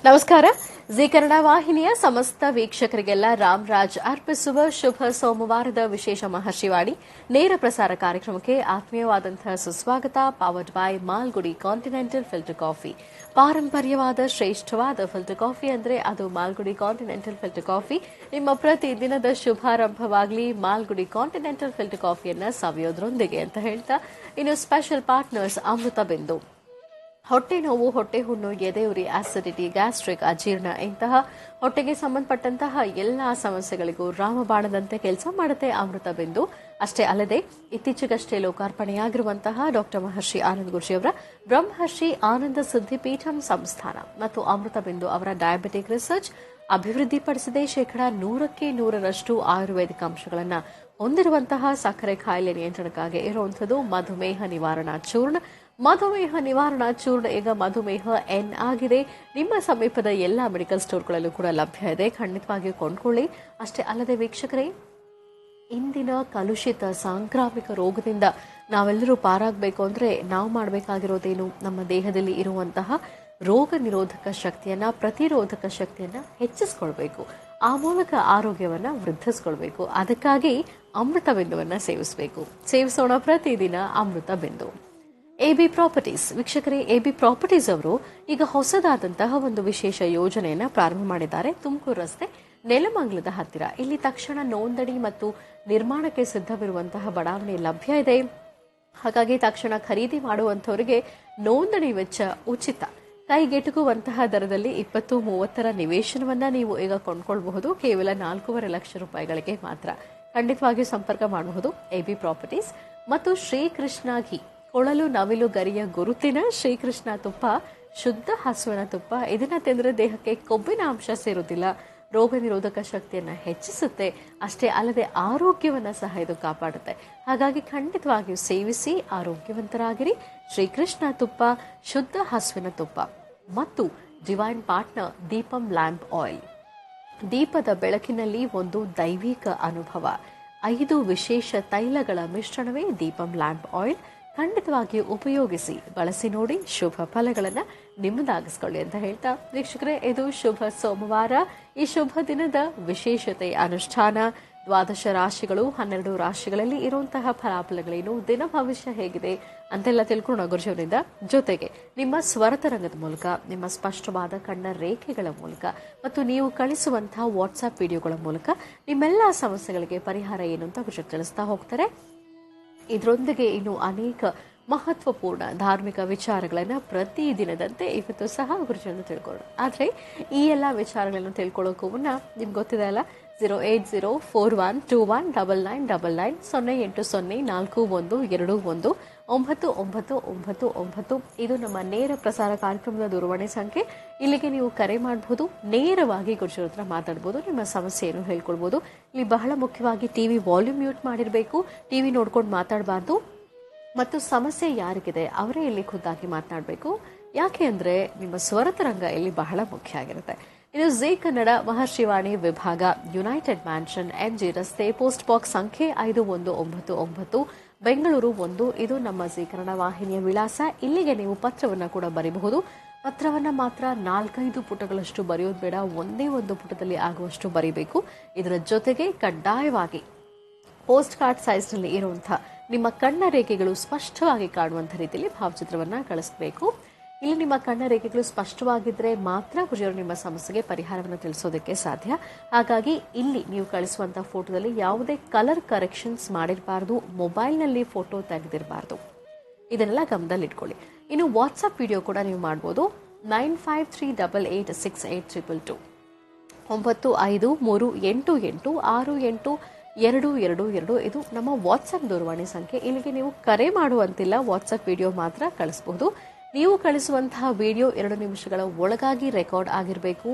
ನಮಸ್ಕಾರ. ಜಿ ಕನ್ನಡ ವಾಹಿನಿಯ ಸಮಸ್ತ ವೀಕ್ಷಕರಿಗೆಲ್ಲ ರಾಮರಾಜ್ ಅರ್ಪಿಸುವ ಶುಭ ಸೋಮವಾರದ ವಿಶೇಷ ಮಹರ್ಷಿವಾಣಿ ನೇರ ಪ್ರಸಾರ ಕಾರ್ಯಕ್ರಮಕ್ಕೆ ಆತ್ಮೀಯವಾದಂತಹ ಸುಸ್ವಾಗತ. Powered by Malgudi continental filter coffee. ಪಾರಂಪರ್ಯವಾದ ಶ್ರೇಷ್ಠವಾದ ಫಿಲ್ಟರ್ ಕಾಫಿ ಅಂದ್ರೆ ಅದು ಮಾಲ್ಗುಡಿ ಕಾಂಟಿನೆಂಟಲ್ ಫಿಲ್ಟರ್ ಕಾಫಿ. ನಿಮ್ಮ ಪ್ರತಿ ದಿನದ ಶುಭಾರಂಭವಾಗಲಿ ಮಾಲ್ಗುಡಿ ಕಾಂಟಿನೆಂಟಲ್ ಫಿಲ್ಟರ್ ಕಾಫಿಯನ್ನ ಸವಿಯೋದ್ರೊಂದಿಗೆ ಅಂತ ಹೇಳ್ತಾ, ಇನ್ನು ಸ್ಪೆಷಲ್ ಪಾರ್ಟ್ನರ್ಸ್ ಅಮೃತ ಬಿಂದು. ಹೊಟ್ಟೆ ನೋವು, ಹೊಟ್ಟೆ ಹುಣ್ಣು, ಎದೆಯುರಿ, ಆಸಿಡಿಟಿ, ಗ್ಯಾಸ್ಟ್ರಿಕ್, ಅಜೀರ್ಣ ಇಂತಹ ಹೊಟ್ಟೆಗೆ ಸಂಬಂಧಪಟ್ಟಂತಹ ಎಲ್ಲಾ ಸಮಸ್ಯೆಗಳಿಗೂ ರಾಮಬಾಣದಂತೆ ಕೆಲಸ ಮಾಡುತ್ತೆ ಅಮೃತ ಬಿಂದು. ಅಷ್ಟೇ ಅಲ್ಲದೆ ಇತ್ತೀಚೆಗಷ್ಟೇ ಲೋಕಾರ್ಪಣೆಯಾಗಿರುವಂತಹ ಡಾಕ್ಟರ್ ಮಹರ್ಷಿ ಆನಂದ್ ಗುರೂಜಿಯವರ ಬ್ರಹ್ಮರ್ಷಿ ಆನಂದ ಸಿದ್ಧಿಪೀಠಂ ಸಂಸ್ಥಾನ ಮತ್ತು ಅಮೃತ ಬಿಂದು ಅವರ ಡಯಾಬಿಟಿಕ್ ರಿಸರ್ಚ್ ಅಭಿವೃದ್ಧಿಪಡಿಸಿದೆ. 100% ಆಯುರ್ವೇದಿಕ್ ಅಂಶಗಳನ್ನು ಹೊಂದಿರುವಂತಹ ಸಕ್ಕರೆ ಕಾಯಿಲೆ ನಿಯಂತ್ರಣಕ್ಕಾಗಿ ಇರುವಂಥದ್ದು ಮಧುಮೇಹ ನಿವಾರಣಾ ಚೂರ್ಣ. ಮಧುಮೇಹ ನಿವಾರಣಾ ಚೂರ್ಣ ಈಗ ಮಧುಮೇಹ ಎನ್ ಆಗಿದೆ. ನಿಮ್ಮ ಸಮೀಪದ ಎಲ್ಲಾ ಮೆಡಿಕಲ್ ಸ್ಟೋರ್ಗಳಲ್ಲೂ ಕೂಡ ಲಭ್ಯ ಇದೆ, ಖಂಡಿತವಾಗಿಯೂ ಕೊಂಡ್ಕೊಳ್ಳಿ. ಅಷ್ಟೇ ಅಲ್ಲದೆ ವೀಕ್ಷಕರೇ, ಇಂದಿನ ಕಲುಷಿತ ಸಾಂಕ್ರಾಮಿಕ ರೋಗದಿಂದ ನಾವೆಲ್ಲರೂ ಪಾರಾಗಬೇಕು ಅಂದ್ರೆ ನಾವು ಮಾಡಬೇಕಾಗಿರೋದೇನು? ನಮ್ಮ ದೇಹದಲ್ಲಿ ಇರುವಂತಹ ರೋಗ ನಿರೋಧಕ ಶಕ್ತಿಯನ್ನ, ಪ್ರತಿರೋಧಕ ಶಕ್ತಿಯನ್ನ ಹೆಚ್ಚಿಸ್ಕೊಳ್ಬೇಕು. ಆ ಮೂಲಕ ಆರೋಗ್ಯವನ್ನ ವೃದ್ಧಿಸ್ಕೊಳ್ಬೇಕು. ಅದಕ್ಕಾಗಿ ಅಮೃತ ಬಿಂದುವನ್ನ ಸೇವಿಸೋಣ ಪ್ರತಿದಿನ ಅಮೃತ ಬಿಂದು. ಎಬಿ ಪ್ರಾಪರ್ಟೀಸ್ ವೀಕ್ಷಕರೇ, ಎಬಿ ಪ್ರಾಪರ್ಟೀಸ್ ಅವರು ಈಗ ಹೊಸದಾದಂತಹ ಒಂದು ವಿಶೇಷ ಯೋಜನೆಯನ್ನ ಪ್ರಾರಂಭ ಮಾಡಿದ್ದಾರೆ. ತುಮಕೂರು ರಸ್ತೆ ನೆಲಮಂಗಲದ ಹತ್ತಿರ. ಇಲ್ಲಿ ತಕ್ಷಣ ನೋಂದಣಿ ಮತ್ತು ನಿರ್ಮಾಣಕ್ಕೆ ಸಿದ್ಧವಿರುವಂತಹ ಬಡಾವಣೆ ಲಭ್ಯ ಇದೆ. ಹಾಗಾಗಿ ತಕ್ಷಣ ಖರೀದಿ ಮಾಡುವಂತವರಿಗೆ ನೋಂದಣಿ ವೆಚ್ಚ ಉಚಿತ. ಕೈಗೆಟುಕುವಂತಹ ದರದಲ್ಲಿ 20-30 ನಿವೇಶನವನ್ನ ನೀವು ಈಗ ಕೊಂಡ್ಕೊಳ್ಬಹುದು. ಕೇವಲ 4.5 ಲಕ್ಷ ರೂಪಾಯಿಗಳಿಗೆ ಮಾತ್ರ. ಖಂಡಿತವಾಗಿಯೂ ಸಂಪರ್ಕ ಮಾಡಬಹುದು. ಎಬಿ ಪ್ರಾಪರ್ಟೀಸ್ ಮತ್ತು ಶ್ರೀಕೃಷ್ಣ ಘೀ, ಕೊಳಲು ನವಿಲು ಗರಿಯ ಗುರುತಿನ ಶ್ರೀಕೃಷ್ಣ ತುಪ್ಪ, ಶುದ್ಧ ಹಸುವಿನ ತುಪ್ಪ. ಇದನ್ನ ತಿಂದರೆ ದೇಹಕ್ಕೆ ಕೊಬ್ಬಿನ ಅಂಶ ಸೇರುವುದಿಲ್ಲ, ರೋಗ ನಿರೋಧಕ ಶಕ್ತಿಯನ್ನ ಹೆಚ್ಚಿಸುತ್ತೆ. ಅಷ್ಟೇ ಅಲ್ಲದೆ ಆರೋಗ್ಯವನ್ನ ಸಹ ಇದು ಕಾಪಾಡುತ್ತೆ. ಹಾಗಾಗಿ ಖಂಡಿತವಾಗಿಯೂ ಸೇವಿಸಿ, ಆರೋಗ್ಯವಂತರಾಗಿರಿ. ಶ್ರೀಕೃಷ್ಣ ತುಪ್ಪ, ಶುದ್ಧ ಹಸುವಿನ ತುಪ್ಪ ಮತ್ತು divine partner Deepam lamp oil. ದೀಪದ ಬೆಳಕಿನಲ್ಲಿ ಒಂದು ದೈವಿಕ ಅನುಭವ. 5 ವಿಶೇಷ ತೈಲಗಳ ಮಿಶ್ರಣವೇ ದೀಪಂ ಲ್ಯಾಂಪ್ ಆಯಿಲ್. ಖಂಡಿತವಾಗಿ ಉಪಯೋಗಿಸಿ, ಬಳಸಿ ನೋಡಿ, ಶುಭ ಫಲಗಳನ್ನು ನಿಮ್ಮದಾಗಿಸ್ಕೊಳ್ಳಿ ಅಂತ ಹೇಳ್ತಾ ವೀಕ್ಷಕರೇ, ಇದು ಶುಭ ಸೋಮವಾರ. ಈ ಶುಭ ದಿನದ ವಿಶೇಷತೆ ಅನುಷ್ಠಾನ, 12 ರಾಶಿಗಳು, 12 ರಾಶಿಗಳಲ್ಲಿ ಇರುವಂತಹ ಫಲಾಫಲಗಳೇನು, ದಿನ ಭವಿಷ್ಯ ಹೇಗಿದೆ ಅಂತೆಲ್ಲ ತಿಳ್ಕೊಳ್ಳೋಣ ಗುರುಜವರಿಂದ. ಜೊತೆಗೆ ನಿಮ್ಮ ಸ್ವರತರಂಗದ ಮೂಲಕ, ನಿಮ್ಮ ಸ್ಪಷ್ಟವಾದ ಕಣ್ಣ ರೇಖೆಗಳ ಮೂಲಕ ಮತ್ತು ನೀವು ಕಳಿಸುವಂತಹ ವಾಟ್ಸ್ಆಪ್ ವಿಡಿಯೋಗಳ ಮೂಲಕ ನಿಮ್ಮೆಲ್ಲ ಸಮಸ್ಯೆಗಳಿಗೆ ಪರಿಹಾರ ಏನು ಅಂತ ಗುರುಜರು ತಿಳಿಸ್ತಾ ಹೋಗ್ತಾರೆ. ಇದರೊಂದಿಗೆ ಇನ್ನು ಅನೇಕ ಮಹತ್ವಪೂರ್ಣ ಧಾರ್ಮಿಕ ವಿಚಾರಗಳನ್ನ ಪ್ರತಿದಿನದಂತೆ ಇವತ್ತು ಸಹ ಗುರುಜರನ್ನು ತಿಳ್ಕೊಳ್ಳೋಣ. ಆದ್ರೆ ಈ ಎಲ್ಲ ವಿಚಾರಗಳನ್ನು ತಿಳ್ಕೊಳ್ಳೋಕ್ಕೂ ಮುನ್ನ ನಿಮ್ಗೆ ಗೊತ್ತಿದೆ ಅಲ್ಲ, 08041219999 08041219999 ಇದು ನಮ್ಮ ನೇರ ಪ್ರಸಾರ ಕಾರ್ಯಕ್ರಮದ ದೂರವಾಣಿ ಸಂಖ್ಯೆ. ಇಲ್ಲಿಗೆ ನೀವು ಕರೆ ಮಾಡಬಹುದು, ನೇರವಾಗಿ ಗುರುಜರ ಹತ್ರ ಮಾತಾಡಬಹುದು, ನಿಮ್ಮ ಸಮಸ್ಯೆಯನ್ನು ಹೇಳ್ಕೊಳ್ಬಹುದು. ಇಲ್ಲಿ ಬಹಳ ಮುಖ್ಯವಾಗಿ ಟಿವಿ ವಾಲ್ಯೂಮ್ ಮ್ಯೂಟ್ ಮಾಡಿರಬೇಕು, ಟಿವಿ ನೋಡ್ಕೊಂಡು ಮಾತಾಡಬಾರ್ದು ಮತ್ತು ಸಮಸ್ಯೆ ಯಾರಿಗಿದೆ ಅವರೇ ಇಲ್ಲಿ ಖುದ್ದಾಗಿ ಮಾತನಾಡಬೇಕು. ಯಾಕೆ ಅಂದ್ರೆ ನಿಮ್ಮ ಸ್ವರತರಂಗ ಇಲ್ಲಿ ಬಹಳ ಮುಖ್ಯ ಆಗಿರುತ್ತೆ. ಇದು ಜಿ ಕನ್ನಡ ಮಹರ್ಷಿವಾಣಿ ವಿಭಾಗ, ಯುನೈಟೆಡ್ ಮ್ಯಾನ್ಷನ್, MG ರಸ್ತೆ, ಪೋಸ್ಟ್ ಬಾಕ್ಸ್ ಸಂಖ್ಯೆ 5199, ಬೆಂಗಳೂರು 1. ಇದು ನಮ್ಮ ಜಿ ಕನ್ನಡ ವಾಹಿನಿಯ ವಿಳಾಸ. ಇಲ್ಲಿಗೆ ನೀವು ಪತ್ರವನ್ನ ಕೂಡ ಬರೀಬಹುದು. ಪತ್ರವನ್ನ ಮಾತ್ರ 4-5 ಪುಟಗಳಷ್ಟು ಬರೆಯೋದು ಬೇಡ, ಒಂದೇ ಒಂದು ಪುಟದಲ್ಲಿ ಆಗುವಷ್ಟು ಬರೀಬೇಕು. ಇದರ ಜೊತೆಗೆ ಕಡ್ಡಾಯವಾಗಿ ಪೋಸ್ಟ್ ಕಾರ್ಡ್ ಸೈಜ್ನಲ್ಲಿ ಇರುವಂತಹ ನಿಮ್ಮ ಕಣ್ಣ ರೇಖೆಗಳು ಸ್ಪಷ್ಟವಾಗಿ ಕಾಣುವಂಥ ರೀತಿಯಲ್ಲಿ ಭಾವಚಿತ್ರವನ್ನ ಕಳಿಸಬೇಕು. ಇಲ್ಲಿ ನಿಮ್ಮ ಕಣ್ಣ ರೇಖೆಗಳು ಸ್ಪಷ್ಟವಾಗಿದ್ರೆ ಮಾತ್ರ ಗುರುಜರು ನಿಮ್ಮ ಸಮಸ್ಯೆಗೆ ಪರಿಹಾರವನ್ನು ತಿಳಿಸೋದಕ್ಕೆ ಸಾಧ್ಯ. ಹಾಗಾಗಿ ಇಲ್ಲಿ ನೀವು ಕಳಿಸುವಂತಹ ಫೋಟೋದಲ್ಲಿ ಯಾವುದೇ ಕಲರ್ ಕರೆಕ್ಷನ್ಸ್ ಮಾಡಿರಬಾರ್ದು, ಮೊಬೈಲ್ನಲ್ಲಿ ಫೋಟೋ ತೆಗೆದಿರಬಾರ್ದು. ಇದನ್ನೆಲ್ಲ ಗಮನದಲ್ಲಿಟ್ಕೊಳ್ಳಿ. ಇನ್ನು ವಾಟ್ಸ್ಆಪ್ ವಿಡಿಯೋ ಕೂಡ ನೀವು ಮಾಡ್ಬೋದು. 9538868222 9538868222 ಇದು ನಮ್ಮ ವಾಟ್ಸ್ಆಪ್ ದೂರವಾಣಿ ಸಂಖ್ಯೆ. ಇಲ್ಲಿಗೆ ನೀವು ಕರೆ ಮಾಡುವಂತಿಲ್ಲ, ವಾಟ್ಸ್ಆಪ್ ವಿಡಿಯೋ ಮಾತ್ರ ಕಳಿಸಬಹುದು. ನೀವು ಕಳಿಸುವಂತಹ ವಿಡಿಯೋ 2 ನಿಮಿಷಗಳ ಒಳಗಾಗಿ ರೆಕಾರ್ಡ್ ಆಗಿರಬೇಕು.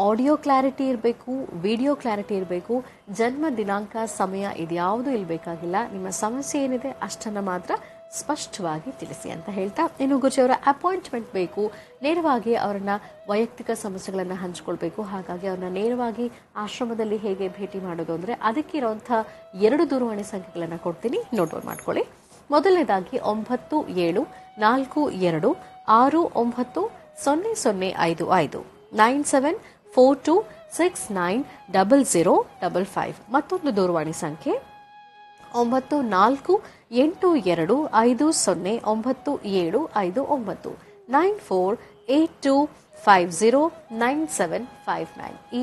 ಆಡಿಯೋ ಕ್ಲಾರಿಟಿ ಇರಬೇಕು, ವಿಡಿಯೋ ಕ್ಲಾರಿಟಿ ಇರಬೇಕು. ಜನ್ಮ ದಿನಾಂಕ, ಸಮಯ ಇದ್ಯಾವುದು ಇಲ್ಲಿ ಬೇಕಾಗಿಲ್ಲ. ನಿಮ್ಮ ಸಮಸ್ಯೆ ಏನಿದೆ ಅಷ್ಟನ್ನ ಮಾತ್ರ ಸ್ಪಷ್ಟವಾಗಿ ತಿಳಿಸಿ ಅಂತ ಹೇಳ್ತಾ, ಇನ್ನು ಗುರುಜಿಯವರ ಅಪಾಯಿಂಟ್ಮೆಂಟ್ ಬೇಕು, ನೇರವಾಗಿ ಅವರನ್ನ ವೈಯಕ್ತಿಕ ಸಮಸ್ಯೆಗಳನ್ನು ಹಂಚಿಕೊಳ್ಬೇಕು. ಹಾಗಾಗಿ ಅವ್ರನ್ನ ನೇರವಾಗಿ ಆಶ್ರಮದಲ್ಲಿ ಹೇಗೆ ಭೇಟಿ ಮಾಡೋದು ಅಂದ್ರೆ ಅದಕ್ಕಿರುವಂತಹ 2 ದೂರವಾಣಿ ಸಂಖ್ಯೆಗಳನ್ನು ಕೊಡ್ತೀನಿ, ನೋಟ್ ಡೌನ್ ಮಾಡ್ಕೊಳ್ಳಿ. ಮೊದಲನೇದಾಗಿ 9742690055 9742690055. ಮತ್ತೊಂದು ದೂರವಾಣಿ ಸಂಖ್ಯೆ 9480509759 9482509759. ಈ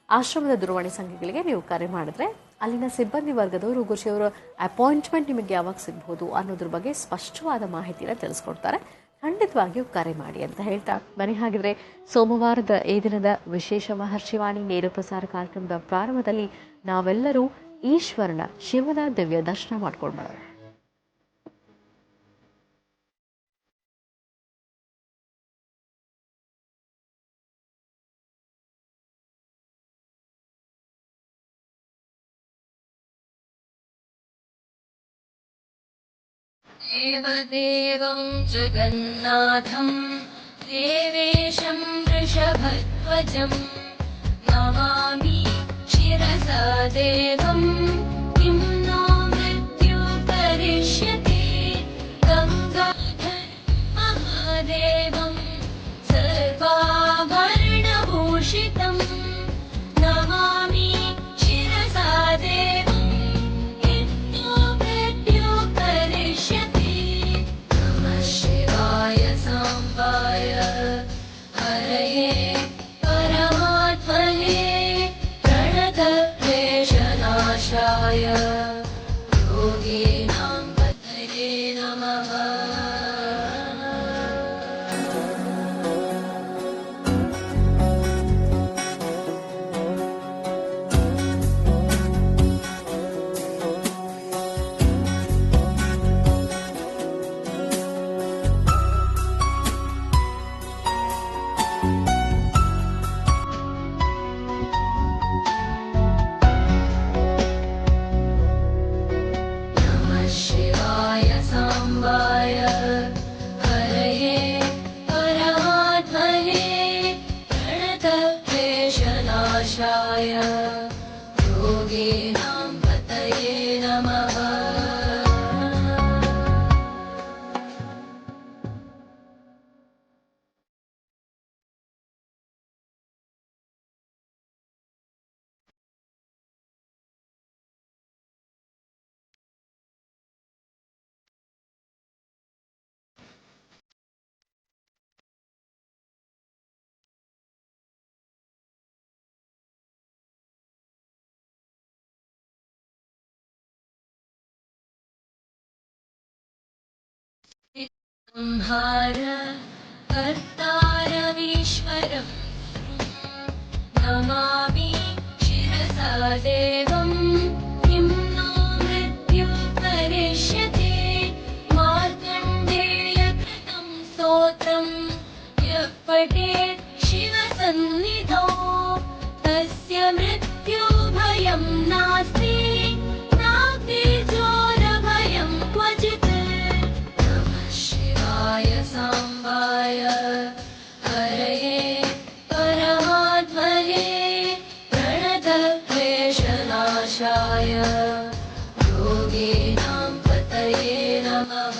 ಆಶ್ರಮದ ದೂರವಾಣಿ ಸಂಖ್ಯೆಗಳಿಗೆ ನೀವು ಕರೆ ಮಾಡಿದ್ರೆ ಅಲ್ಲಿನ ಸಿಬ್ಬಂದಿ ವರ್ಗದವರು ಗುರುಜಿಯವರ ಅಪಾಯಿಂಟ್ಮೆಂಟ್ ನಿಮಗೆ ಯಾವಾಗ ಸಿಗಬಹುದು ಅನ್ನೋದ್ರ ಬಗ್ಗೆ ಸ್ಪಷ್ಟವಾದ ಮಾಹಿತಿನ ತಿಳಿಸ್ಕೊಡ್ತಾರೆ. ಖಂಡಿತವಾಗಿಯೂ ಕರೆ ಮಾಡಿ ಅಂತ ಹೇಳ್ತಾ ಬನ್ನಿ ಹಾಗಿದ್ರೆ ಸೋಮವಾರದ ಈ ದಿನದ ವಿಶೇಷ ಮಹರ್ಷಿವಾಣಿ ನೇರ ಪ್ರಸಾರ ಕಾರ್ಯಕ್ರಮದ ಪ್ರಾರಂಭದಲ್ಲಿ ನಾವೆಲ್ಲರೂ ಈಶ್ವರನ ಶಿವನ ದಿವ್ಯ ದರ್ಶನ ಮಾಡ್ಕೊಂಡು ಬರೋಣ. देवदेवं जगन्नाथं देवेशं वृषभध्वजं नमामि शिरसा देवं किं नो मृत्यु करिष्यति गङ्गाधर महादेवं सर्वाभरणभूषितं नमामि शिरसा देवं योगीनां पतये नमः. योगीनां पतये नमः. संहार कर्तारमीश्वरं नमामि शिरसा देवं किं नो मृत्यु करिष्यति मार्कण्डेयकृतं स्तोत्रं यः पठेत् शिवसन्निधौ तस्य मृत्युभयं नास्ति नास्ति चोरभयं क्वचित्. सांबाय हरये परमात्मने प्रणतक्लेशनाशाय योगीनां पतये नमः.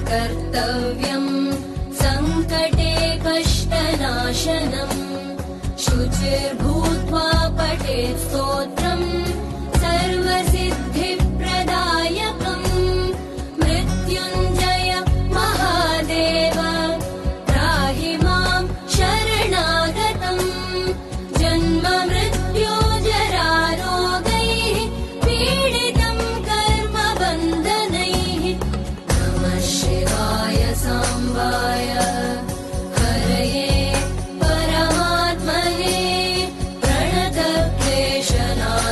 कर्तव्यं संकटे कष्टनाशनं शुचिर्भूत्वा पठेत् स्तोत्रं सर्वसिद्धिप्रदायकं मृत्युञ्जय महादेव त्राहि मां शरणागतं जन्म मृत्यो जरारोगैः पीडितं कर्मबन्धनैः. नमः शिवाय सांबाय हरये परमात्मने प्रणतक्लेशनाशाय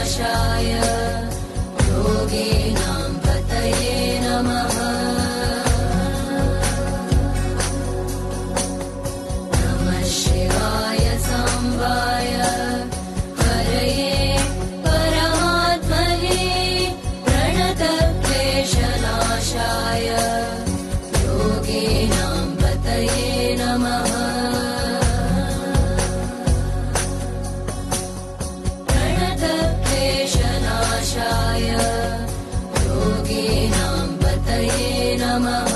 नमः।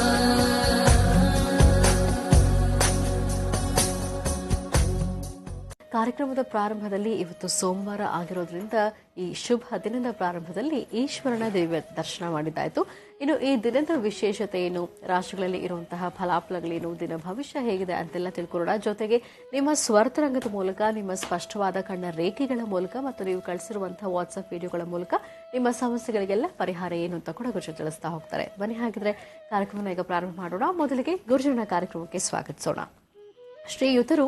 ಕಾರ್ಯಕ್ರಮದ ಪ್ರಾರಂಭದಲ್ಲಿ ಇವತ್ತು ಸೋಮವಾರ ಆಗಿರೋದ್ರಿಂದ ಈ ಶುಭ ದಿನದ ಪ್ರಾರಂಭದಲ್ಲಿ ಈಶ್ವರನ ದಿವ್ಯ ದರ್ಶನ ಮಾಡಿದ್ದಾಯಿತು. ಇನ್ನು ಈ ದಿನದ ವಿಶೇಷತೆ ಏನು, ರಾಶಿಗಳಲ್ಲಿ ಇರುವಂತಹ ಫಲಾಫಲಗಳೇನು, ದಿನ ಭವಿಷ್ಯ ಹೇಗಿದೆ ಅಂತೆಲ್ಲ ತಿಳ್ಕೊಳ್ಳೋಣ. ಜೊತೆಗೆ ನಿಮ್ಮ ಸ್ವರ್ತರಂಗದ ಮೂಲಕ, ನಿಮ್ಮ ಸ್ಪಷ್ಟವಾದ ಕಣ್ಣ ರೇಖೆಗಳ ಮೂಲಕ ಮತ್ತು ನೀವು ಕಳಿಸಿರುವಂತಹ ವಾಟ್ಸ್ಆಪ್ ವಿಡಿಯೋಗಳ ಮೂಲಕ ನಿಮ್ಮ ಸಮಸ್ಯೆಗಳಿಗೆಲ್ಲ ಪರಿಹಾರ ಏನು ಅಂತ ಕೂಡ ಗುರುಜಿ ತಿಳಿಸ್ತಾ ಹೋಗ್ತಾರೆ. ಬನ್ನಿ ಹಾಗಿದ್ರೆ ಕಾರ್ಯಕ್ರಮನ ಈಗ ಪ್ರಾರಂಭ ಮಾಡೋಣ. ಮೊದಲಿಗೆ ಗುರುಜನ ಕಾರ್ಯಕ್ರಮಕ್ಕೆ ಸ್ವಾಗತಿಸೋಣ. ಶ್ರೀಯುತರು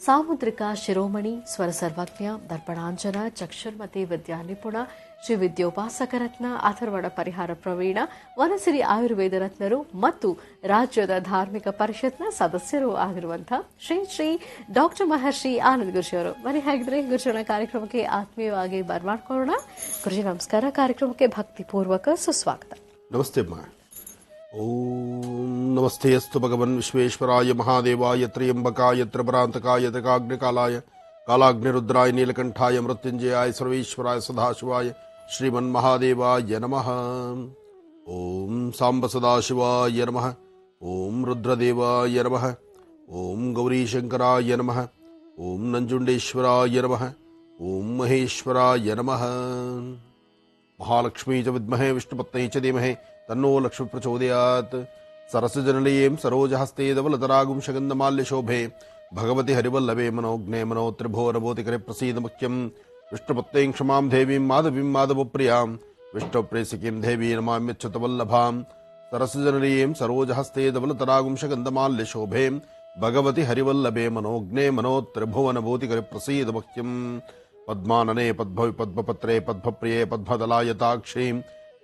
ಸಾಮುದ್ರಿಕ ಶಿರೋಮಣಿ, ಸ್ವರ ಸರ್ವಜ್ಞ, ದರ್ಪಣಾಂಜನ, ಚಕ್ಷುರ್ಮತಿ ವಿದ್ಯಾ ನಿಪುಣ, ಶ್ರೀ ವಿದ್ಯೋಪಾಸಕ ರತ್ನ, ಅಥರ್ವಣ ಪರಿಹಾರ ಪ್ರವೀಣ, ವನಸಿರಿ ಆಯುರ್ವೇದ ರತ್ನರು ಮತ್ತು ರಾಜ್ಯದ ಧಾರ್ಮಿಕ ಪರಿಷತ್ನ ಸದಸ್ಯರು ಆಗಿರುವಂತಹ ಶ್ರೀ ಡಾಕ್ಟರ್ ಮಹರ್ಷಿ ಆನಂದ್ ಗುರುಜಿ ಅವರು. ಬನ್ನಿ ಹಾಗಿದ್ರೆ ಗುರುಜಿನ ಕಾರ್ಯಕ್ರಮಕ್ಕೆ ಆತ್ಮೀಯವಾಗಿ ಬರ್ಮಾಡ್ಕೊಳ್ಳೋಣ. ಗುರುಜಿ ನಮಸ್ಕಾರ. ಕಾರ್ಯಕ್ರಮಕ್ಕೆ ಭಕ್ತಿಪೂರ್ವಕ ಸುಸ್ವಾಗತ. ನಮಸ್ತೆ ಅಮ್ಮ. ಓಂ ನಮಸ್ತೆ ಅಸ್ತು ಭಗವನ್ ವಿಶ್ವೇಶ್ವರಾಯ ಮಹಾದೇವಾಯ ತ್ರ್ಯಂಬಕಾಯ ತ್ರಿಪರಾಂತಕಾಯ ತ್ರಿಕಾಗ್ನಿಕಾಲಾಯ ಕಾಲಾಗ್ನಿರುದ್ರಾಯ ನೀಲಕಂಠಾಯ ಮೃತ್ಯುಂಜಯಾಯ ಸರ್ವೇಶ್ವರಾಯ ಸದಾಶಿವಾಯ ಶ್ರೀಮನ್ಮಹಾದೇವಾಯ ನಮಃ. ಓಂ ಸಾಂಬ ಸದಾಶಿವಾಯ ನಮಃ. ಓಂ ರುದ್ರದೇವಾಯ ನಮಃ. ಓಂ ಗೌರೀಶಂಕರಾಯ ನಮಃ. ಓಂ ನಂಜುಂಡೇಶ್ವರಾಯ ನಮಃ. ಓಂ ಮಹೇಶ್ವರಾಯ ನಮಃ. ಮಹಾಲಕ್ಷ್ಮೀ ಚ ವಿದ್ಮಹೇ ವಿಷ್ಣುಪತ್ನೈ ಚ ಧೀಮಹಿ ತನ್ನೋ ಲಕ್ಷ್ಮೀ ಪ್ರಚೋದಯಾತ್. ಸರಸಜನಲೀಂ ಸರೋಜಹಸ್ತೆ ಧವಲತರಾಗುಂ ಶಗಂಧಮಾಲ್ಯ ಶೋಭೆ ಭಗವತಿ ಹರಿವಲ್ಲಭೆ ಮನೋಜ್ಞೆ ಮನೋತ್ರಿಭುವನಭೂತಿಕರೆ ಪ್ರಸೀದ ಮುಖ್ಯಂ. ವಿಷ್ಣುಪತ್ನೈಂ ಕ್ಷಮಾಂ ದೇವೀಂ ಮಾಧವೀಂ ಮಾಧವಪ್ರಿಯಾಂ ವಿಷ್ಣುಪ್ರೇಸಿಕೀಂ ದೇವೀ ನಮಾಮ್ಯಚ್ಯುತವಲ್ಲಭಾಂ. ಸರಸಜನಲೀಂ ಸರೋಜಹಸ್ತೆ ಧವಲತರಾಗುಂ ಶಗಂಧಮಾಲ್ಯ ಶೋಭೆ ಭಗವತಿ ಹರಿವಲ್ಲಭೆ ಮನೋಜ್ಞೆ ಮನೋತ್ರಿಭುವನಭೂತಿಕರೆ ಪ್ರಸೀದ ಮುಖ್ಯಂ. ಪದ್ಮಾನನೆ ಪದ್ಮವಿ ಪದ್ಮಪತ್ರೆ ಪದ್ಮಪ್ರಿಯೆ ಪದ್ಮದಲಾಯತಾಕ್ಷೀಂ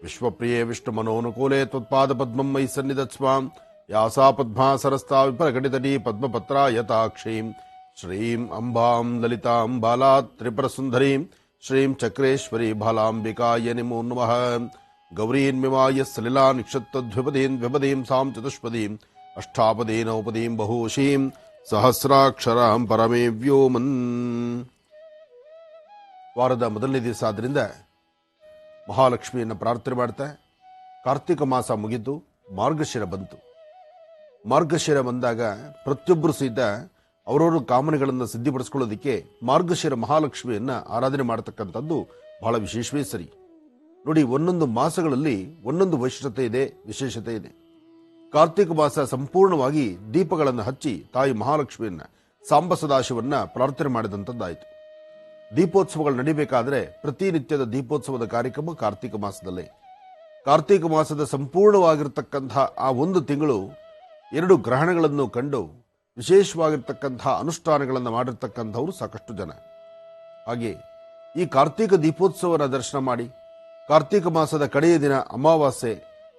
ವಿಶ್ವಪ್ರಿಯೆ ವಿಷ್ಣುಮನೋನುಕೂಲೆ ತ್ವತ್ಪಾದ ಪದ್ಮಂ ಮಯಿ ಸನ್ನಿಧತ್ಸ್ವಾಂ. ಯಾಸಾ ಪದ್ಮಾ ಸರಸ್ತಾ ವಿಪರಘಟಿತಟಿ ಪದ್ಮಪತ್ರಾಯತಾಕ್ಷೀಂ. ಶ್ರೀಂ ಅಂಬಾಂ ಲಲಿತಾಂ ಬಾಲಾತ್ ತ್ರಿಪುರಸುಂದರೀಂ ಶ್ರೀಂ ಚಕ್ರೇಶ್ವರಿ ಬಾಲಾಂಬಿಕಾಯ ನಮೋ ನಮಃ. ಗೌರೀನ್ಮಿಮಾಯ ಸಲಿಲಾ ನಿಕ್ಷತ್ತದ್ವಿಪದೀಂ ದ್ವಿಪದೀಂ ಸಾಂ ಚತುಷ್ಪದೀಂ ಅಷ್ಟಾಪದೀ ನೌಪದೀಂ ಬಹುಶೀಂ ಸಹಸ್ರಾಕ್ಷರಾಂ ಪರಮೇ ವ್ಯೋಮನ್. ವಾರದ ಮೊದಲನೇ ದಿವಸ ಆದ್ರಿಂದ ಮಹಾಲಕ್ಷ್ಮಿಯನ್ನು ಪ್ರಾರ್ಥನೆ ಮಾಡ್ತಾ ಕಾರ್ತಿಕ ಮಾಸ ಮುಗಿದು ಮಾರ್ಗಶಿರ ಬಂತು. ಮಾರ್ಗಶಿರ ಬಂದಾಗ ಪ್ರತಿಯೊಬ್ಬರು ಸಹಿತ ಅವರವರ ಕಾಮನೆಗಳನ್ನು ಸಿದ್ಧಿಪಡಿಸ್ಕೊಳ್ಳೋದಕ್ಕೆ ಮಾರ್ಗಶಿರ ಮಹಾಲಕ್ಷ್ಮಿಯನ್ನು ಆರಾಧನೆ ಮಾಡತಕ್ಕಂಥದ್ದು ಬಹಳ ವಿಶೇಷವೇ ಸರಿ. ನೋಡಿ, ಒಂದೊಂದು ಮಾಸಗಳಲ್ಲಿ ಒಂದೊಂದು ವೈಶಿಷ್ಟ್ಯತೆ ಇದೆ, ವಿಶೇಷತೆ ಇದೆ. ಕಾರ್ತಿಕ ಮಾಸ ಸಂಪೂರ್ಣವಾಗಿ ದೀಪಗಳನ್ನು ಹಚ್ಚಿ ತಾಯಿ ಮಹಾಲಕ್ಷ್ಮಿಯನ್ನ ಸಾಂಬ ಸದಾಶಿವನ್ನ ಪ್ರಾರ್ಥನೆ ಮಾಡಿದಂಥದ್ದಾಯಿತು. ದೀಪೋತ್ಸವಗಳು ನಡೀಬೇಕಾದ್ರೆ ಪ್ರತಿನಿತ್ಯದ ದೀಪೋತ್ಸವದ ಕಾರ್ಯಕ್ರಮ ಕಾರ್ತಿಕ ಮಾಸದಲ್ಲೇ. ಕಾರ್ತಿಕ ಮಾಸದ ಸಂಪೂರ್ಣವಾಗಿರ್ತಕ್ಕಂಥ ಆ ಒಂದು ತಿಂಗಳು 2 ಗ್ರಹಣಗಳನ್ನು ಕಂಡು ವಿಶೇಷವಾಗಿರ್ತಕ್ಕಂಥ ಅನುಷ್ಠಾನಗಳನ್ನು ಮಾಡಿರ್ತಕ್ಕಂಥವರು ಸಾಕಷ್ಟು ಜನ. ಹಾಗೆ ಈ ಕಾರ್ತಿಕ ದೀಪೋತ್ಸವನ ದರ್ಶನ ಮಾಡಿ ಕಾರ್ತಿಕ ಮಾಸದ ಕಡೆಯ ದಿನ ಅಮಾವಾಸ್ಯೆ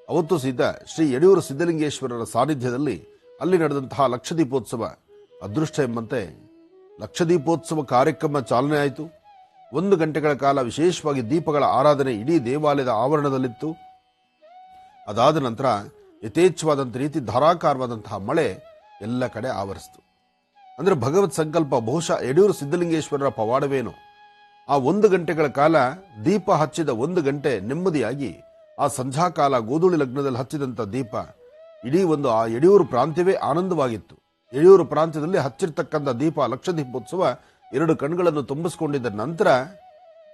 ಅವತ್ತು ಸಹಿತ ಶ್ರೀ ಯಡಿಯೂರು ಸಿದ್ಧಲಿಂಗೇಶ್ವರರ ಸಾನ್ನಿಧ್ಯದಲ್ಲಿ ಅಲ್ಲಿ ನಡೆದಂತಹ ಲಕ್ಷದೀಪೋತ್ಸವ ಅದೃಷ್ಟ ಎಂಬಂತೆ ಲಕ್ಷದೀಪೋತ್ಸವ ಕಾರ್ಯಕ್ರಮ ಚಾಲನೆ ಆಯಿತು. 1 ಗಂಟೆಗಳ ಕಾಲ ವಿಶೇಷವಾಗಿ ದೀಪಗಳ ಆರಾಧನೆ ಇಡೀ ದೇವಾಲಯದ ಆವರಣದಲ್ಲಿತ್ತು. ಅದಾದ ನಂತರ ಯಥೇಚ್ಛವಾದಂಥ ರೀತಿ ಧಾರಾಕಾರವಾದಂತಹ ಮಳೆ ಎಲ್ಲ ಕಡೆ ಆವರಿಸಿತು. ಅಂದರೆ ಭಗವತ್ ಸಂಕಲ್ಪ ಬಹುಶಃ ಯಡಿಯೂರು ಸಿದ್ಧಲಿಂಗೇಶ್ವರರ ಪವಾಡವೇನು. ಆ 1 ಗಂಟೆಗಳ ಕಾಲ ದೀಪ ಹಚ್ಚಿದ 1 ಗಂಟೆ ನೆಮ್ಮದಿಯಾಗಿ ಆ ಸಂಧ್ಯಾಕಾಲ ಗೋಧೂಳಿ ಲಗ್ನದಲ್ಲಿ ಹಚ್ಚಿದಂಥ ದೀಪ ಇಡೀ ಒಂದು ಆ ಯಡಿಯೂರು ಪ್ರಾಂತ್ಯವೇ ಆನಂದವಾಗಿತ್ತು. ಯಡಿಯೂರು ಪ್ರಾಂತ್ಯದಲ್ಲಿ ಹಚ್ಚಿರ್ತಕ್ಕಂಥ ದೀಪ ಲಕ್ಷ ದೀಪೋತ್ಸವ 2 ಕಣ್ಗಳನ್ನು ತುಂಬಿಸಿಕೊಂಡಿದ್ದ ನಂತರ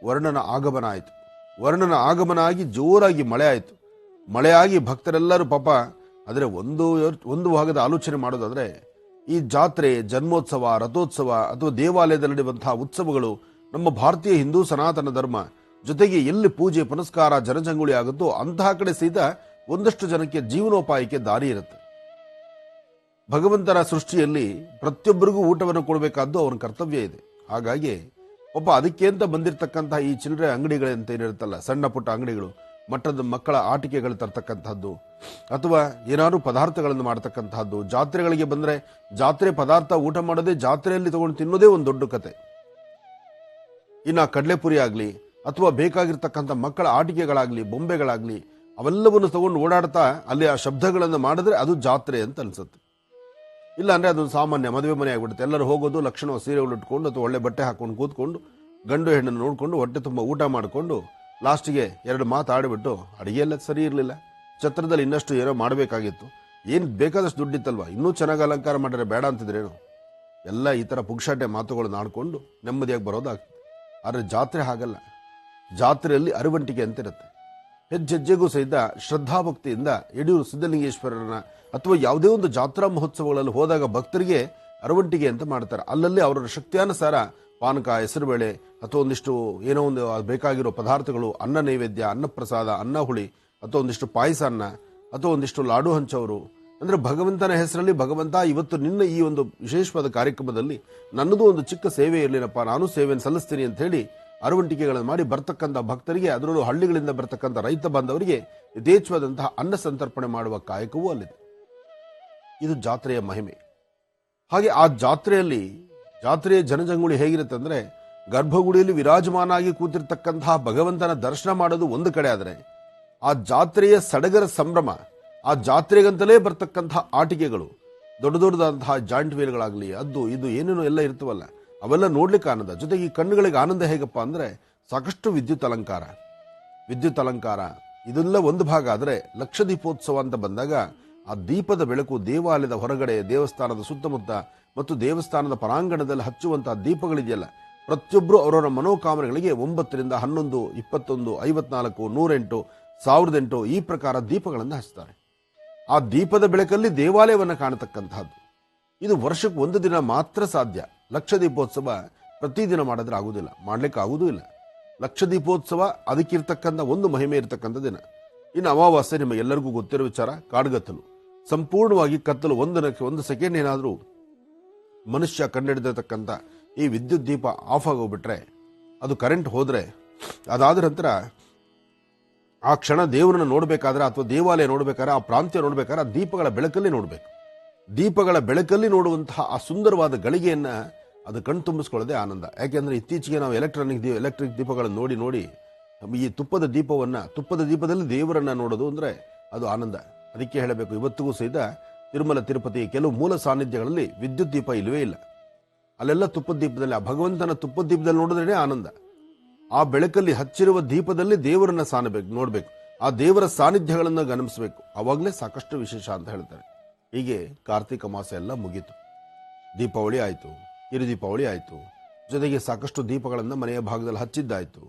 ವರ್ಣನ ಆಗಮನ ಆಯಿತು. ವರ್ಣನ ಆಗಮನ ಆಗಿ ಜೋರಾಗಿ ಮಳೆ ಆಯಿತು. ಮಳೆಯಾಗಿ ಭಕ್ತರೆಲ್ಲರೂ ಪಾಪ ಆದರೆ ಒಂದು ಭಾಗದ ಆಲೋಚನೆ ಮಾಡೋದಾದ್ರೆ ಈ ಜಾತ್ರೆ, ಜನ್ಮೋತ್ಸವ, ರಥೋತ್ಸವ ಅಥವಾ ದೇವಾಲಯದಲ್ಲಿ ನಡೆಯುವಂತಹ ಉತ್ಸವಗಳು ನಮ್ಮ ಭಾರತೀಯ ಹಿಂದೂ ಸನಾತನ ಧರ್ಮ ಜೊತೆಗೆ ಎಲ್ಲಿ ಪೂಜೆ ಪುನಸ್ಕಾರ ಜನಜಂಗುಳಿ ಆಗುತ್ತೋ ಅಂತಹ ಕಡೆ ಸಹಿತ ಒಂದಷ್ಟು ಜನಕ್ಕೆ ಜೀವನೋಪಾಯಕ್ಕೆ ದಾರಿ ಇರುತ್ತೆ. ಭಗವಂತನ ಸೃಷ್ಟಿಯಲ್ಲಿ ಪ್ರತಿಯೊಬ್ಬರಿಗೂ ಊಟವನ್ನು ಕೊಡಬೇಕಾದ್ದು ಅವನ ಕರ್ತವ್ಯ ಇದೆ. ಹಾಗಾಗಿ ಒಬ್ಬ ಅದಕ್ಕೆ ಅಂತ ಬಂದಿರತಕ್ಕಂತಹ ಈ ಚಿಲ್ಲರೆ ಅಂಗಡಿಗಳಂತ ಏನಿರುತ್ತಲ್ಲ, ಸಣ್ಣ ಪುಟ್ಟ ಅಂಗಡಿಗಳು, ಮಟ್ಟದ ಮಕ್ಕಳ ಆಟಿಕೆಗಳು ತರ್ತಕ್ಕಂಥದ್ದು ಅಥವಾ ಏನಾದ್ರು ಪದಾರ್ಥಗಳನ್ನು ಮಾಡತಕ್ಕಂತಹದ್ದು, ಜಾತ್ರೆಗಳಿಗೆ ಬಂದ್ರೆ ಜಾತ್ರೆ ಪದಾರ್ಥ ಊಟ ಮಾಡೋದೇ, ಜಾತ್ರೆಯಲ್ಲಿ ತಗೊಂಡು ತಿನ್ನೋದೇ ಒಂದು ದೊಡ್ಡ ಕತೆ. ಇನ್ನ ಕಡಲೆಪುರಿ ಆಗ್ಲಿ ಅಥವಾ ಬೇಕಾಗಿರ್ತಕ್ಕಂಥ ಮಕ್ಕಳ ಆಟಿಕೆಗಳಾಗ್ಲಿ, ಬೊಂಬೆಗಳಾಗ್ಲಿ, ಅವೆಲ್ಲವನ್ನು ತಗೊಂಡು ಓಡಾಡ್ತಾ ಅಲ್ಲಿ ಆ ಶಬ್ದಗಳನ್ನು ಮಾಡಿದ್ರೆ ಅದು ಜಾತ್ರೆ ಅಂತ ಅನ್ಸುತ್ತೆ. ಇಲ್ಲ ಅಂದ್ರೆ ಅದೊಂದು ಸಾಮಾನ್ಯ ಮದುವೆ ಮನೆ ಆಗ್ಬಿಡುತ್ತೆ. ಎಲ್ಲರೂ ಹೋಗೋದು ಲಕ್ಷಣ ಸೀರೆಗಳು ಇಟ್ಕೊಂಡು ಅಥವಾ ಒಳ್ಳೆ ಬಟ್ಟೆ ಹಾಕೊಂಡು ಕೂತ್ಕೊಂಡು ಗಂಡು ಹೆಣ್ಣನ್ನು ನೋಡ್ಕೊಂಡು ಹೊಟ್ಟೆ ತುಂಬ ಊಟ ಮಾಡಿಕೊಂಡು ಲಾಸ್ಟಿಗೆ 2 ಮಾತು ಆಡಿಬಿಟ್ಟು ಅಡಿಗೆ ಎಲ್ಲ ಸರಿ ಇರಲಿಲ್ಲ, ಛತ್ರದಲ್ಲಿ ಇನ್ನಷ್ಟು ಏನೋ ಮಾಡಬೇಕಾಗಿತ್ತು, ಏನು ಬೇಕಾದಷ್ಟು ದುಡ್ಡಿತ್ತಲ್ವ, ಇನ್ನೂ ಚೆನ್ನಾಗಿ ಅಲಂಕಾರ ಮಾಡಿದ್ರೆ ಬೇಡ ಅಂತಿದ್ರೇನು, ಎಲ್ಲ ಈ ಥರ ಪುಕ್ಷಾಟೆ ಮಾತುಗಳನ್ನ ಆಡ್ಕೊಂಡು ನೆಮ್ಮದಿಯಾಗಿ ಬರೋದಾಗ್ತದೆ. ಆದರೆ ಜಾತ್ರೆ ಹಾಗಲ್ಲ. ಜಾತ್ರೆಯಲ್ಲಿ ಅರವಂಟಿಕೆ ಅಂತಿರುತ್ತೆ. ಹೆಜ್ಜೆಜ್ಜೆಗೂ ಸಹಿತ ಶ್ರದ್ಧಾಭಕ್ತಿಯಿಂದ ಯಡಿಯೂರು ಸಿದ್ಧಲಿಂಗೇಶ್ವರನ ಅಥವಾ ಯಾವುದೇ ಒಂದು ಜಾತ್ರಾ ಮಹೋತ್ಸವಗಳಲ್ಲಿ ಹೋದಾಗ ಭಕ್ತರಿಗೆ ಅರವಂಟಿಗೆ ಅಂತ ಮಾಡ್ತಾರೆ. ಅಲ್ಲಲ್ಲಿ ಅವರ ಶಕ್ತಿಯಾನುಸಾರ ಪಾನಕ, ಹೆಸರುಬೇಳೆ ಅಥವಾ ಒಂದಿಷ್ಟು ಏನೋ ಒಂದು ಬೇಕಾಗಿರೋ ಪದಾರ್ಥಗಳು, ಅನ್ನ ನೈವೇದ್ಯ, ಅನ್ನ ಪ್ರಸಾದ, ಅನ್ನ ಹುಳಿ ಅಥವಾ ಒಂದಿಷ್ಟು ಪಾಯಸ ಅನ್ನ ಅಥವಾ ಒಂದಿಷ್ಟು ಲಾಡು ಹಂಚೋರು. ಅಂದ್ರೆ ಭಗವಂತನ ಹೆಸರಲ್ಲಿ, ಭಗವಂತ ಇವತ್ತು ನಿನ್ನ ಈ ಒಂದು ವಿಶೇಷವಾದ ಕಾರ್ಯಕ್ರಮದಲ್ಲಿ ನನ್ನದು ಒಂದು ಚಿಕ್ಕ ಸೇವೆ ಇರಲಿನಪ್ಪ, ನಾನು ಸೇವೆಯನ್ನು ಸಲ್ಲಿಸ್ತೀನಿ ಅಂತ ಹೇಳಿ ಅರವಂಟಿಕೆಗಳನ್ನು ಮಾಡಿ ಬರ್ತಕ್ಕಂಥ ಭಕ್ತರಿಗೆ, ಅದರಲ್ಲೂ ಹಳ್ಳಿಗಳಿಂದ ಬರ್ತಕ್ಕಂಥ ರೈತ ಬಾಂಧವರಿಗೆ ಯಥೇಚ್ಛವಾದಂತಹ ಅನ್ನ ಸಂತರ್ಪಣೆ ಮಾಡುವ ಕಾಯಕವೂ ಅಲ್ಲಿದೆ. ಇದು ಜಾತ್ರೆಯ ಮಹಿಮೆ. ಹಾಗೆ ಆ ಜಾತ್ರೆಯ ಜನಜಂಗುಳಿ ಹೇಗಿರುತ್ತೆ ಅಂದ್ರೆ, ಗರ್ಭಗುಡಿಯಲ್ಲಿ ವಿರಾಜಮಾನಾಗಿ ಕೂತಿರ್ತಕ್ಕಂತಹ ಭಗವಂತನ ದರ್ಶನ ಮಾಡೋದು ಒಂದು ಕಡೆ ಆದರೆ, ಆ ಜಾತ್ರೆಯ ಸಡಗರ ಸಂಭ್ರಮ, ಆ ಜಾತ್ರೆಗಂತಲೇ ಬರ್ತಕ್ಕಂತಹ ಆಟಿಕೆಗಳು, ದೊಡ್ಡ ದೊಡ್ಡದಾದಂತಹ ಜಾಯಿಂಟ್ ವೀಲ್ಗಳಾಗಲಿ, ಅದು ಇದು ಏನೇನೋ ಎಲ್ಲ ಇರ್ತವಲ್ಲ, ಅವೆಲ್ಲ ನೋಡ್ಲಿಕ್ಕೆ ಆನಂದ. ಜೊತೆಗೆ ಈ ಕಣ್ಣುಗಳಿಗೆ ಆನಂದ ಹೇಗಪ್ಪ ಅಂದ್ರೆ, ಸಾಕಷ್ಟು ವಿದ್ಯುತ್ ಅಲಂಕಾರ ಇದೆಲ್ಲ ಒಂದು ಭಾಗ. ಆದರೆ ಲಕ್ಷ ದೀಪೋತ್ಸವ ಅಂತ ಬಂದಾಗ ಆ ದೀಪದ ಬೆಳಕು ದೇವಾಲಯದ ಹೊರಗಡೆ, ದೇವಸ್ಥಾನದ ಸುತ್ತಮುತ್ತ ಮತ್ತು ದೇವಸ್ಥಾನದ ಪರಾಂಗಣದಲ್ಲಿ ಹಚ್ಚುವಂತಹ ದೀಪಗಳಿದೆಯಲ್ಲ, ಪ್ರತಿಯೊಬ್ಬರು ಅವರವರ ಮನೋಕಾಮನೆಗಳಿಗೆ 9 ರಿಂದ 11, 21, 54, 108, 1008 ಈ ಪ್ರಕಾರ ದೀಪಗಳನ್ನು ಹಚ್ತಾರೆ. ಆ ದೀಪದ ಬೆಳಕಲ್ಲಿ ದೇವಾಲಯವನ್ನು ಕಾಣತಕ್ಕಂತಹದ್ದು. ಇದು ವರ್ಷಕ್ಕೆ ಒಂದು ದಿನ ಮಾತ್ರ ಸಾಧ್ಯ. ಲಕ್ಷ ದೀಪೋತ್ಸವ ಪ್ರತಿದಿನ ಮಾಡಿದ್ರೆ ಆಗುವುದಿಲ್ಲ, ಮಾಡ್ಲಿಕ್ಕೆ ಆಗುವುದೂ ಇಲ್ಲ. ಲಕ್ಷ ದೀಪೋತ್ಸವ ಅದಕ್ಕಿರ್ತಕ್ಕಂಥ ಒಂದು ಮಹಿಮೆ ಇರತಕ್ಕಂಥ ದಿನ. ಇನ್ನು ಅಮಾವಾಸ್ಯೆ ನಿಮಗೆಲ್ಲರಿಗೂ ಗೊತ್ತಿರೋ ವಿಚಾರ, ಕಾಡ್ಗತ್ತಲು, ಸಂಪೂರ್ಣವಾಗಿ ಕತ್ತಲು. ಒಂದು ಸೆಕೆಂಡ್ ಏನಾದರೂ ಮನುಷ್ಯ ಕಂಡಿಡಿದಿರ್ತಕ್ಕಂಥ ಈ ವಿದ್ಯುತ್ ದೀಪ ಆಫ್ ಆಗೋಗ್ಬಿಟ್ರೆ, ಅದು ಕರೆಂಟ್ ಹೋದ್ರೆ, ಅದಾದ ನಂತರ ಆ ಕ್ಷಣ ದೇವರನ್ನ ನೋಡ್ಬೇಕಾದ್ರೆ ಅಥವಾ ದೇವಾಲಯ ನೋಡ್ಬೇಕಾದ್ರೆ, ಆ ಪ್ರಾಂತ್ಯ ನೋಡ್ಬೇಕಾದ್ರೆ ಆ ದೀಪಗಳ ಬೆಳಕಲ್ಲಿ ನೋಡ್ಬೇಕು. ದೀಪಗಳ ಬೆಳಕಲ್ಲಿ ನೋಡುವಂತಹ ಆ ಸುಂದರವಾದ ಗಳಿಗೆಯನ್ನ ಅದು ಕಣ್ ತುಂಬಿಸ್ಕೊಳ್ಳೋದೇ ಆನಂದ. ಯಾಕೆಂದ್ರೆ ಇತ್ತೀಚೆಗೆ ನಾವು ಎಲೆಕ್ಟ್ರಿಕ್ ದೀಪಗಳನ್ನು ನೋಡಿ ಈ ತುಪ್ಪದ ದೀಪದಲ್ಲಿ ದೇವರನ್ನ ನೋಡೋದು ಅಂದ್ರೆ ಅದು ಆನಂದ. ಅದಕ್ಕೆ ಹೇಳಬೇಕು, ಇವತ್ತಿಗೂ ಸಹಿತ ತಿರುಮಲ ತಿರುಪತಿ ಕೆಲವು ಮೂಲ ಸಾನ್ನಿಧ್ಯಗಳಲ್ಲಿ ವಿದ್ಯುತ್ ದೀಪ ಇಲ್ಲವೇ ಇಲ್ಲ. ಅಲ್ಲೆಲ್ಲ ತುಪ್ಪದ ದೀಪದಲ್ಲಿ, ಆ ಭಗವಂತನ ತುಪ್ಪದ ದೀಪದಲ್ಲಿ ನೋಡಿದ್ರೇನೆ ಆನಂದ. ಆ ಬೆಳಕಲ್ಲಿ ಹಚ್ಚಿರುವ ದೀಪದಲ್ಲಿ ದೇವರನ್ನ ನೋಡ್ಬೇಕು, ಆ ದೇವರ ಸಾನ್ನಿಧ್ಯಗಳನ್ನು ಗಮನಿಸಬೇಕು. ಅವಾಗಲೇ ಸಾಕಷ್ಟು ವಿಶೇಷ ಅಂತ ಹೇಳ್ತಾರೆ. ಹೀಗೆ ಕಾರ್ತಿಕ ಮಾಸ ಎಲ್ಲ ಮುಗೀತು. ದೀಪಾವಳಿ ಆಯಿತು, ಕಿರು ದೀಪಾವಳಿ ಆಯಿತು, ಜೊತೆಗೆ ಸಾಕಷ್ಟು ದೀಪಗಳನ್ನು ಮನೆಯ ಭಾಗದಲ್ಲಿ ಹಚ್ಚಿದ್ದಾಯಿತು.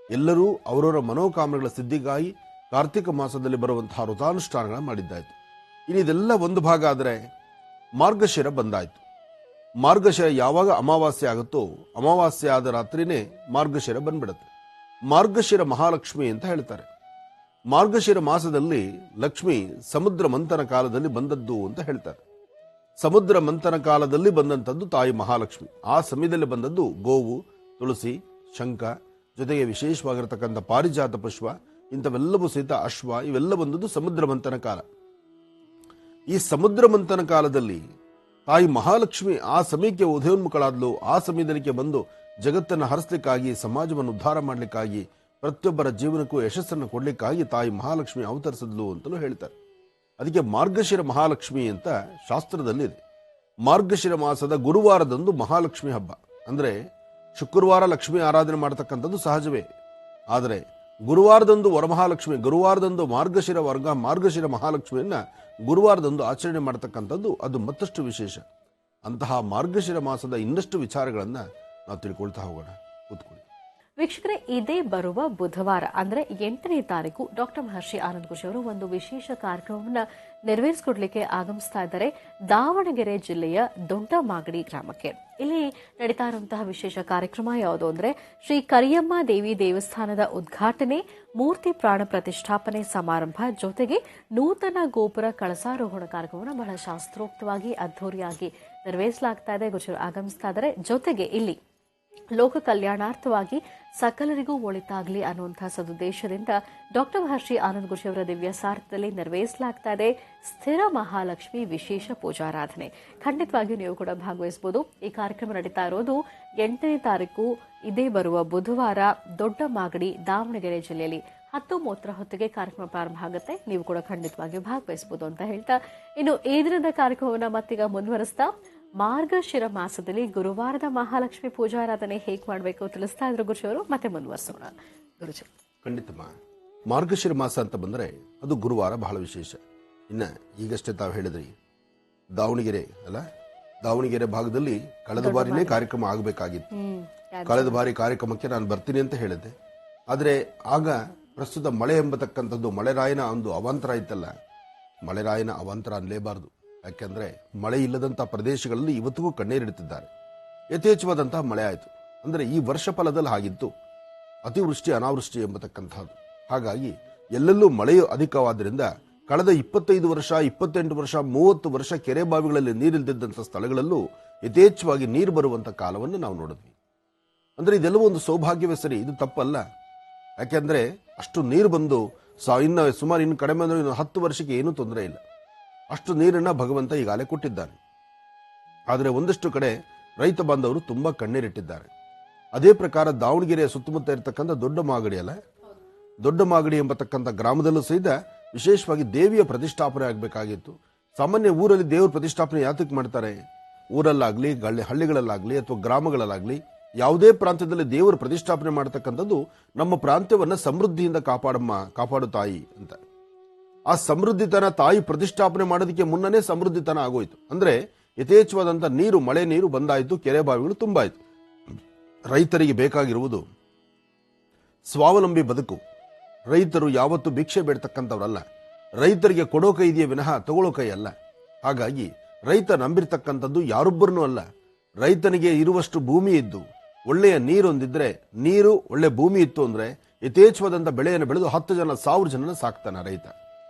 ಎಲ್ಲರೂ ಅವರವರ ಮನೋಕಾಮನೆಗಳ ಸಿದ್ಧಿಗಾಗಿ ಕಾರ್ತಿಕ ಮಾಸದಲ್ಲಿ ಬರುವಂತಹ ವ್ರತಾನುಷ್ಠಾನಗಳನ್ನು ಮಾಡಿದ್ದಾಯಿತು. ಇನ್ನು ಇದೆಲ್ಲ ಒಂದು ಭಾಗ ಆದರೆ ಮಾರ್ಗಶಿರ ಬಂದಾಯಿತು. ಮಾರ್ಗಶಿರ ಯಾವಾಗ ಅಮಾವಾಸ್ಯೆ ಆಗುತ್ತೋ, ಅಮಾವಾಸ್ಯೆ ಆದ ರಾತ್ರಿನೇ ಮಾರ್ಗಶಿರ ಬಂದ್ಬಿಡುತ್ತೆ. ಮಾರ್ಗಶಿರ ಮಹಾಲಕ್ಷ್ಮಿ ಅಂತ ಹೇಳ್ತಾರೆ. ಮಾರ್ಗಶಿರ ಮಾಸದಲ್ಲಿ ಲಕ್ಷ್ಮಿ ಸಮುದ್ರ ಮಂಥನ ಕಾಲದಲ್ಲಿ ಬಂದದ್ದು ಅಂತ ಹೇಳ್ತಾರೆ. ಸಮುದ್ರ ಮಂಥನ ಕಾಲದಲ್ಲಿ ಬಂದಂಥದ್ದು ತಾಯಿ ಮಹಾಲಕ್ಷ್ಮಿ. ಆ ಸಮಯದಲ್ಲಿ ಬಂದದ್ದು ಗೋವು, ತುಳಸಿ, ಶಂಖ, ಜೊತೆಗೆ ವಿಶೇಷವಾಗಿರತಕ್ಕಂಥ ಪಾರಿಜಾತ ಪುಷ್ಪ, ಇಂಥವೆಲ್ಲವೂ ಸಹಿತ ಅಶ್ವ, ಇವೆಲ್ಲ ಬಂದದ್ದು ಸಮುದ್ರ ಮಂಥನ ಕಾಲ. ಈ ಸಮುದ್ರ ಮಂಥನ ಕಾಲದಲ್ಲಿ ತಾಯಿ ಮಹಾಲಕ್ಷ್ಮಿ ಆ ಸಮಯಕ್ಕೆ ಉದಯೋನ್ಮುಖಳಾದ್ಲು. ಆ ಸಮಯದಲ್ಲಿ ಬಂದು ಜಗತ್ತನ್ನು ಹರಿಸಲಿಕ್ಕಾಗಿ, ಸಮಾಜವನ್ನು ಉದ್ಧಾರ ಮಾಡಲಿಕ್ಕಾಗಿ, ಪ್ರತಿಯೊಬ್ಬರ ಜೀವನಕ್ಕೂ ಯಶಸ್ಸನ್ನು ಕೊಡ್ಲಿಕ್ಕಾಗಿ ತಾಯಿ ಮಹಾಲಕ್ಷ್ಮಿ ಅವತರಿಸಿದ್ಲು ಅಂತಲೂ ಹೇಳ್ತಾರೆ. ಅದಕ್ಕೆ ಮಾರ್ಗಶಿರ ಮಹಾಲಕ್ಷ್ಮಿ ಅಂತ ಶಾಸ್ತ್ರದಲ್ಲಿದೆ. ಮಾರ್ಗಶಿರ ಮಾಸದ ಗುರುವಾರದಂದು ಮಹಾಲಕ್ಷ್ಮಿ ಹಬ್ಬ. ಅಂದ್ರೆ ಶುಕ್ರವಾರ ಲಕ್ಷ್ಮಿ ಆರಾಧನೆ ಮಾಡತಕ್ಕಂಥದ್ದು ಸಹಜವೇ. ಆದರೆ ಗುರುವಾರದಂದು ವರಮಹಾಲಕ್ಷ್ಮಿ, ಗುರುವಾರದಂದು ಮಾರ್ಗಶಿರ ಮಹಾಲಕ್ಷ್ಮಿಯನ್ನ ಗುರುವಾರದಂದು ಆಚರಣೆ ಮಾಡತಕ್ಕಂಥದ್ದು ಅದು ಮತ್ತಷ್ಟು ವಿಶೇಷ. ಅಂತಹ ಮಾರ್ಗಶಿರ ಮಾಸದ ಇನ್ನಷ್ಟು ವಿಚಾರಗಳನ್ನ ನಾವು ತಿಳ್ಕೊಳ್ತಾ ಹೋಗೋಣ. ಕೂತ್ಕೊಳ್ಳಿ ವೀಕ್ಷಕರೇ, ಇದೇ ಬರುವ ಬುಧವಾರ ಅಂದ್ರೆ 8ನೇ ತಾರೀಕು ಡಾಕ್ಟರ್ ಮಹರ್ಷಿ ಆನಂದ್ ಗುರೂಜಿ ಅವರು ಒಂದು ವಿಶೇಷ ಕಾರ್ಯಕ್ರಮವನ್ನು ನೆರವೇರಿಸಿಕೊಡ್ಲಿಕ್ಕೆ ಆಗಮಿಸ್ತಾ ಇದ್ದಾರೆ ದಾವಣಗೆರೆ ಜಿಲ್ಲೆಯ ದೊಡ್ಡ ಮಾಗಡಿ ಗ್ರಾಮಕ್ಕೆ. ಇಲ್ಲಿ ನಡೀತಾ ಇರುವಂತಹ ವಿಶೇಷ ಕಾರ್ಯಕ್ರಮ ಯಾವುದು ಅಂದ್ರೆ ಶ್ರೀ ಕರಿಯಮ್ಮ ದೇವಿ ದೇವಸ್ಥಾನದ ಉದ್ಘಾಟನೆ, ಮೂರ್ತಿ ಪ್ರಾಣ ಪ್ರತಿಷ್ಠಾಪನೆ ಸಮಾರಂಭ, ಜೊತೆಗೆ ನೂತನ ಗೋಪುರ ಕಳಸಾರೋಹಣ ಕಾರ್ಯಕ್ರಮವನ್ನು ಬಹಳ ಶಾಸ್ತ್ರೋಕ್ತವಾಗಿ ಅದ್ದೂರಿಯಾಗಿ ನೆರವೇರಿಸಲಾಗ್ತಾ ಇದೆ. ಗುರುಜರು ಆಗಮಿಸ್ತಾ ಇದ್ದಾರೆ. ಜೊತೆಗೆ ಇಲ್ಲಿ ಲೋಕ ಕಲ್ಯಾಣಾರ್ಥವಾಗಿ ಸಕಲರಿಗೂ ಒಳಿತಾಗಲಿ ಅನ್ನುವಂತಹ ಸದುದ್ದೇಶದಿಂದ ಡಾಕ್ಟರ್ ಮಹರ್ಷಿ ಆನಂದ್ ಗುರೂಜಿ ಅವರ ದಿವ್ಯ ಸಾರಥ್ಯದಲ್ಲಿ ನೆರವೇರಿಸಲಾಗ್ತಾ ಇದೆ ಸ್ಥಿರ ಮಹಾಲಕ್ಷ್ಮಿ ವಿಶೇಷ ಪೂಜಾರಾಧನೆ. ಖಂಡಿತವಾಗಿಯೂ ನೀವು ಕೂಡ ಭಾಗವಹಿಸಬಹುದು. ಈ ಕಾರ್ಯಕ್ರಮ ನಡೀತಾ ಇರೋದು 8ನೇ ತಾರೀಕು ಇದೇ ಬರುವ ಬುಧವಾರ ದೊಡ್ಡ ಮಾಗಡಿ ದಾವಣಗೆರೆ ಜಿಲ್ಲೆಯಲ್ಲಿ 10:30 ಹೊತ್ತಿಗೆ ಕಾರ್ಯಕ್ರಮ ಪ್ರಾರಂಭ ಆಗುತ್ತೆ. ನೀವು ಕೂಡ ಖಂಡಿತವಾಗಿಯೂ ಭಾಗವಹಿಸಬಹುದು ಅಂತ ಹೇಳ್ತಾ, ಇನ್ನು ಈ ದಿನದ ಕಾರ್ಯಕ್ರಮವನ್ನು ಮತ್ತೀಗ ಮುಂದುವರಿಸ್ತಾ ಮಾರ್ಗಶಿರ ಮಾಸದಲ್ಲಿ ಗುರುವಾರದ ಮಹಾಲಕ್ಷ್ಮಿ ಪೂಜಾರಾಧನೆ ಹೇಗೆ ಮಾಡಬೇಕು ತಿಳಿಸ್ತಾ ಇದ್ರು ಗುರುಜಿಯವರು. ಮತ್ತೆ ಮುಂದುವರಿಸೋಣ ಗುರುಜಿ. ಖಂಡಿತಮ್ಮ. ಮಾರ್ಗಶಿರ ಮಾಸ ಅಂತ ಬಂದರೆ ಅದು ಗುರುವಾರ ಬಹಳ ವಿಶೇಷ. ಇನ್ನು ಈಗಷ್ಟೇ ತಾವು ಹೇಳಿದ್ರಿ ದಾವಣಗೆರೆ ಭಾಗದಲ್ಲಿ ಕಳೆದ ಬಾರಿನೇ ಕಾರ್ಯಕ್ರಮ ಆಗಬೇಕಾಗಿತ್ತು. ಕಳೆದ ಬಾರಿ ಕಾರ್ಯಕ್ರಮಕ್ಕೆ ನಾನು ಬರ್ತೀನಿ ಅಂತ ಹೇಳಿದ್ದೆ. ಆದರೆ ಆಗ ಪ್ರಸ್ತುತ ಮಳೆ ಎಂಬತಕ್ಕಂಥದ್ದು ಮಳೆರಾಯನ ಒಂದು ಅವಾಂತರ ಇತ್ತಲ್ಲ, ಮಳೆರಾಯನ ಅವಾಂತರ ಅನ್ನಲೇಬಾರದು. ಯಾಕೆಂದ್ರೆ ಮಳೆ ಇಲ್ಲದಂತಹ ಪ್ರದೇಶಗಳಲ್ಲಿ ಇವತ್ತಿಗೂ ಕಣ್ಣೀರಿಡುತ್ತಿದ್ದಾರೆ. ಯಥೇಚ್ಛವಾದಂತಹ ಮಳೆ ಆಯಿತು. ಅಂದರೆ ಈ ವರ್ಷ ಫಲದಲ್ಲಿ ಆಗಿತ್ತು ಅತಿವೃಷ್ಟಿ ಅನಾವೃಷ್ಟಿ ಎಂಬತಕ್ಕಂಥದ್ದು. ಹಾಗಾಗಿ ಎಲ್ಲೆಲ್ಲೂ ಮಳೆಯು ಅಧಿಕವಾದ್ದರಿಂದ ಕಳೆದ 25 ವರ್ಷ 28 ವರ್ಷ 30 ವರ್ಷ ಕೆರೆ ಬಾವಿಗಳಲ್ಲಿ ನೀರಿಲ್ದಿದ್ದಂಥ ಸ್ಥಳಗಳಲ್ಲೂ ಯಥೇಚ್ಛವಾಗಿ ನೀರು ಬರುವಂಥ ಕಾಲವನ್ನು ನಾವು ನೋಡಿದ್ವಿ. ಅಂದರೆ ಇದೆಲ್ಲವೂ ಒಂದು ಸೌಭಾಗ್ಯವೇ ಸರಿ, ಇದು ತಪ್ಪಲ್ಲ. ಯಾಕೆಂದ್ರೆ ಅಷ್ಟು ನೀರು ಬಂದು ಸುಮಾರು ಕಡಿಮೆ ಅಂದ್ರೆ 10 ವರ್ಷಕ್ಕೆ ಏನೂ ತೊಂದರೆ ಇಲ್ಲ. ಅಷ್ಟು ನೀರನ್ನ ಭಗವಂತ ಈಗಾಗಲೇ ಕೊಟ್ಟಿದ್ದಾನೆ. ಆದರೆ ಒಂದಷ್ಟು ಕಡೆ ರೈತ ಬಾಂಧವರು ತುಂಬಾ ಕಣ್ಣೀರಿಟ್ಟಿದ್ದಾರೆ. ಅದೇ ಪ್ರಕಾರ ದಾವಣಗೆರೆಯ ಸುತ್ತಮುತ್ತ ಇರತಕ್ಕಂಥ ದೊಡ್ಡ ಮಾಗಡಿ ಎಂಬತಕ್ಕಂಥ ಗ್ರಾಮದಲ್ಲೂ ಸಹಿತ ವಿಶೇಷವಾಗಿ ದೇವಿಯ ಪ್ರತಿಷ್ಠಾಪನೆ ಆಗಬೇಕಾಗಿತ್ತು. ಸಾಮಾನ್ಯ ಊರಲ್ಲಿ ದೇವರ ಪ್ರತಿಷ್ಠಾಪನೆ ಯಾತಕ್ಕೆ ಮಾಡ್ತಾರೆ? ಊರಲ್ಲಾಗ್ಲಿ ಹಳ್ಳಿಗಳಲ್ಲಾಗ್ಲಿ ಅಥವಾ ಗ್ರಾಮಗಳಲ್ಲಾಗ್ಲಿ ಯಾವುದೇ ಪ್ರಾಂತ್ಯದಲ್ಲಿ ದೇವರ ಪ್ರತಿಷ್ಠಾಪನೆ ಮಾಡತಕ್ಕಂಥದ್ದು ನಮ್ಮ ಪ್ರಾಂತ್ಯವನ್ನ ಸಮೃದ್ಧಿಯಿಂದ ಕಾಪಾಡು ತಾಯಿ ಅಂತ. ಆ ಸಮೃದ್ಧಿತನ ತಾಯಿ ಪ್ರತಿಷ್ಠಾಪನೆ ಮಾಡೋದಕ್ಕೆ ಮುನ್ನನೇ ಸಮೃದ್ಧಿತನ ಆಗೋಯ್ತು. ಅಂದ್ರೆ ಯಥೇಚ್ಛವಾದಂತ ಮಳೆ ನೀರು ಬಂದಾಯ್ತು, ಕೆರೆ ಬಾವಿಗಳು ತುಂಬಾಯ್ತು. ರೈತರಿಗೆ ಬೇಕಾಗಿರುವುದು ಸ್ವಾವಲಂಬಿ ಬದುಕು. ರೈತರು ಯಾವತ್ತೂ ಭಿಕ್ಷೆ ಬೇಡ್ತಕ್ಕಂಥವ್ರಲ್ಲ. ರೈತರಿಗೆ ಕೊಡೋ ಕೈ ಇದೆಯೇ ವಿನಃ ತಗೊಳ್ಳೋ ಕೈ ಅಲ್ಲ. ಹಾಗಾಗಿ ರೈತ ನಂಬಿರ್ತಕ್ಕಂಥದ್ದು ಯಾರೊಬ್ಬರನ್ನೂ ಅಲ್ಲ. ರೈತನಿಗೆ ಇರುವಷ್ಟು ಭೂಮಿ ಇದ್ದು ಒಳ್ಳೆಯ ನೀರೊಂದಿದ್ರೆ, ಒಳ್ಳೆ ಭೂಮಿ ಇತ್ತು ಅಂದ್ರೆ ಯಥೇಚ್ಛವಾದಂಥ ಬೆಳೆಯನ್ನು ಬೆಳೆದು 10 ಜನ 1000 ಜನನ ಸಾಕ್ತಾನೆ ರೈತ.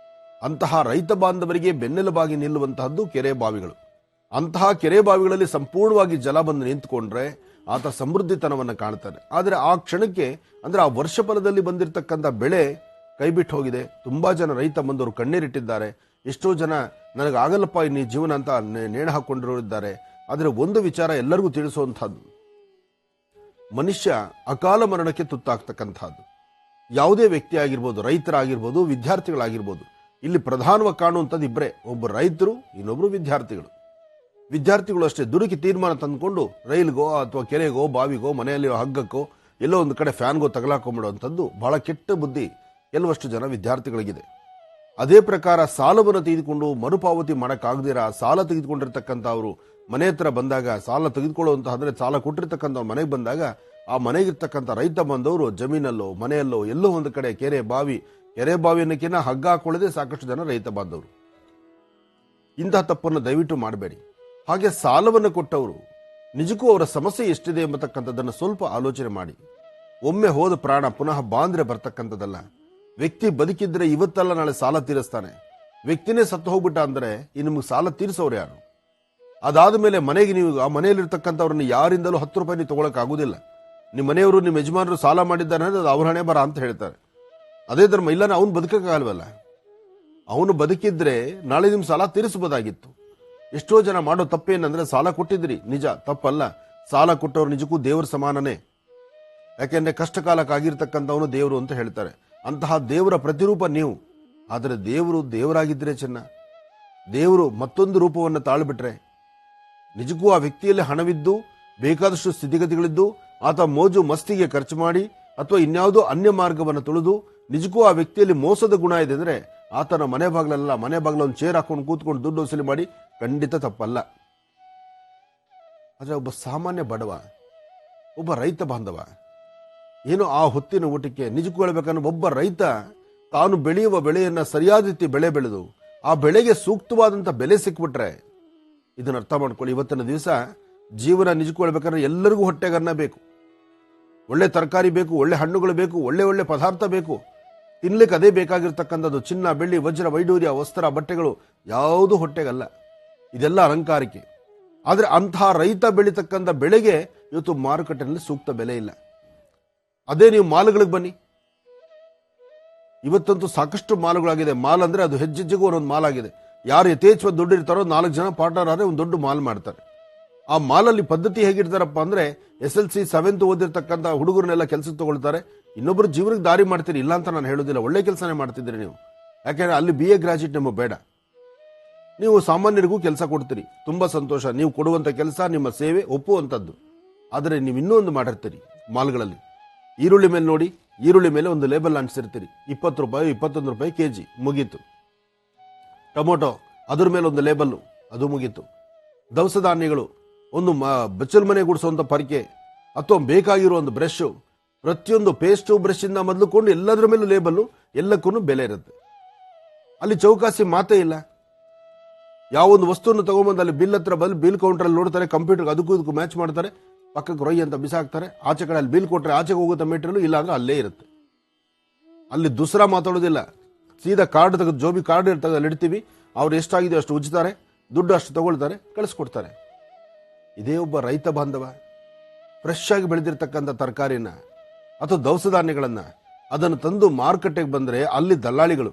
ಅಂತಹ ರೈತ ಬಾಂಧವರಿಗೆ ಬೆನ್ನೆಲುಬಾಗಿ ನಿಲ್ಲುವಂತಹದ್ದು ಕೆರೆ ಬಾವಿಗಳು. ಅಂತಹ ಕೆರೆ ಬಾವಿಗಳಲ್ಲಿ ಸಂಪೂರ್ಣವಾಗಿ ಜಲ ಬಂದು ನಿಂತುಕೊಂಡ್ರೆ ಆತ ಸಮೃದ್ಧಿತನವನ್ನು ಕಾಣ್ತಾನೆ. ಆದರೆ ಆ ಕ್ಷಣಕ್ಕೆ ಅಂದ್ರೆ ಆ ವರ್ಷ ಫಲದಲ್ಲಿ ಬಂದಿರತಕ್ಕಂಥ ಬೆಳೆ ಕೈಬಿಟ್ಟು ಹೋಗಿದೆ. ತುಂಬಾ ಜನ ರೈತ ಬಂದವರು ಕಣ್ಣೀರಿಟ್ಟಿದ್ದಾರೆ. ಎಷ್ಟೋ ಜನ ನನಗಾಗಲ್ಲಪ್ಪ ಇನ್ನೀ ಜೀವನ ಅಂತ ನೇಣು ಹಾಕೊಂಡಿರೋರಿದ್ದಾರೆ. ಆದರೆ ಒಂದು ವಿಚಾರ ಎಲ್ಲರಿಗೂ ತಿಳಿಸುವಂತಹದ್ದು, ಮನುಷ್ಯ ಅಕಾಲ ಮರಣಕ್ಕೆ ತುತ್ತಾಗ್ತಕ್ಕಂಥದ್ದು. ಯಾವುದೇ ವ್ಯಕ್ತಿ ಆಗಿರ್ಬೋದು, ರೈತರಾಗಿರ್ಬೋದು, ವಿದ್ಯಾರ್ಥಿಗಳಾಗಿರ್ಬೋದು. ಇಲ್ಲಿ ಪ್ರಧಾನವಾಗಿ ಕಾಣುವಂಥದ್ದು ಇಬ್ಬರೇ, ಒಬ್ಬರು ರೈತರು, ಇನ್ನೊಬ್ರು ವಿದ್ಯಾರ್ಥಿಗಳು ಅಷ್ಟೇ. ದುಡುಕಿ ತೀರ್ಮಾನ ತಂದುಕೊಂಡು ರೈಲ್ಗೋ ಅಥವಾ ಕೆರೆಗೋ ಬಾವಿಗೋ ಮನೆಯಲ್ಲಿರೋ ಹಗ್ಗಕ್ಕೋ ಎಲ್ಲೋ ಒಂದು ಕಡೆ ಫ್ಯಾನ್ಗೋ ತಗಲಾಕೊಂಡ್ಬಿಡುವಂಥದ್ದು ಬಹಳ ಕೆಟ್ಟ ಬುದ್ಧಿ ಕೆಲವಷ್ಟು ಜನ ವಿದ್ಯಾರ್ಥಿಗಳಿಗಿದೆ. ಅದೇ ಪ್ರಕಾರ ಸಾಲವನ್ನು ತೆಗೆದುಕೊಂಡು ಮರುಪಾವತಿ ಮಾಡೋಕ್ಕಾಗದಿರ ಸಾಲ ತೆಗೆದುಕೊಂಡಿರ್ತಕ್ಕಂಥವ್ರು ಮನೆ ಹತ್ರ ಬಂದಾಗ, ಸಾಲ ತೆಗೆದುಕೊಳ್ಳುವಂತ ಅಂದ್ರೆ ಸಾಲ ಕೊಟ್ಟಿರ್ತಕ್ಕಂಥ ಮನೆಗೆ ಬಂದಾಗ ಆ ಮನೆಗಿರ್ತಕ್ಕಂಥ ರೈತ ಬಂದವರು ಜಮೀನಲ್ಲೋ ಮನೆಯಲ್ಲೋ ಎಲ್ಲೋ ಒಂದು ಕಡೆ ಕೆರೆ ಬಾವಿ ಅನ್ನೋಕ್ಕಿಂತ ಹಗ್ಗ ಹಾಕೊಳ್ಳದೆ ಸಾಕಷ್ಟು ಜನ ರೈತ ಬಾಂಧವರು. ಇಂತಹ ತಪ್ಪನ್ನು ದಯವಿಟ್ಟು ಮಾಡಬೇಡಿ. ಹಾಗೆ ಸಾಲವನ್ನು ಕೊಟ್ಟವರು ನಿಜಕ್ಕೂ ಅವರ ಸಮಸ್ಯೆ ಎಷ್ಟಿದೆ ಎಂಬತಕ್ಕಂಥದ್ದನ್ನು ಸ್ವಲ್ಪ ಆಲೋಚನೆ ಮಾಡಿ. ಒಮ್ಮೆ ಹೋದ ಪ್ರಾಣ ಪುನಃ ಬಾಂದ್ರೆ ಬರ್ತಕ್ಕಂಥದ್ದಲ್ಲ. ವ್ಯಕ್ತಿ ಬದುಕಿದ್ರೆ ಇವತ್ತಲ್ಲ ನಾಳೆ ಸಾಲ ತೀರಿಸ್ತಾನೆ. ವ್ಯಕ್ತಿನೇ ಸತ್ತು ಹೋಗ್ಬಿಟ್ಟ ಅಂದ್ರೆ ನಿಮ್ಗೆ ಸಾಲ ತೀರಿಸೋರು ಯಾರು? ಅದಾದ ಮೇಲೆ ಮನೆಗೆ ನೀವು ಆ ಮನೆಯಲ್ಲಿರ್ತಕ್ಕಂಥವ್ರನ್ನ ಯಾರಿಂದಲೂ 10 ರೂಪಾಯಿ ನೀವು ತಗೊಳಕ್ ಆಗುದಿಲ್ಲ. ನಿಮ್ಮ ಮನೆಯವರು ನಿಮ್ಮ ಯಜಮಾನರು ಸಾಲ ಮಾಡಿದ್ದಾನೆ ಅಂದ್ರೆ ಅದು ಅವ್ರ ಹಣೆ ಬರ ಅಂತ ಹೇಳ್ತಾರೆ. ಅದೇ ಧರ್ಮ ಇಲ್ಲಾನ ಅವನು ಬದುಕಕ್ಕಾಗಲ್ವಲ್ಲ. ಅವನು ಬದುಕಿದ್ರೆ ನಾಳೆ ನಿಮ್ ಸಾಲ ತೀರಿಸಬಹುದಾಗಿತ್ತು. ಎಷ್ಟೋ ಜನ ಮಾಡೋ ತಪ್ಪೇನಂದ್ರೆ ಸಾಲ ಕೊಟ್ಟಿದ್ರಿ ನಿಜ, ತಪ್ಪಲ್ಲ. ಸಾಲ ಕೊಟ್ಟವ್ರು ನಿಜಕ್ಕೂ ದೇವ್ರ ಸಮಾನನೇ. ಯಾಕೆಂದ್ರೆ ಕಷ್ಟ ಕಾಲಕ್ಕಾಗಿರ್ತಕ್ಕಂಥವನು ದೇವರು ಅಂತ ಹೇಳ್ತಾರೆ. ಅಂತಹ ದೇವರ ಪ್ರತಿರೂಪ ನೀವು. ಆದರೆ ದೇವರಾಗಿದ್ರೆ ಚೆನ್ನ. ದೇವರು ಮತ್ತೊಂದು ರೂಪವನ್ನು ತಾಳ್ಬಿಟ್ರೆ ನಿಜಕ್ಕೂ ಆ ವ್ಯಕ್ತಿಯಲ್ಲಿ ಹಣವಿದ್ದು ಬೇಕಾದಷ್ಟು ಸ್ಥಿತಿಗತಿಗಳಿದ್ದು ಆತ ಮೋಜು ಮಸ್ತಿಗೆ ಖರ್ಚು ಮಾಡಿ ಅಥವಾ ಇನ್ಯಾವುದೋ ಅನ್ಯ ಮಾರ್ಗವನ್ನು ತುಳಿದು ನಿಜಕ್ಕೂ ಆ ವ್ಯಕ್ತಿಯಲ್ಲಿ ಮೋಸದ ಗುಣ ಇದೆ ಅಂದ್ರೆ ಆತನ ಮನೆ ಬಾಗ್ಲೊಂದು ಚೇರ್ ಹಾಕೊಂಡು ಕೂತ್ಕೊಂಡು ದುಡ್ಡು ವಸೂಲಿ ಮಾಡಿ ಖಂಡಿತ ತಪ್ಪಲ್ಲ. ಆದ್ರೆ ಒಬ್ಬ ಸಾಮಾನ್ಯ ಬಡವ, ಒಬ್ಬ ರೈತ ಬಾಂಧವ ಏನೋ ಆ ಹೊತ್ತಿನ ಊಟಕ್ಕೆ ನಿಜಕ್ಕೂ ಹೇಳ್ಬೇಕನ್ನೋ ಒಬ್ಬ ರೈತ ತಾನು ಬೆಳೆಯುವ ಬೆಳೆಯನ್ನ ಸರಿಯಾದ ರೀತಿ ಬೆಳೆದು ಆ ಬೆಳೆಗೆ ಸೂಕ್ತವಾದಂತ ಬೆಲೆ ಸಿಕ್ಬಿಟ್ರೆ ಇದನ್ನ ಅರ್ಥ ಮಾಡ್ಕೊಳ್ಳಿ. ಇವತ್ತಿನ ದಿವಸ ಜೀವನ ನಿಜಕ್ಕೂ ಹೇಳ್ಬೇಕಂದ್ರೆ ಎಲ್ಲರಿಗೂ ಹೊಟ್ಟೆಗನ್ನ ಬೇಕು, ಒಳ್ಳೆ ತರಕಾರಿ ಬೇಕು, ಒಳ್ಳೆ ಹಣ್ಣುಗಳು ಬೇಕು, ಒಳ್ಳೆ ಪದಾರ್ಥ ಬೇಕು. ತಿನ್ಲಿಕ್ಕೆ ಅದೇ ಬೇಕಾಗಿರ್ತಕ್ಕಂಥದ್ದು. ಚಿನ್ನ ಬೆಳ್ಳಿ ವಜ್ರ ವೈಡೂರ್ಯ ವಸ್ತ್ರ ಬಟ್ಟೆಗಳು ಯಾವುದು ಹೊಟ್ಟೆಗಲ್ಲ, ಇದೆಲ್ಲ ಅಲಂಕಾರಕ್ಕೆ. ಆದ್ರೆ ಅಂತಹ ರೈತ ಬೆಳೀತಕ್ಕಂಥ ಬೆಳೆಗೆ ಇವತ್ತು ಮಾರುಕಟ್ಟೆಯಲ್ಲಿ ಸೂಕ್ತ ಬೆಲೆ ಇಲ್ಲ. ಅದೇ ನೀವು ಮಾಲ್ಗಳಿಗೆ ಬನ್ನಿ, ಇವತ್ತಂತೂ ಸಾಕಷ್ಟು ಮಾಲ್ಗಳಾಗಿದೆ. ಮಾಲ್ ಅಂದ್ರೆ ಅದು ಹೆಜ್ಜೆಗೂ ಒಂದೊಂದು ಮಾಲ್ ಆಗಿದೆ. ಯಾರು ಯಥೇಚ್ಛವಾಗಿ ದುಡ್ಡು ಇರ್ತಾರೋ 4 ಜನ ಪಾರ್ಟ್ನರ್ ಆದ್ರೆ ಒಂದು ದೊಡ್ಡ ಮಾಲ್ ಮಾಡ್ತಾರೆ. ಆ ಮಾಲಲ್ಲಿ ಪದ್ಧತಿ ಹೇಗಿರ್ತಾರಪ್ಪ ಅಂದ್ರೆ SLC 7th ಓದಿರ್ತಕ್ಕಂಥ ಹುಡುಗರನ್ನೆಲ್ಲ ಕೆಲಸಕ್ಕೆ ತಗೊಳ್ತಾರೆ. ಇನ್ನೊಬ್ಬರು ಜೀವನಕ್ಕೆ ದಾರಿ ಮಾಡ್ತೀರಿ, ಇಲ್ಲ ಅಂತ ನಾನು ಹೇಳೋದಿಲ್ಲ, ಒಳ್ಳೆ ಕೆಲಸನೇ ಮಾಡ್ತಿದ್ದೀರಿ ನೀವು. ಯಾಕೆಂದ್ರೆ ಅಲ್ಲಿ BA ಗ್ರಾಜ್ಯುಯೇಟ್ ನಮಗೆ ಬೇಡ. ನೀವು ಸಾಮಾನ್ಯರಿಗೂ ಕೆಲಸ ಕೊಡ್ತೀರಿ, ತುಂಬಾ ಸಂತೋಷ. ನೀವು ಕೊಡುವಂತ ಕೆಲಸ ನಿಮ್ಮ ಸೇವೆ ಒಪ್ಪುವಂಥದ್ದು. ಆದರೆ ನೀವು ಇನ್ನೂ ಒಂದು ಮಾಡಿರ್ತೀರಿ ಮಾಲ್ಗಳಲ್ಲಿ. ಈರುಳ್ಳಿ ಮೇಲೆ ನೋಡಿ ಈರುಳ್ಳಿ ಮೇಲೆ ಒಂದು ಲೇಬಲ್ ಅಂಟಿಸಿರ್ತೀರಿ, 20 ರೂಪಾಯಿ 21 ರೂಪಾಯಿ ಕೆಜಿ, ಮುಗೀತು. ಟೊಮೊಟೊ ಅದ್ರ ಮೇಲೆ ಒಂದು ಲೇಬಲ್ಲು, ಅದು ಮುಗೀತು. ದವಸ ಧಾನ್ಯಗಳು, ಒಂದು ಬಚ್ಚಲ್ ಮನೆ ಗುಡಿಸುವಂತ ಪರಿಕೆ ಅಥವಾ ಬೇಕಾಗಿರೋ ಒಂದು ಬ್ರಷ್, ಪ್ರತಿಯೊಂದು ಪೇಸ್ಟು ಬ್ರಷ್ ಇಂದ ಮೊದಲುಕೊಂಡು ಎಲ್ಲದರ ಮೇಲೂ ಲೇಬಲ್ಲು, ಎಲ್ಲಕ್ಕೂ ಬೆಲೆ ಇರುತ್ತೆ. ಅಲ್ಲಿ ಚೌಕಾಸಿ ಮಾತೇ ಇಲ್ಲ. ಯಾವೊಂದು ವಸ್ತುವನ್ನು ತಗೊಂಬಂದು ಅಲ್ಲಿ ಬಿಲ್ ಹತ್ರ ಬಂದು ಬಿಲ್ ಕೌಂಟರ್ ಅಲ್ಲಿ ನೋಡ್ತಾರೆ, ಕಂಪ್ಯೂಟರ್ ಅದಕ್ಕೂ ಇದಕ್ಕೂ ಮ್ಯಾಚ್ ಮಾಡ್ತಾರೆ, ಪಕ್ಕಕ್ಕೆ ರೊಯ್ ಅಂತ ಬಿಸಾಕ್ತಾರೆ. ಆಚೆ ಕಡೆ ಅಲ್ಲಿ ಬಿಲ್ ಕೊಟ್ಟರೆ ಆಚೆಗೆ ಹೋಗುತ್ತಾ ಮೆಟೀರಿಯಲ್, ಇಲ್ಲ ಅಂದ್ರೆ ಅಲ್ಲೇ ಇರುತ್ತೆ. ಅಲ್ಲಿ ದುಸರಾ ಮಾತಾಡೋದಿಲ್ಲ. ಸೀದಾ ಕಾರ್ಡ್ ತೆಗೆದು ಜೋಬಿ ಕಾರ್ಡ್ ಇರ್ತದೆ, ಅಲ್ಲಿ ಇಡ್ತೀವಿ, ಅವ್ರು ಎಷ್ಟಾಗಿದೆ ಅಷ್ಟು ಉಜ್ತಾರೆ, ದುಡ್ಡು ಅಷ್ಟು ತಗೊಳ್ತಾರೆ, ಕಳಿಸ್ಕೊಡ್ತಾರೆ. ಇದೇ ಒಬ್ಬ ರೈತ ಬಾಂಧವ ಫ್ರೆಶ್ ಆಗಿ ಬೆಳೆದಿರ್ತಕ್ಕಂಥ ತರಕಾರಿನ ಅಥವಾ ದವಸ ಧಾನ್ಯಗಳನ್ನ ಅದನ್ನು ತಂದು ಮಾರುಕಟ್ಟೆಗೆ ಬಂದರೆ ಅಲ್ಲಿ ದಲ್ಲಾಳಿಗಳು,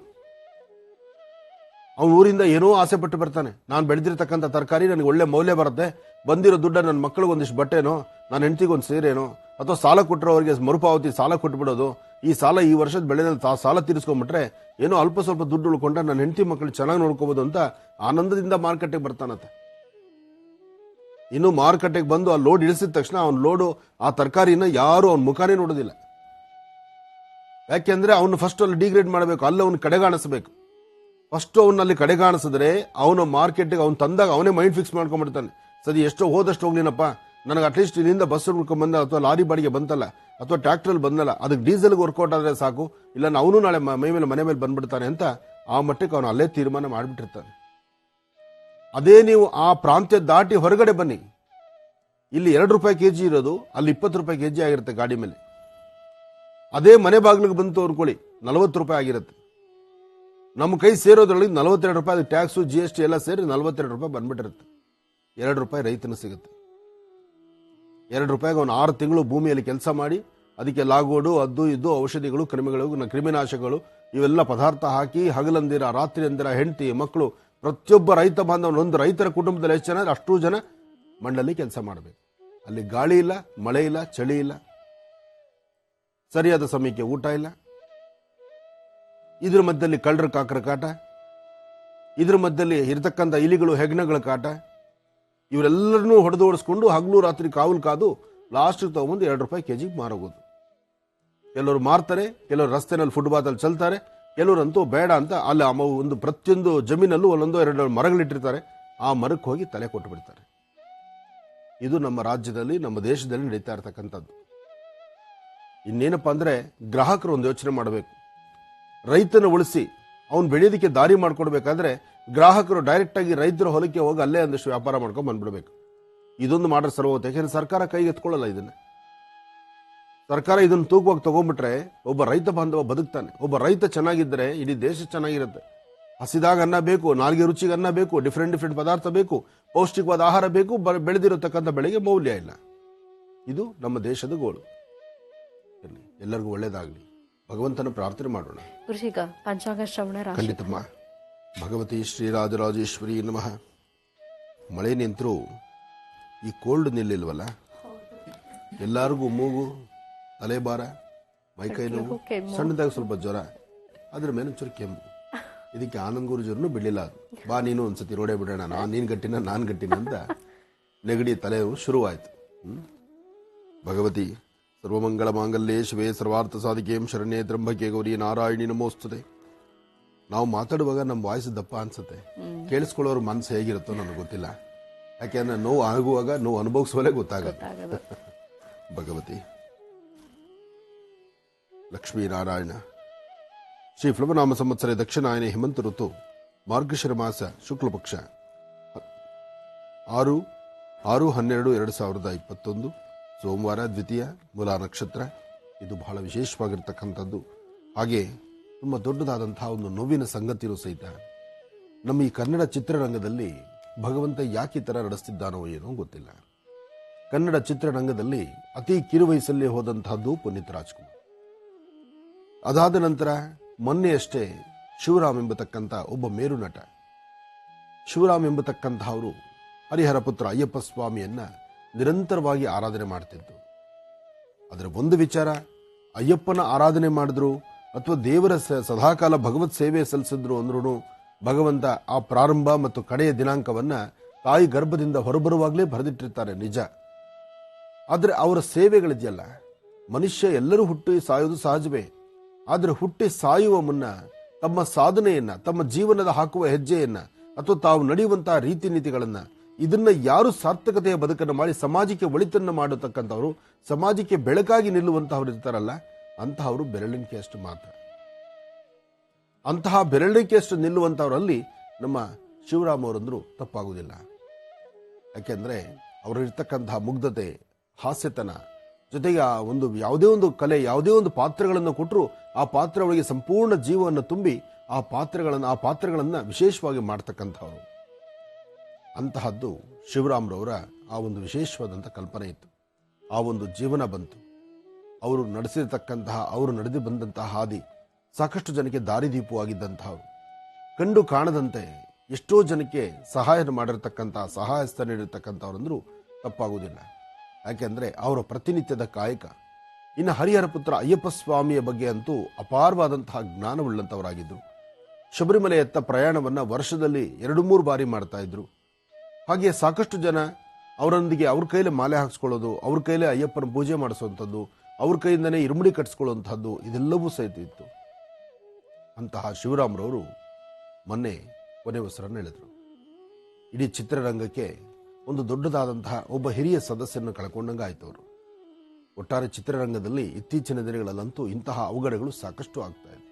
ಅವನ ಊರಿಂದ ಏನೋ ಆಸೆ ಪಟ್ಟು ಬರ್ತಾನೆ, ನಾನು ಬೆಳೆದಿರ್ತಕ್ಕಂಥ ತರಕಾರಿ ನನಗೆ ಒಳ್ಳೆ ಮೌಲ್ಯ ಬರುತ್ತೆ, ಬಂದಿರೋ ದುಡ್ಡ ನನ್ನ ಮಕ್ಕಳಿಗೆ ಒಂದಿಷ್ಟು ಬಟ್ಟೆನೋ, ನನ್ನ ಹೆಂಡತಿಗೊಂದು ಸೀರೆನೋ, ಅಥವಾ ಸಾಲ ಕೊಟ್ಟರೆ ಅವರಿಗೆ ಮರುಪಾವತಿ ಸಾಲ ಕೊಟ್ಬಿಡೋದು, ಈ ಸಾಲ ಈ ವರ್ಷದ ಬೆಳೆದಲ್ಲಿ ಸಾಲ ತೀರಿಸ್ಕೊಂಡ್ಬಿಟ್ರೆ ಏನೋ ಅಲ್ಪ ಸ್ವಲ್ಪ ದುಡ್ಡು ಉಳ್ಕೊಂಡ್ರೆ ನನ್ನ ಹೆಂಡತಿ ಮಕ್ಕಳು ಚೆನ್ನಾಗಿ ನೋಡ್ಕೋಬಹುದು ಅಂತ ಆನಂದದಿಂದ ಮಾರುಕಟ್ಟೆಗೆ ಬರ್ತಾನತ್ತೆ. ಇನ್ನು ಮಾರುಕಟ್ಟೆಗೆ ಬಂದು ಆ ಲೋಡ್ ಇಳಿಸಿದ ತಕ್ಷಣ ಅವ್ನ ಲೋಡು ಆ ತರಕಾರಿನ ಯಾರು ಅವ್ನ ಮುಖಾನೇ ನೋಡೋದಿಲ್ಲ. ಯಾಕೆಂದ್ರೆ ಅವನು ಫಸ್ಟ್ ಅಲ್ಲಿ ಡಿಗ್ರೇಡ್ ಮಾಡಬೇಕು, ಅಲ್ಲಿ ಅವ್ನು ಕಡೆಗಾಣಿಸಬೇಕು. ಫಸ್ಟ್ ಅವನಲ್ಲಿ ಕಡೆಗಾಣಿಸಿದ್ರೆ ಅವನ ಮಾರ್ಕೆಟ್ಗೆ ಅವ್ನು ತಂದಾಗ ಅವನೇ ಮೈಂಡ್ ಫಿಕ್ಸ್ ಮಾಡ್ಕೊಂಡ್ಬಿಡ್ತಾನೆ. ಸರಿ, ಎಷ್ಟೋ ಹೋದಷ್ಟು ಹೋಗ್ಲಿನಪ್ಪ, ನನಗೆ ಅಟ್ಲೀಸ್ಟ್ ಇಲ್ಲಿಂದ ಬಸ್ ಹುಡ್ಕೊಂಡ್ ಬಂದ ಅಥವಾ ಲಾರಿ ಬಾಡಿಗೆ ಬಂತಲ್ಲ ಅಥವಾ ಟ್ರ್ಯಾಕ್ಟರ್ ಬಂದಲ್ಲ, ಅದಕ್ಕೆ ಡೀಸೆಲ್ಗೆ ವರ್ಕೌಟ್ ಆದ್ರೆ ಸಾಕು, ಇಲ್ಲ ಅವನು ನಾಳೆ ಮೈ ಮೇಲೆ ಮನೆ ಮೇಲೆ ಬಂದ್ಬಿಡ್ತಾನೆ ಅಂತ ಆ ಮಟ್ಟಕ್ಕೆ ಅವನು ಅಲ್ಲೇ ತೀರ್ಮಾನ ಮಾಡಿಬಿಟ್ಟಿರ್ತಾನೆ. ಅದೇ ನೀವು ಆ ಪ್ರಾಂತ್ಯ ದಾಟಿ ಹೊರಗಡೆ ಬನ್ನಿ, ಇಲ್ಲಿ 2 ರೂಪಾಯಿ ಕೆಜಿ ಇರೋದು ಅಲ್ಲಿ 20 ರೂಪಾಯಿ ಕೆಜಿ ಆಗಿರುತ್ತೆ ಗಾಡಿ ಮೇಲೆ. ಅದೇ ಮನೆ ಬಾಗಿಲಿಗೆ ಬಂತು ಅನ್ಕೊಳ್ಳಿ, 40 ರೂಪಾಯಿ ಆಗಿರುತ್ತೆ. ನಮ್ಮ ಕೈ ಸೇರೋದ್ರೊಳಗೆ 42 ರೂಪಾಯಿ ಟ್ಯಾಕ್ಸು GST ಎಲ್ಲ ಸೇರಿ 42 ರೂಪಾಯಿ ಬಂದ್ಬಿಟ್ಟಿರುತ್ತೆ. 2 ರೂಪಾಯಿ ರೈತನ ಸಿಗುತ್ತೆ. 2 ರೂಪಾಯಿಗೆ ಅವನು 6 ತಿಂಗಳು ಭೂಮಿಯಲ್ಲಿ ಕೆಲಸ ಮಾಡಿ ಅದಕ್ಕೆ ಲಾಗೋಡು, ಅದು ಇದು ಔಷಧಿಗಳು, ಕ್ರಿಮಿನಾಶಕಗಳು ಇವೆಲ್ಲ ಪದಾರ್ಥ ಹಾಕಿ ಹಗಲಂದಿರ ರಾತ್ರಿ ಅಂದಿರ ಹೆಂಡತಿ ಮಕ್ಕಳು ಪ್ರತಿಯೊಬ್ಬ ರೈತ ಬಾಂಧವನು, ಒಂದು ರೈತರ ಕುಟುಂಬದಲ್ಲಿ ಎಷ್ಟು ಜನ ಅಷ್ಟು ಜನ ಮಂಡಲಿ ಕೆಲಸ ಮಾಡಬೇಕು. ಅಲ್ಲಿ ಗಾಳಿ ಇಲ್ಲ, ಮಳೆ ಇಲ್ಲ, ಚಳಿ ಇಲ್ಲ, ಸರಿಯಾದ ಸಮಯಕ್ಕೆ ಊಟ ಇಲ್ಲ. ಇದ್ರ ಮಧ್ಯದಲ್ಲಿ ಕಳ್ಳರ ಕಾಕರ ಕಾಟ, ಇದ್ರ ಮಧ್ಯದಲ್ಲಿ ಇರತಕ್ಕಂಥ ಇಲಿಗಳು ಹೆಗ್ಣಗಳ ಕಾಟ, ಇವರೆಲ್ಲರನ್ನೂ ಹೊಡೆದು ಓಡಿಸ್ಕೊಂಡು ಹಗಲು ರಾತ್ರಿ ಕಾವಲು ಕಾದು ಲಾಸ್ಟ್ ತಗೊಂಬಂದು 2 ರೂಪಾಯಿ ಕೆಜಿಗೆ ಮಾರೋಗೋದು. ಕೆಲವರು ಮಾರ್ತಾರೆ, ಕೆಲವರು ರಸ್ತೆನಲ್ಲಿ ಫುಟ್ಪಾತ್ ಅಲ್ಲಿ ಚಲ್ತಾರೆ, ಕೆಲವರಂತೂ ಬೇಡ ಅಂತ ಅಲ್ಲಿ ಒಂದು ಪ್ರತಿಯೊಂದು ಜಮೀನಲ್ಲೂ 1-2 ಮರಗಳಿಟ್ಟಿರ್ತಾರೆ, ಆ ಮರಕ್ಕೆ ಹೋಗಿ ತಲೆ ಕೊಟ್ಟು ಬಿಡ್ತಾರೆ. ಇದು ನಮ್ಮ ರಾಜ್ಯದಲ್ಲಿ, ನಮ್ಮ ದೇಶದಲ್ಲಿ ನಡೀತಾ ಇರತಕ್ಕಂಥದ್ದು. ಇನ್ನೇನಪ್ಪ ಅಂದ್ರೆ ಗ್ರಾಹಕರು ಒಂದು ಯೋಚನೆ ಮಾಡಬೇಕು. ರೈತನ ಉಳಿಸಿ ಅವನು ಬೆಳೆಯೋದಕ್ಕೆ ದಾರಿ ಮಾಡ್ಕೊಡ್ಬೇಕಾದ್ರೆ ಗ್ರಾಹಕರು ಡೈರೆಕ್ಟ್ ಆಗಿ ರೈತರ ಹೊಲಕ್ಕೆ ಹೋಗಿ ಅಲ್ಲೇ ಒಂದಷ್ಟು ವ್ಯಾಪಾರ ಮಾಡ್ಕೊಂಡು ಬಂದ್ಬಿಡ್ಬೇಕು. ಇದೊಂದು ಮಾಡ್ರೆ ಸರ್ವೋತ್ತೆ. ಯಾಕೆಂದ್ರೆ ಸರ್ಕಾರ ಕೈಗೆ ಎತ್ಕೊಳ್ಳಲ್ಲ ಇದನ್ನ. ಸರ್ಕಾರ ಇದನ್ನು ತೂಕವಾಗಿ ತಗೊಂಡ್ಬಿಟ್ರೆ ಒಬ್ಬ ರೈತ ಬಾಂಧವ ಬದುಕ್ತಾನೆ. ಒಬ್ಬ ರೈತ ಚೆನ್ನಾಗಿದ್ದರೆ ಇಡೀ ದೇಶ ಚೆನ್ನಾಗಿರುತ್ತೆ. ಹಸಿದಾಗ ಅನ್ನ ಬೇಕು, ನಾಲ್ಗೆ ರುಚಿಗೆ ಅನ್ನ ಬೇಕು, ಡಿಫ್ರೆಂಟ್ ಪದಾರ್ಥ ಬೇಕು, ಪೌಷ್ಟಿಕವಾದ ಆಹಾರ ಬೇಕು, ಬೆಳೆದಿರತಕ್ಕಂಥ ಬೆಳೆಗೆ ಮೌಲ್ಯ ಇಲ್ಲ. ಇದು ನಮ್ಮ ದೇಶದ ಗೋಳು. ಎಲ್ಲರಿಗೂ ಒಳ್ಳೇದಾಗಲಿ, ಭಗವಂತನ ಪ್ರಾರ್ಥನೆ ಮಾಡೋಣ. ಗುರುಜೀಗ ಪಂಚಾಂಗ ಶ್ರವಣ ರಾಶಿ. ಖಂಡಿತಮ್ಮ. ಭಗವತಿ ಶ್ರೀರಾಜರಾಜೇಶ್ವರಿ ನಮಃ. ಮಳೆ ನಿಂತರೂ ಈ ಕೋಲ್ಡ್ ನಿಲ್ಲಿಲ್ವಲ್ಲ, ಎಲ್ಲರಿಗೂ ಮೂಗು, ತಲೆಭಾರ, ಮೈಕೈ ನೋವು, ಸಣ್ಣದಾಗ ಸ್ವಲ್ಪ ಜ್ವರ, ಅದ್ರ ಮೇಲೆ ಒಂಚೂರು ಕೆಮ್ಮು. ಇದಕ್ಕೆ ಆನಂದ್ ಗುರುಜರನ್ನು ಬಿಡಲಿಲ್ಲ. ಬಾ ನೀನು ಒಂದ್ಸತಿ ರೋಡೇ ಬಿಡೋಣ, ನೀನ್ ಗಟ್ಟಿನ ನಾನ್ ಗಟ್ಟಿನ ಅಂತ ನೆಗಡಿ ತಲೆ ಶುರುವಾಯ್ತು. ಭಗವತಿ ಸರ್ವಮಂಗಳ ಮಾಂಗಲ್ಯೇ ಶಿವೇ ಸರ್ವಾರ್ಥ ಸಾಧಿಕೆಂ ಶರಣ್ಯೇ ತ್ರ್ಯಂಬಕೆ ಗೌರಿ ನಾರಾಯಣಿ ನಮೋಸ್ತುತೆ. ನಾವು ಮಾತಾಡುವಾಗ ನಮ್ಮ ವಾಯ್ಸ್ ದಪ್ಪ ಅನ್ಸುತ್ತೆ, ಕೇಳಿಸ್ಕೊಳ್ಳೋರು ಮನಸ್ಸು ಹೇಗಿರುತ್ತೋ ನನಗೆ ಗೊತ್ತಿಲ್ಲ. ಯಾಕೆಂದ್ರೆ ನೋವು ಆಗುವಾಗ ನೋವು ಅನುಭವಿಸುವಲ್ಲೇ ಗೊತ್ತಾಗುತ್ತೆ. ಭಗವತಿ ಲಕ್ಷ್ಮೀನಾರಾಯಣ. ಶ್ರೀ ಪ್ಲವನಾಮ ಸಂವತ್ಸರ ದಕ್ಷಿಣಾಯನೆ ಹೇಮಂತ ಋತು ಮಾರ್ಗಶಿರ ಮಾಸ ಶುಕ್ಲ ಪಕ್ಷ 6/12/2021 ಸೋಮವಾರ, ದ್ವಿತೀಯ ಮೂಲಾ ನಕ್ಷತ್ರ. ಇದು ಬಹಳ ವಿಶೇಷವಾಗಿರ್ತಕ್ಕಂಥದ್ದು. ಹಾಗೆ ತುಂಬ ದೊಡ್ಡದಾದಂತಹ ಒಂದು ನೋವಿನ ಸಂಗತಿಯೂ ಸಹಿತ. ನಮ್ಮ ಈ ಕನ್ನಡ ಚಿತ್ರರಂಗದಲ್ಲಿ ಭಗವಂತ ಯಾಕೆ ಈ ಥರ ನಡೆಸ್ತಿದ್ದಾನೋ ಏನೋ ಗೊತ್ತಿಲ್ಲ. ಕನ್ನಡ ಚಿತ್ರರಂಗದಲ್ಲಿ ಅತಿ ಕಿರುವಯಸ್ಸಲ್ಲಿ ಹೋದಂತಹದ್ದು ಪುನೀತ್ ರಾಜ್ಕುಮಾರ್. ಅದಾದ ನಂತರ ಮೊನ್ನೆಯಷ್ಟೇ ಶಿವರಾಮ್ ಎಂಬತಕ್ಕಂಥ ಒಬ್ಬ ಮೇರು ನಟ, ಶಿವರಾಮ್ ಎಂಬತಕ್ಕಂತಹವರು ಹರಿಹರ ಪುತ್ರ ಅಯ್ಯಪ್ಪ ಸ್ವಾಮಿಯನ್ನ ನಿರಂತರವಾಗಿ ಆರಾಧನೆ ಮಾಡ್ತಿದ್ದು. ಅದರ ಒಂದು ವಿಚಾರ, ಅಯ್ಯಪ್ಪನ ಆರಾಧನೆ ಮಾಡಿದ್ರು ಅಥವಾ ದೇವರ ಸದಾಕಾಲ ಭಗವತ್ ಸೇವೆ ಸಲ್ಲಿಸಿದ್ರು ಅಂದ್ರೂ ಭಗವಂತ ಆ ಪ್ರಾರಂಭ ಮತ್ತು ಕಡೆಯ ದಿನಾಂಕವನ್ನ ತಾಯಿ ಗರ್ಭದಿಂದ ಹೊರಬರುವಾಗಲೇ ಬರೆದಿಟ್ಟಿರ್ತಾರೆ, ನಿಜ. ಆದರೆ ಅವರ ಸೇವೆಗಳಿದೆಯಲ್ಲ, ಮನುಷ್ಯ ಎಲ್ಲರೂ ಹುಟ್ಟಿ ಸಾಯುವುದು ಸಹಜವೇ. ಆದರೆ ಹುಟ್ಟಿ ಸಾಯುವ ಮುನ್ನ ತಮ್ಮ ಸಾಧನೆಯನ್ನ, ತಮ್ಮ ಜೀವನದ ಹಾಕುವ ಹೆಜ್ಜೆಯನ್ನ ಅಥವಾ ತಾವು ನಡೆಯುವಂತಹ ರೀತಿ ನೀತಿಗಳನ್ನ, ಇದನ್ನ ಯಾರು ಸಾರ್ಥಕತೆಯ ಬದುಕನ್ನು ಮಾಡಿ ಸಮಾಜಕ್ಕೆ ಒಳಿತನ್ನು ಮಾಡತಕ್ಕಂಥವ್ರು, ಸಮಾಜಕ್ಕೆ ಬೆಳಕಾಗಿ ನಿಲ್ಲುವಂತಹವ್ರು ಇರ್ತಾರಲ್ಲ, ಅಂತಹವರು ಬೆರಳಿಕೆಯಷ್ಟು ಮಾತ್ರ. ಅಂತಹ ಬೆರಳಿಕೆಯಷ್ಟು ನಿಲ್ಲುವಂತಹವರಲ್ಲಿ ನಮ್ಮ ಶಿವರಾಮ್ ಅವರಂದ್ರು ತಪ್ಪಾಗುವುದಿಲ್ಲ. ಯಾಕೆಂದ್ರೆ ಅವರಿರ್ತಕ್ಕಂತಹ ಮುಗ್ಧತೆ, ಹಾಸ್ಯತನ, ಜೊತೆಗೆ ಆ ಒಂದು ಯಾವುದೇ ಒಂದು ಕಲೆ, ಯಾವುದೇ ಒಂದು ಪಾತ್ರಗಳನ್ನು ಕೊಟ್ಟರು ಆ ಪಾತ್ರ ಅವರಿಗೆ ಸಂಪೂರ್ಣ ಜೀವವನ್ನು ತುಂಬಿ ಆ ಪಾತ್ರಗಳನ್ನ ವಿಶೇಷವಾಗಿ ಮಾಡ್ತಕ್ಕಂಥವ್ರು. ಅಂತಹದ್ದು ಶಿವರಾಮ್ರವರ ಆ ಒಂದು ವಿಶೇಷವಾದಂಥ ಕಲ್ಪನೆ ಇತ್ತು. ಆ ಒಂದು ಜೀವನ ಬಂತು. ಅವರು ನಡೆದು ಬಂದಂತಹ ಹಾದಿ ಸಾಕಷ್ಟು ಜನಕ್ಕೆ ದಾರಿದೀಪವಾಗಿದ್ದಂತಹವರು. ಕಂಡು ಕಾಣದಂತೆ ಎಷ್ಟೋ ಜನಕ್ಕೆ ಸಹಾಯ ಮಾಡಿರ್ತಕ್ಕಂಥ, ಸಹಾಯಸ್ಥ ನೀಡಿರ್ತಕ್ಕಂಥವ್ರಂದ್ರೂ ತಪ್ಪಾಗುವುದಿಲ್ಲ. ಯಾಕೆಂದ್ರೆ ಅವರ ಪ್ರತಿನಿತ್ಯದ ಕಾಯಕ. ಇನ್ನು ಹರಿಹರ ಪುತ್ರ ಅಯ್ಯಪ್ಪ ಸ್ವಾಮಿಯ ಬಗ್ಗೆ ಅಂತೂ ಅಪಾರವಾದಂತಹ ಜ್ಞಾನವುಳ್ಳಂತವರಾಗಿದ್ದರು. ಶಬರಿಮಲೆಯತ್ತ ಪ್ರಯಾಣವನ್ನ ವರ್ಷದಲ್ಲಿ 2-3 ಬಾರಿ ಮಾಡ್ತಾ ಇದ್ರು. ಹಾಗೆ ಸಾಕಷ್ಟು ಜನ ಅವರೊಂದಿಗೆ ಅವ್ರ ಕೈಲೇ ಮಾಲೆ ಹಾಕ್ಸ್ಕೊಳ್ಳೋದು, ಅವ್ರ ಕೈಲೇ ಅಯ್ಯಪ್ಪನ ಪೂಜೆ ಮಾಡಿಸುವಂಥದ್ದು, ಅವ್ರ ಕೈಯಿಂದನೇ ಇರುಮುಡಿ ಕಟ್ಟಿಸ್ಕೊಳ್ಳುವಂಥದ್ದು, ಇದೆಲ್ಲವೂ ಸಹಿತ ಇತ್ತು. ಅಂತಹ ಶಿವರಾಮ್ರವರು ಮೊನ್ನೆ ಕೊನೆ ಉಸಿರನ್ನು ಎಳೆದರು. ಇಡೀ ಚಿತ್ರರಂಗಕ್ಕೆ ಒಂದು ದೊಡ್ಡದಾದಂತಹ ಒಬ್ಬ ಹಿರಿಯ ಸದಸ್ಯರನ್ನು ಕಳ್ಕೊಂಡಂಗೆ ಆಯ್ತು ಅವರು. ಒಟ್ಟಾರೆ ಚಿತ್ರರಂಗದಲ್ಲಿ ಇತ್ತೀಚಿನ ದಿನಗಳಲ್ಲಂತೂ ಇಂತಹ ಅವಘಡಗಳು ಸಾಕಷ್ಟು ಆಗ್ತಾ ಇದೆ.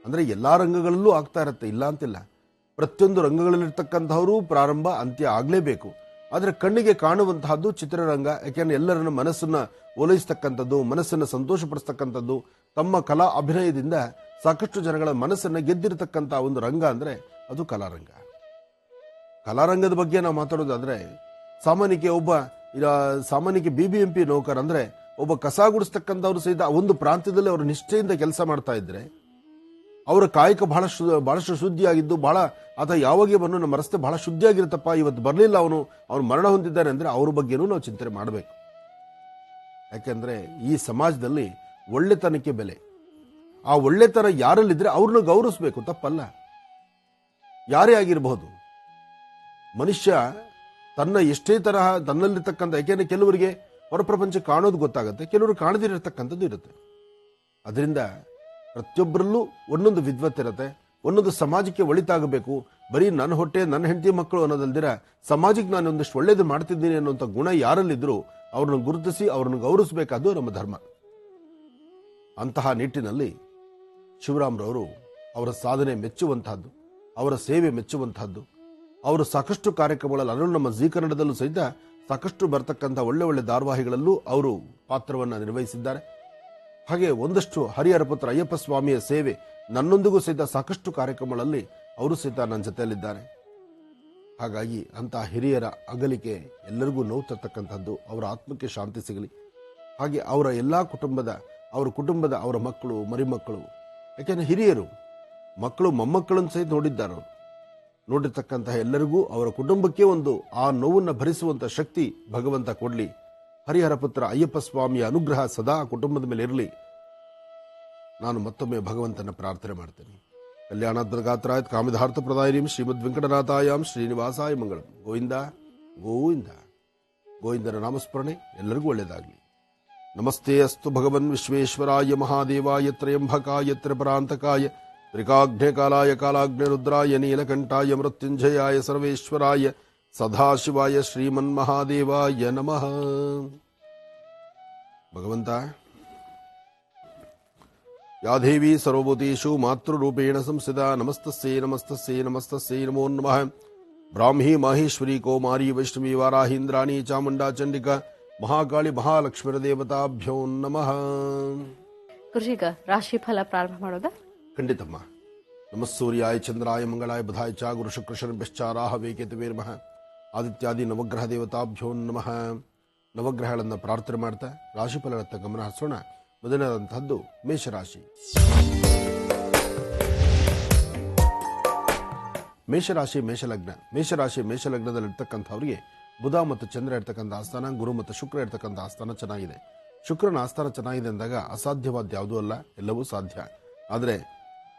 ಅಂದ್ರೆ ಎಲ್ಲಾ ರಂಗಗಳಲ್ಲೂ ಆಗ್ತಾ ಇರತ್ತೆ, ಇಲ್ಲ ಅಂತಿಲ್ಲ. ಪ್ರತಿಯೊಂದು ರಂಗಗಳಲ್ಲಿರ್ತಕ್ಕಂಥವರು ಪ್ರಾರಂಭ ಅಂತ್ಯ ಆಗಲೇಬೇಕು. ಆದರೆ ಕಣ್ಣಿಗೆ ಕಾಣುವಂತಹದ್ದು ಚಿತ್ರರಂಗ. ಯಾಕೆಂದ್ರೆ ಎಲ್ಲರನ್ನ ಮನಸ್ಸನ್ನ ಓಲೈಸ್ತಕ್ಕಂಥದ್ದು, ಮನಸ್ಸನ್ನು ಸಂತೋಷಪಡಿಸ್ತಕ್ಕಂಥದ್ದು, ತಮ್ಮ ಕಲಾ ಅಭಿನಯದಿಂದ ಸಾಕಷ್ಟು ಜನಗಳ ಮನಸ್ಸನ್ನ ಗೆದ್ದಿರತಕ್ಕಂಥ ಒಂದು ರಂಗ ಅಂದ್ರೆ ಅದು ಕಲಾರಂಗ. ಕಲಾರಂಗದ ಬಗ್ಗೆ ನಾವು ಮಾತಾಡೋದಾದ್ರೆ ಸಾಮಾನ್ಯಕ್ಕೆ BBMP ನೌಕರ ಅಂದ್ರೆ ಒಬ್ಬ ಕಸ ಗುಡಿಸ್ತಕ್ಕಂಥವ್ರು ಸಹಿತ ಒಂದು ಪ್ರಾಂತ್ಯದಲ್ಲಿ ಅವರು ನಿಷ್ಠೆಯಿಂದ ಕೆಲಸ ಮಾಡ್ತಾ ಇದ್ರೆ ಅವರ ಕಾಯಕ ಬಹಳಷ್ಟು ಶುದ್ಧಿಯಾಗಿದ್ದು, ಆತ ಯಾವಾಗ ಬಂದು ನಮ್ಮ ರಸ್ತೆ ಬಹಳ ಶುದ್ಧಿಯಾಗಿರುತ್ತಪ್ಪ, ಇವತ್ತು ಬರಲಿಲ್ಲ ಅವನು ಮರಣ ಹೊಂದಿದ್ದಾನೆ ಅಂದ್ರೆ ಅವ್ರ ಬಗ್ಗೆನೂ ನಾವು ಚಿಂತನೆ ಮಾಡಬೇಕು. ಯಾಕೆಂದ್ರೆ ಈ ಸಮಾಜದಲ್ಲಿ ಒಳ್ಳೆತನಕ್ಕೆ ಬೆಲೆ. ಆ ಒಳ್ಳೆತನ ಯಾರಲ್ಲಿದ್ರೆ ಅವ್ರನ್ನ ಗೌರವಿಸಬೇಕು, ತಪ್ಪಲ್ಲ. ಯಾರೇ ಆಗಿರಬಹುದು. ಮನುಷ್ಯ ತನ್ನ ಎಷ್ಟೇ ತರಹ ತನ್ನಲ್ಲಿರ್ತಕ್ಕಂಥ, ಯಾಕೆಂದ್ರೆ ಕೆಲವರಿಗೆ ಹೊರಪ್ರಪಂಚ ಕಾಣೋದು ಗೊತ್ತಾಗುತ್ತೆ, ಕೆಲವರು ಕಾಣದಿರತಕ್ಕಂಥದ್ದು ಇರುತ್ತೆ. ಅದರಿಂದ ಪ್ರತಿಯೊಬ್ಬರಲ್ಲೂ ಒಂದೊಂದು ವಿದ್ವತ್ ಇರುತ್ತೆ, ಒಂದೊಂದು ಸಮಾಜಕ್ಕೆ ಒಳಿತಾಗಬೇಕು. ಬರೀ ನನ್ನ ಹೊಟ್ಟೆ, ನನ್ನ ಹೆಂಡತಿ ಮಕ್ಕಳು ಅನ್ನೋದಲ್ದಿರ ಸಮಾಜಕ್ಕೆ ನಾನು ಒಂದಷ್ಟು ಒಳ್ಳೇದು ಮಾಡ್ತಿದ್ದೀನಿ ಅನ್ನುವಂಥ ಗುಣ ಯಾರಲ್ಲಿದ್ರು ಅವ್ರನ್ನ ಗುರುತಿಸಿ ಅವ್ರನ್ನ ಗೌರವಿಸಬೇಕಾದ್ದು ನಮ್ಮ ಧರ್ಮ. ಅಂತಹ ನಿಟ್ಟಿನಲ್ಲಿ ಶಿವರಾಮ್ರವರು ಅವರ ಸಾಧನೆ ಮೆಚ್ಚುವಂತಹದ್ದು, ಅವರ ಸೇವೆ ಮೆಚ್ಚುವಂತಹದ್ದು. ಅವರು ಸಾಕಷ್ಟು ಕಾರ್ಯಕ್ರಮಗಳಲ್ಲಿ, ಅದರಲ್ಲೂ ನಮ್ಮ ಜೀ ಕನ್ನಡದಲ್ಲೂ ಸಹಿತ ಸಾಕಷ್ಟು ಬರ್ತಕ್ಕಂಥ ಒಳ್ಳೆ ಧಾರಾವಾಹಿಗಳಲ್ಲೂ ಅವರು ಪಾತ್ರವನ್ನು ನಿರ್ವಹಿಸಿದ್ದಾರೆ. ಹಾಗೆ ಒಂದಷ್ಟು ಹರಿಹರ ಪುತ್ರ ಅಯ್ಯಪ್ಪ ಸ್ವಾಮಿಯ ಸೇವೆ ನನ್ನೊಂದಿಗೂ ಸಹಿತ ಸಾಕಷ್ಟು ಕಾರ್ಯಕ್ರಮಗಳಲ್ಲಿ ಅವರು ಸಹಿತ ನನ್ನ ಜೊತೆಯಲ್ಲಿದ್ದಾರೆ. ಹಾಗಾಗಿ ಅಂತಹ ಹಿರಿಯರ ಅಗಲಿಕೆ ಎಲ್ಲರಿಗೂ ನೋವು ತರ್ತಕ್ಕಂಥದ್ದು. ಅವರ ಆತ್ಮಕ್ಕೆ ಶಾಂತಿ ಸಿಗಲಿ. ಹಾಗೆ ಅವರ ಎಲ್ಲಾ ಕುಟುಂಬದ ಅವರ ಮಕ್ಕಳು, ಮರಿಮಕ್ಕಳು, ಯಾಕೆಂದ್ರೆ ಹಿರಿಯರು ಮಕ್ಕಳು ಮೊಮ್ಮಕ್ಕಳನ್ನು ಸಹಿತ ನೋಡಿರ್ತಕ್ಕಂತಹ ಎಲ್ಲರಿಗೂ, ಅವರ ಕುಟುಂಬಕ್ಕೆ ಒಂದು ಆ ನೋವನ್ನು ಭರಿಸುವಂತ ಶಕ್ತಿ ಭಗವಂತ ಕೊಡ್ಲಿ. ಹರಿಹರ ಪುತ್ರ ಅಯ್ಯಪ್ಪ ಸ್ವಾಮಿಯ ಅನುಗ್ರಹ ಸದಾ ಕುಟುಂಬದ ಮೇಲೆ ಇರಲಿ. ನಾನು ಮತ್ತೊಮ್ಮೆ ಭಗವಂತನ ಪ್ರಾರ್ಥನೆ ಮಾಡ್ತೇನೆ. ಕಲ್ಯಾಣಾತ್ಮಗಾತ್ರಾಯತ್ ಕಾಮಿಧಾರ್ಥ ಪ್ರದಾಯಿನೀಂ ಶ್ರೀಮದ್ ವೆಂಕಟನಾಥಾಯಾಂ ಶ್ರೀನಿವಾಸಾಯ ಮಂಗಳಂ. ಗೋವಿಂದ ಗೋವಿಂದ. ಗೋವಿಂದನ ನಾಮಸ್ಮರಣೆ ಎಲ್ಲರಿಗೂ ಒಳ್ಳೆಯದಾಗಲಿ. ನಮಸ್ತೆ ಅಸ್ತು ಭಗವನ್ ವಿಶ್ವೇಶ್ವರಾಯ ಮಹಾದೇವಾಯ ತ್ರಯಂಬಕಾಯ ತ್ರಿಪರಾಂತಕಾಯ ತ್ರಿಕಾಗ್ನೇ ಕಾಲಾಯ ಕಾಲಾಗ್ನೇ ರುದ್ರಾಯ ನೀಲಕಂಠಾಯ ಮೃತ್ಯುಂಜಯಾಯ ಸರ್ವೇಶ್ವರಾಯ ಸದಾಶಿವಾಯ ಶ್ರೀಮನ್ಮಹಾದೇವಾಯ ನಮಃ. ಭಗವಂತ, ಯಾ ದೇವಿ ಸರ್ವಭೂತೇಷು ಮಾತೃರೂಪೇಣ ಸಂಸ್ಥಿತಾ ನಮಸ್ತಸ್ಯೈ ನಮಸ್ತಸ್ಯೈ ನಮಸ್ತಸ್ಯೈ ನಮೋ ನಮಃ. ಬ್ರಾಹ್ಮೀ ಮಾಹೇಶ್ವರಿ ಕೌಮಾರಿ ವೈಷ್ಣವಿ ವಾರಾಹೀಂದ್ರಾಣಿ ಚಾಮುಂಡಾ ಚಂಡಿಕಾ ಮಹಾಕಾಳಿ ಮಹಾಲಕ್ಷ್ಮೀರ ದೇವತಾಭ್ಯೋ ನಮಃ. ಗುರುಜೀಗ ರಾಶಿಫಲ ಪ್ರಾರಂಭ ಮಾಡೋದಾ? ಖಂಡಿತಮ್ಮ. ನಮಸ್ಸೂರ್ಯಾಯ ಚಂದ್ರಾಯ ಮಂಗಳಾಯ ಬುಧಾಯ ಚ ಗುರು ಶುಕ್ರ ಶನಿಭ್ಯಶ್ಚ ರಾಹವೇ ಕೇತುವೇ ನಮಃ. ಆದಿತ್ಯಾದಿ ನವಗ್ರಹ ದೇವತಾಭ್ಯೋ ನಮಃ. ನವಗ್ರಹಗಳನ್ನು ಪ್ರಾರ್ಥನೆ ಮಾಡ್ತಾ ರಾಶಿಫಲಗಳತ್ತ ಗಮನ ಹರಿಸೋಣ. ಮೊದಲನೇದಂತಹದ್ದು ಮೇಷರಾಶಿ. ಮೇಷಲಗ್ನದಲ್ಲಿರ್ತಕ್ಕಂಥವ್ರಿಗೆ ಬುಧ ಮತ್ತು ಚಂದ್ರ ಇರ್ತಕ್ಕಂಥ ಆಸ್ಥಾನ, ಗುರು ಮತ್ತು ಶುಕ್ರ ಇರ್ತಕ್ಕಂಥ ಆಸ್ಥಾನ ಚೆನ್ನಾಗಿದೆ. ಶುಕ್ರನ ಆಸ್ಥಾನ ಚೆನ್ನಾಗಿದೆ ಅಂದಾಗ ಅಸಾಧ್ಯವಾದ ಯಾವುದೂ ಅಲ್ಲ, ಎಲ್ಲವೂ ಸಾಧ್ಯ. ಆದರೆ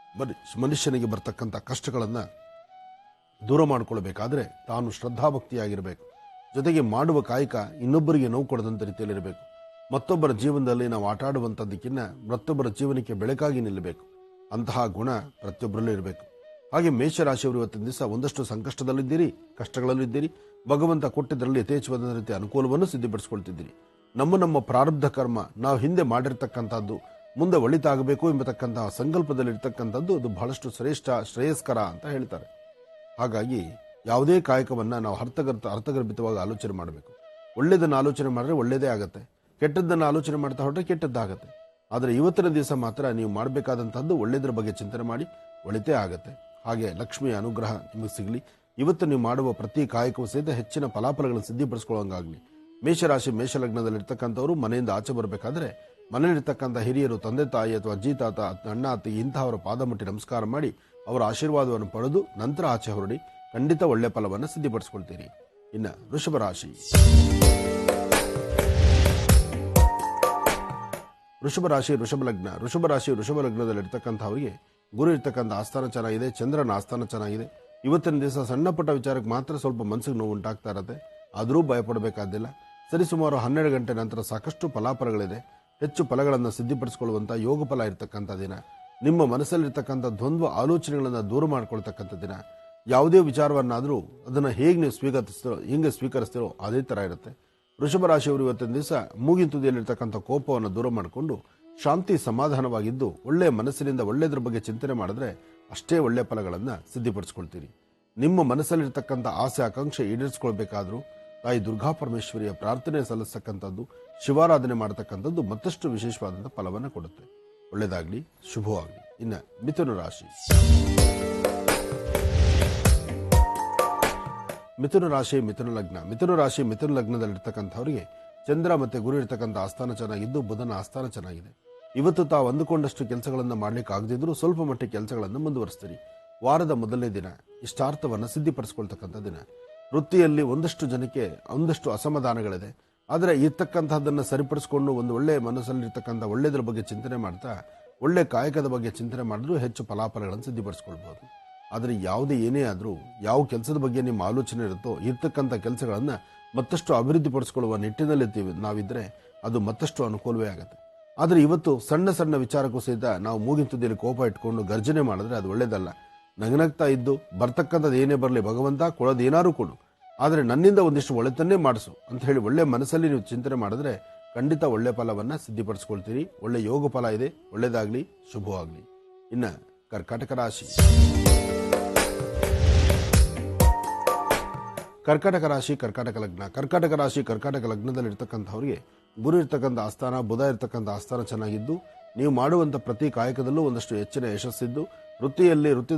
ಮನುಷ್ಯನಿಗೆ ಬರ್ತಕ್ಕಂಥ ಕಷ್ಟಗಳನ್ನು ದೂರ ಮಾಡಿಕೊಳ್ಬೇಕಾದ್ರೆ ತಾನು ಶ್ರದ್ಧಾಭಕ್ತಿಯಾಗಿರಬೇಕು. ಜೊತೆಗೆ ಮಾಡುವ ಕಾಯಕ ಇನ್ನೊಬ್ಬರಿಗೆ ನೋವು ಕೊಡದಂತ ರೀತಿಯಲ್ಲಿರಬೇಕು. ಮತ್ತೊಬ್ಬರ ಜೀವನದಲ್ಲಿ ನಾವು ಆಟ ಆಡುವಂಥದ್ದಕ್ಕಿಂತ ಮತ್ತೊಬ್ಬರ ಜೀವನಕ್ಕೆ ಬೆಳಕಾಗಿ ನಿಲ್ಲಬೇಕು. ಅಂತಹ ಗುಣ ಪ್ರತಿಯೊಬ್ಬರಲ್ಲೂ ಇರಬೇಕು. ಹಾಗೆ ಮೇಷರಾಶಿಯವರು ಇವತ್ತಿನ ದಿವಸ ಒಂದಷ್ಟು ಸಂಕಷ್ಟದಲ್ಲಿದ್ದೀರಿ, ಕಷ್ಟಗಳಲ್ಲಿದ್ದೀರಿ. ಭಗವಂತ ಕೊಟ್ಟಿದ್ದರಲ್ಲಿ ಯಥೇಚ್ಛವಾದ ರೀತಿ ಅನುಕೂಲವನ್ನು ಸಿದ್ಧಪಡಿಸಿಕೊಳ್ತಿದ್ದೀರಿ. ನಮ್ಮ ಪ್ರಾರಬ್ಧ ಕರ್ಮ ನಾವು ಹಿಂದೆ ಮಾಡಿರ್ತಕ್ಕಂಥದ್ದು ಮುಂದೆ ಒಳಿತಾಗಬೇಕು ಎಂಬತಕ್ಕಂತಹ ಸಂಕಲ್ಪದಲ್ಲಿರ್ತಕ್ಕಂಥದ್ದು ಅದು ಬಹಳಷ್ಟು ಶ್ರೇಯಸ್ಕರ ಅಂತ ಹೇಳ್ತಾರೆ. ಹಾಗಾಗಿ ಯಾವುದೇ ಕಾಯಕವನ್ನು ನಾವು ಅರ್ಥಗರ್ಭಿತವಾಗಿ ಆಲೋಚನೆ ಮಾಡಬೇಕು. ಒಳ್ಳೆಯದನ್ನು ಆಲೋಚನೆ ಮಾಡಿದ್ರೆ ಒಳ್ಳೆಯದೇ ಆಗುತ್ತೆ, ಕೆಟ್ಟದ್ದನ್ನು ಆಲೋಚನೆ ಮಾಡ್ತಾ ಹೊರಟ್ರೆ ಕೆಟ್ಟದ್ದಾಗತ್ತೆ. ಆದರೆ ಇವತ್ತಿನ ದಿವಸ ಮಾತ್ರ ನೀವು ಮಾಡಬೇಕಾದಂಥದ್ದು ಒಳ್ಳೆಯದ್ರ ಬಗ್ಗೆ ಚಿಂತನೆ ಮಾಡಿ ಒಳಿತೇ ಆಗುತ್ತೆ. ಹಾಗೆ ಲಕ್ಷ್ಮಿಯ ಅನುಗ್ರಹ ನಿಮಗೆ ಸಿಗಲಿ. ಇವತ್ತು ನೀವು ಮಾಡುವ ಪ್ರತಿ ಕಾಯಕವೂ ಸಹಿತ ಹೆಚ್ಚಿನ ಫಲಾಫಲಗಳನ್ನು ಸಿದ್ಧಪಡಿಸ್ಕೊಳ್ಳೋಂಗಾಗಲಿ. ಮೇಷರಾಶಿ ಮೇಷಲಗ್ನದಲ್ಲಿರ್ತಕ್ಕಂಥವರು ಮನೆಯಿಂದ ಆಚೆ ಬರಬೇಕಾದ್ರೆ ಮನೆಯಲ್ಲಿರ್ತಕ್ಕಂಥ ಹಿರಿಯರು, ತಂದೆ ತಾಯಿ ಅಥವಾ ಅಜ್ಜಿ ತಾತ, ಅಣ್ಣ ಅತ್ತಿಗೆ ಇಂತಹವರ ಪಾದ ಮುಟ್ಟಿ ನಮಸ್ಕಾರ ಮಾಡಿ ಅವರ ಆಶೀರ್ವಾದವನ್ನು ಪಡೆದು ನಂತರ ಆಚೆ ಹೊರಡಿ ಖಂಡಿತ ಒಳ್ಳೆ ಫಲವನ್ನು ಸಿದ್ಧಪಡಿಸ್ಕೊಳ್ತೀರಿ. ಇನ್ನು ವೃಷಭ ರಾಶಿ ವೃಷಭ ಲಗ್ನದಲ್ಲಿರ್ತಕ್ಕಂಥವರಿಗೆ ಗುರು ಇರ್ತಕ್ಕಂಥ ಆಸ್ಥಾನ ಚೆನ್ನಾಗಿದೆ, ಚಂದ್ರನ ಆಸ್ಥಾನ ಚೆನ್ನಾಗಿದೆ. ಇವತ್ತಿನ ದಿವಸ ಸಣ್ಣ ಪುಟ್ಟ ವಿಚಾರಕ್ಕೆ ಮಾತ್ರ ಸ್ವಲ್ಪ ಮನಸ್ಸಿಗೆ ನೋವು ಉಂಟಾಗ್ತಾ ಇರುತ್ತೆ. ಆದರೂ ಭಯಪಡಬೇಕಾದಿಲ್ಲ. ಸರಿಸುಮಾರು 12 ಗಂಟೆ ನಂತರ ಸಾಕಷ್ಟು ಫಲಾಫಲಗಳಿದೆ. ಹೆಚ್ಚು ಫಲಗಳನ್ನು ಸಿದ್ಧಪಡಿಸಿಕೊಳ್ಳುವಂಥ ಯೋಗ ಫಲ ಇರತಕ್ಕಂಥ ದಿನ. ನಿಮ್ಮ ಮನಸ್ಸಲ್ಲಿರ್ತಕ್ಕಂಥ ದ್ವಂದ್ವ ಆಲೋಚನೆಗಳನ್ನು ದೂರ ಮಾಡ್ಕೊಳ್ತಕ್ಕಂಥ ದಿನ. ಯಾವುದೇ ವಿಚಾರವನ್ನಾದರೂ ಅದನ್ನು ಹೇಗೆ ಸ್ವೀಕರಿಸ್ತೀರೋ ಅದೇ ಥರ ಇರುತ್ತೆ. ವೃಷಭ ರಾಶಿಯವರು ಇವತ್ತಿನ ದಿವಸ ಮೂಗಿನ ತುದಿಯಲ್ಲಿರ್ತಕ್ಕಂಥ ಕೋಪವನ್ನು ದೂರ ಮಾಡಿಕೊಂಡು ಶಾಂತಿ ಸಮಾಧಾನವಾಗಿದ್ದು ಒಳ್ಳೆಯ ಮನಸ್ಸಿನಿಂದ ಒಳ್ಳೆಯದ್ರ ಬಗ್ಗೆ ಚಿಂತನೆ ಮಾಡಿದ್ರೆ ಅಷ್ಟೇ ಒಳ್ಳೆಯ ಫಲಗಳನ್ನು ಸಿದ್ಧಪಡಿಸ್ಕೊಳ್ತೀರಿ. ನಿಮ್ಮ ಮನಸ್ಸಲ್ಲಿರ್ತಕ್ಕಂಥ ಆಸೆ ಆಕಾಂಕ್ಷೆ ಈಡೇರಿಸ್ಕೊಳ್ಬೇಕಾದ್ರೂ ತಾಯಿ ದುರ್ಗಾ ಪರಮೇಶ್ವರಿಯ ಪ್ರಾರ್ಥನೆ ಸಲ್ಲಿಸ್ತಕ್ಕಂಥದ್ದು, ಶಿವಾರಾಧನೆ ಮಾಡತಕ್ಕಂಥದ್ದು ಮತ್ತಷ್ಟು ವಿಶೇಷವಾದಂಥ ಫಲವನ್ನು ಕೊಡುತ್ತೆ. ಒಳ್ಳೆಯದಾಗಲಿ, ಶುಭವಾಗಲಿ. ಇನ್ನು ಮಿಥುನ ರಾಶಿ ಮಿಥುನ ಲಗ್ನದಲ್ಲಿರ್ತಕ್ಕಂಥವರಿಗೆ ಚಂದ್ರ ಮತ್ತೆ ಗುರು ಇರ್ತಕ್ಕಂಥ ಆಸ್ಥಾನ ಚೆನ್ನಾಗಿದ್ದು ಬುಧನ ಆಸ್ಥಾನ ಚೆನ್ನಾಗಿದೆ. ಇವತ್ತು ತಾವು ಅಂದುಕೊಂಡಷ್ಟು ಕೆಲಸಗಳನ್ನು ಮಾಡ್ಲಿಕ್ಕೆ ಆಗದಿದ್ರೂ ಸ್ವಲ್ಪ ಮಟ್ಟಿಗೆ ಕೆಲಸಗಳನ್ನು ಮುಂದುವರಿಸ್ತೀರಿ. ವಾರದ ಮೊದಲನೇ ದಿನ ಇಷ್ಟಾರ್ಥವನ್ನು ಸಿದ್ಧಪಡಿಸ್ಕೊಳ್ತಕ್ಕಂಥ ದಿನ. ವೃತ್ತಿಯಲ್ಲಿ ಒಂದಷ್ಟು ಜನಕ್ಕೆ ಒಂದಷ್ಟು ಅಸಮಾಧಾನಗಳಿದೆ. ಆದರೆ ಇರ್ತಕ್ಕಂಥದ್ದನ್ನು ಸರಿಪಡಿಸಿಕೊಂಡು ಒಂದು ಒಳ್ಳೆ ಮನಸ್ಸಲ್ಲಿರ್ತಕ್ಕಂಥ ಒಳ್ಳೆಯದ್ರ ಬಗ್ಗೆ ಚಿಂತನೆ ಮಾಡ್ತಾ ಒಳ್ಳೆ ಕಾಯಕದ ಬಗ್ಗೆ ಚಿಂತನೆ ಮಾಡಿದ್ರೂ ಹೆಚ್ಚು ಫಲಾಫಲಗಳನ್ನು ಸಿದ್ಧಪಡಿಸ್ಕೊಳ್ಬಹುದು. ಆದರೆ ಯಾವುದೇ ಏನೇ ಆದರೂ ಯಾವ ಕೆಲಸದ ಬಗ್ಗೆ ನಿಮ್ಮ ಆಲೋಚನೆ ಇರುತ್ತೋ ಇರ್ತಕ್ಕಂಥ ಕೆಲಸಗಳನ್ನು ಮತ್ತಷ್ಟು ಅಭಿವೃದ್ಧಿಪಡಿಸ್ಕೊಳ್ಳುವ ನಿಟ್ಟಿನಲ್ಲಿ ನಾವಿದ್ರೆ ಅದು ಮತ್ತಷ್ಟು ಅನುಕೂಲವೇ ಆಗುತ್ತೆ. ಆದರೆ ಇವತ್ತು ಸಣ್ಣ ಸಣ್ಣ ವಿಚಾರಕ್ಕೂ ಸಹಿತ ನಾವು ಮೂಗಿನ ತುದಿಯಲ್ಲಿ ಕೋಪ ಇಟ್ಕೊಂಡು ಗರ್ಜನೆ ಮಾಡಿದ್ರೆ ಅದು ಒಳ್ಳೇದಲ್ಲ. ನಗನಗ್ತಾ ಇದ್ದು ಬರ್ತಕ್ಕಂಥದ್ದು ಏನೇ ಬರಲಿ ಭಗವಂತ ಕೊಡೋದು ಏನಾರು ಕೊಡು, ಆದರೆ ನನ್ನಿಂದ ಒಂದಿಷ್ಟು ಒಳ್ಳೆತನ್ನೇ ಮಾಡಿಸು ಅಂತ ಹೇಳಿ ಒಳ್ಳೆ ಮನಸ್ಸಲ್ಲಿ ನೀವು ಚಿಂತನೆ ಮಾಡಿದ್ರೆ ಖಂಡಿತ ಒಳ್ಳೆ ಫಲವನ್ನು ಸಿದ್ಧಪಡಿಸ್ಕೊಳ್ತೀರಿ. ಒಳ್ಳೆ ಯೋಗ ಫಲ ಇದೆ. ಒಳ್ಳೇದಾಗ್ಲಿ, ಶುಭವಾಗಲಿ. ಇನ್ನು ಕರ್ಕಾಟಕ ರಾಶಿ ಕರ್ಕಾಟಕ ಲಗ್ನದಲ್ಲಿರ್ತಕ್ಕಂಥವ್ರಿಗೆ ಗುರು ಇರ್ತಕ್ಕಂಥ ಆಸ್ಥಾನ, ಬುಧ ಇರ್ತಕ್ಕಂಥ ಆಸ್ಥಾನ ಚೆನ್ನಾಗಿದ್ದು ನೀವು ಮಾಡುವಂಥ ಪ್ರತಿ ಕಾಯಕದಲ್ಲೂ ಒಂದಷ್ಟು ಹೆಚ್ಚಿನ ಯಶಸ್ಸಿದ್ದು ವೃತ್ತಿ